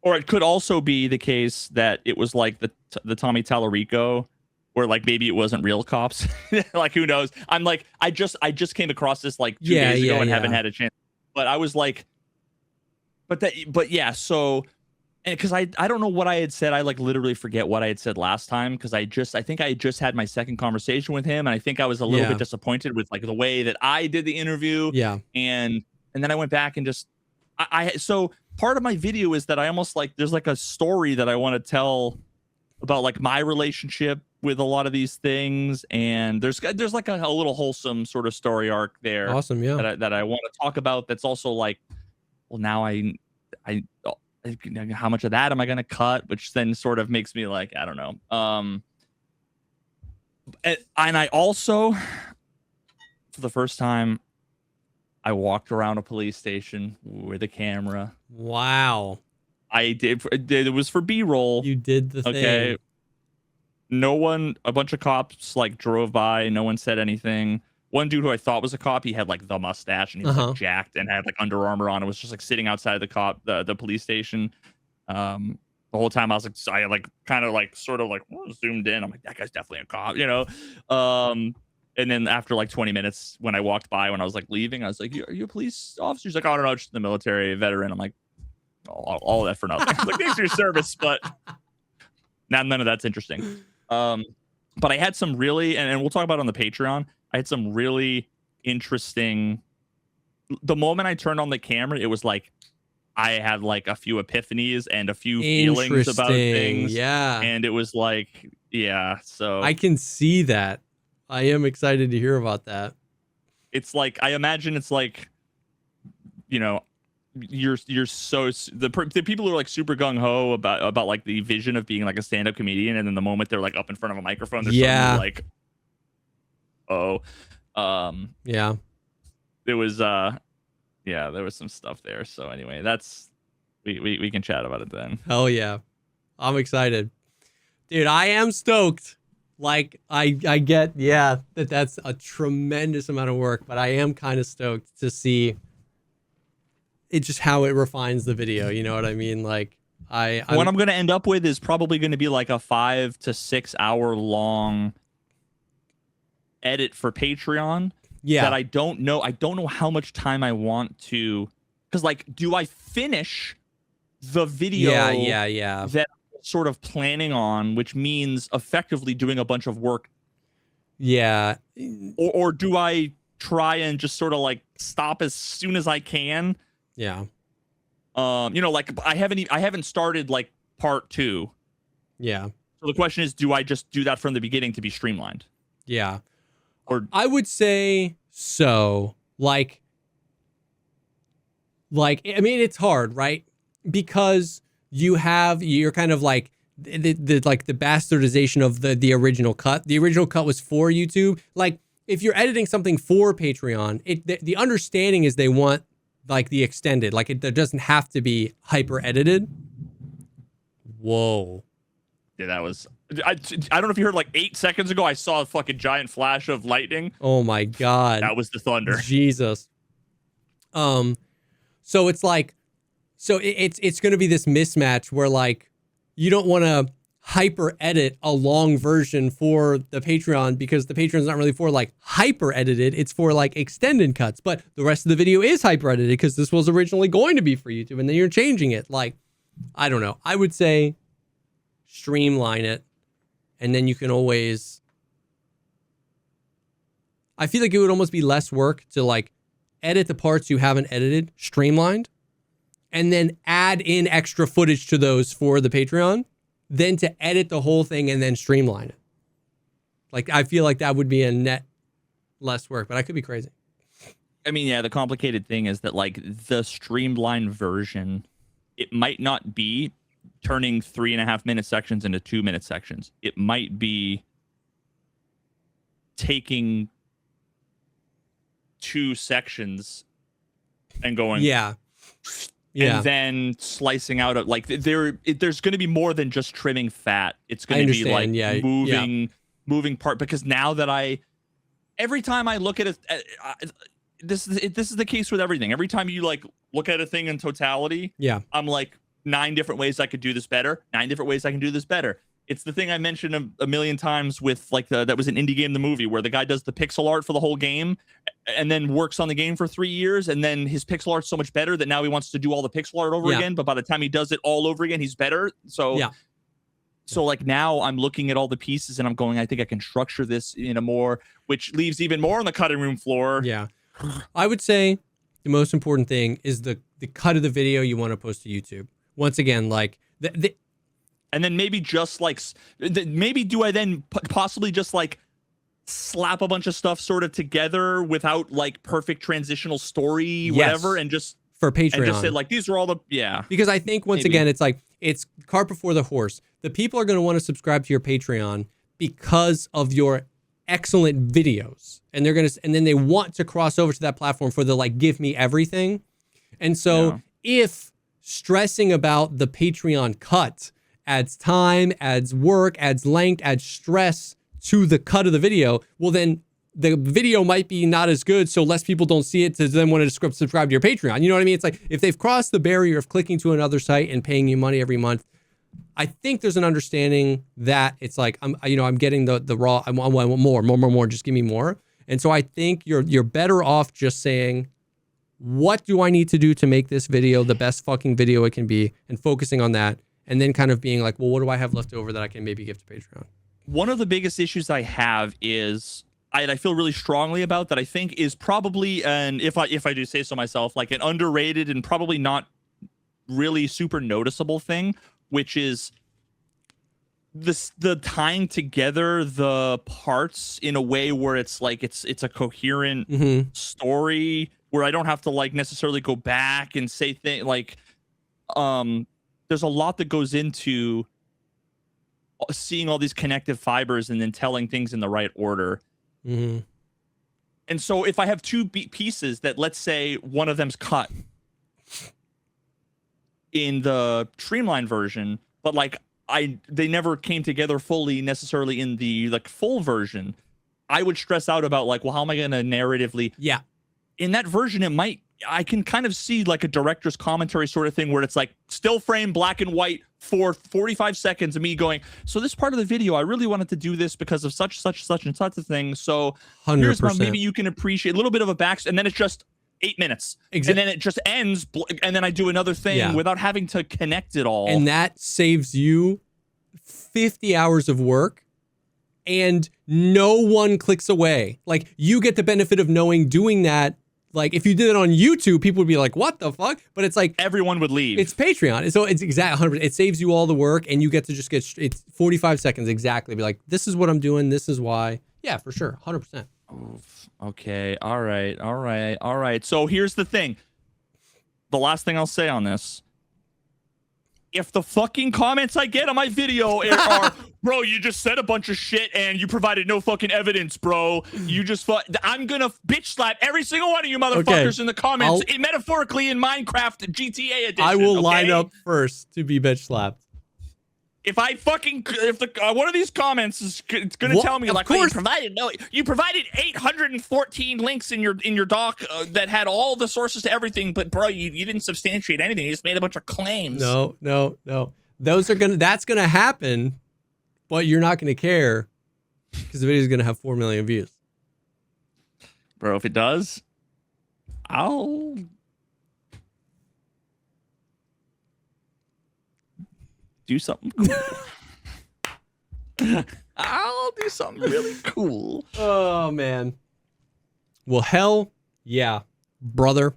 Or it could also be the case that it was like the Tommy Tallarico, where like maybe it wasn't real Cops. Like, who knows? I'm like, I just came across this like 2 days ago and haven't had a chance. But I was like, but yeah, so. And because I don't know what I had said. I like literally forget what I had said last time, because I think I just had my second conversation with him, and I think I was a little bit disappointed with like the way that I did the interview. Yeah. And then I went back and just so part of my video is that I almost like there's like a story that I want to tell about like my relationship with a lot of these things, and there's like a little wholesome sort of story arc there. Awesome, yeah. That I want to talk about. That's also like, well, now I how much of that am I going to cut? Which then sort of makes me like, I don't know. And I also, for the first time, I walked around a police station with a camera. Wow. I did. It was for B-roll. You did the thing. A bunch of cops like drove by. No one said anything. One dude who I thought was a cop, he had like the mustache and he was like jacked and had like Under Armour on. It was just like sitting outside the police station. The whole time I was like, I like kind of like sort of like zoomed in. I'm like, that guy's definitely a cop, you know? And then after like 20 minutes, when I walked by, when I was like leaving, I was like, are you a police officer? He's like, oh, no, just in the military, veteran. I'm like, all that for nothing. Like, thanks for your service, but none of that's interesting. But I had some really, and we'll talk about it on the Patreon. I had some really interesting. The moment I turned on the camera, it was like I had like a few epiphanies and a few feelings about things. Yeah. And it was like, yeah. So I can see that. I am excited to hear about that. It's like, I imagine it's like, you know, you're so the people who are like super gung-ho about like the vision of being like a stand-up comedian, and then the moment they're like up in front of a microphone, they're suddenly like, yeah, there was there was some stuff there. So anyway, that's we can chat about it then. hell yeah, I'm excited, dude. I am stoked. Like I get that's a tremendous amount of work, but I am kind of stoked to see it, just how it refines the video. You know what I mean? Like what I'm going to end up with is probably going to be like a 5 to 6 hour long edit for Patreon. Yeah. That I don't know how much time I want to, because like, do I finish the video? Yeah. That I'm sort of planning on, which means effectively doing a bunch of work. Yeah. Or do I try and just sort of like stop as soon as I can? Yeah. You know, like I haven't started like part 2. Yeah. So the question is, do I just do that from the beginning to be streamlined? Yeah. Or I would say so. Like I mean, it's hard, right? Because you're kind of like the bastardization of the original cut. The original cut was for YouTube. Like if you're editing something for Patreon, the understanding is they want like the extended, like it doesn't have to be hyper edited. Whoa. Yeah, that was. I don't know if you heard, like 8 seconds ago, I saw a fucking giant flash of lightning. Oh my God. That was the thunder. Jesus. So it's like, it's going to be this mismatch where like you don't want to hyper edit a long version for the Patreon, because the Patreon's not really for like hyper edited. It's for like extended cuts, but the rest of the video is hyper edited because this was originally going to be for YouTube, and then you're changing it. Like, I don't know. I would say streamline it, and then you can always, I feel like it would almost be less work to like edit the parts you haven't edited, streamlined, and then add in extra footage to those for the Patreon, than to edit the whole thing and then streamline it. Like, I feel like that would be a net less work, but I could be crazy. I mean, yeah, the complicated thing is that like the streamlined version, it might not be turning 3.5-minute sections into 2-minute sections. It might be taking 2 sections and going, and then slicing out like there's going to be more than just trimming fat. It's going to be like moving part, because now that every time I look at it, this is the case with everything. Every time you like look at a thing in totality, I'm like, 9 different ways I could do this better. 9 different ways I can do this better. It's the thing I mentioned a million times with like that was an indie game, the movie, where the guy does the pixel art for the whole game and then works on the game for 3 years. And then his pixel art's so much better that now he wants to do all the pixel art over again. But by the time he does it all over again, he's better. So, so like now I'm looking at all the pieces and I'm going, I think I can structure this in a more, which leaves even more on the cutting room floor. Yeah. I would say the most important thing is the cut of the video you want to post to YouTube. Once again, like and then maybe just like, maybe do I then possibly just like slap a bunch of stuff sort of together without like perfect transitional story, whatever, and just for Patreon, and just say like, these are all the, because I think once again, it's like, it's cart before the horse. The people are going to want to subscribe to your Patreon because of your excellent videos, and and then they want to cross over to that platform for the like, give me everything. And so if stressing about the Patreon cut adds time, adds work, adds length, adds stress to the cut of the video, well, then the video might be not as good, so less people don't see it to then want to subscribe to your Patreon. You know what I mean? It's like, if they've crossed the barrier of clicking to another site and paying you money every month, I think there's an understanding that it's like, I'm getting the raw, I want more, just give me more. And so I think you're better off just saying, what do I need to do to make this video the best fucking video it can be, and focusing on that, and then kind of being like, well, what do I have left over that I can maybe give to Patreon? One of the biggest issues I have is, I feel really strongly about, that I think is probably, and if I do say so myself, like an underrated and probably not really super noticeable thing, which is the tying together the parts in a way where it's like it's a coherent story where I don't have to like necessarily go back and say things like there's a lot that goes into seeing all these connective fibers and then telling things in the right order. And so if I have two pieces that, let's say one of them's cut in the streamlined version, but like they never came together fully necessarily in the like full version, I would stress out about like, well, how am I going to narratively? Yeah. In that version, I can kind of see like a director's commentary sort of thing where it's like still frame black and white for 45 seconds of me going, so this part of the video, I really wanted to do this because of such and such a thing. So 100%. Here's how maybe you can appreciate a little bit of a back, and then it's just 8 minutes. And then it just ends, and then I do another thing without having to connect it all. And that saves you 50 hours of work, and no one clicks away. Like, you get the benefit of doing that. Like, if you did it on YouTube, people would be like, what the fuck? But it's like... everyone would leave. It's Patreon. So it's exactly 100%. It saves you all the work, and you get to just it's 45 seconds exactly. Be like, this is what I'm doing. This is why. Yeah, for sure. 100%. Okay. All right. So here's the thing. The last thing I'll say on this. If the fucking comments I get on my video are, bro, you just said a bunch of shit and you provided no fucking evidence, bro. You just I'm gonna bitch slap every single one of you motherfuckers in the comments, metaphorically in Minecraft GTA edition. I will line up first to be bitch slapped. If one of these comments is gonna tell me like, you provided 814 links in your doc that had all the sources to everything, but bro, you didn't substantiate anything. You just made a bunch of claims. No. That's gonna happen, but you're not gonna care because the video is gonna have 4 million views. Bro, if it does, I'll do something cool. I'll do something really cool. Oh, man. Well, hell yeah, brother.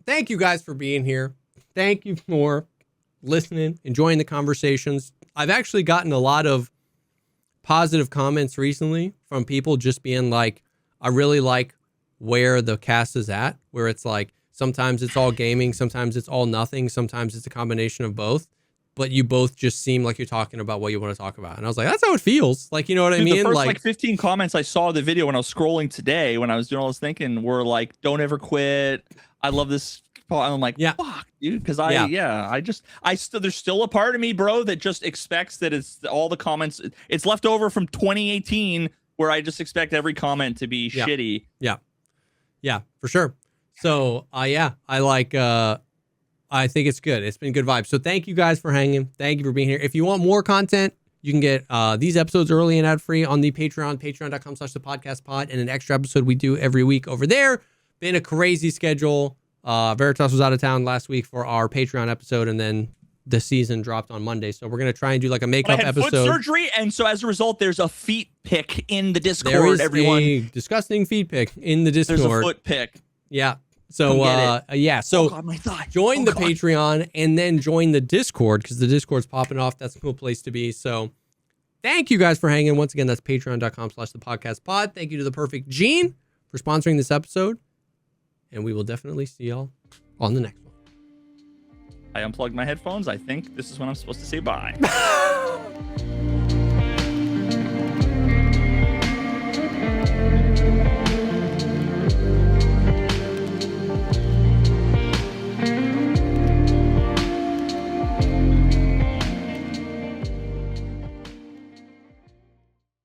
Thank you guys for being here. Thank you for listening, enjoying the conversations. I've actually gotten a lot of positive comments recently from people just being like, I really like where the cast is at, where it's like, sometimes it's all gaming, sometimes it's all nothing, sometimes it's a combination of both. But you both just seem like you're talking about what you want to talk about. And I was like, that's how it feels. Like, you know what I mean? The first like 15 comments I saw of the video when I was scrolling today, when I was doing all this thinking, were like, don't ever quit. I love this. I'm like, fuck, dude. Because there's still a part of me, bro, that just expects that it's all the comments. It's left over from 2018 where I just expect every comment to be shitty. Yeah, for sure. So, I think it's good. It's been good vibes. So thank you guys for hanging. Thank you for being here. If you want more content, you can get these episodes early and ad-free on the Patreon, patreon.com/thepodcastpod, and an extra episode we do every week over there. Been a crazy schedule. Veritas was out of town last week for our Patreon episode, and then the season dropped on Monday. So we're going to try and do like a makeup episode. Foot surgery, and so as a result, there's a feet pic in the Discord, there is everyone. A disgusting feet pic in the Discord. There's a foot pic. Yeah. So, so God, my thigh. Join the Patreon and then join the Discord because the Discord's popping off. That's a cool place to be. So thank you guys for hanging. Once again, that's patreon.com/thepodcastpod. Thank you to the Perfect Gene for sponsoring this episode. And we will definitely see y'all on the next one. I unplugged my headphones. I think this is when I'm supposed to say bye.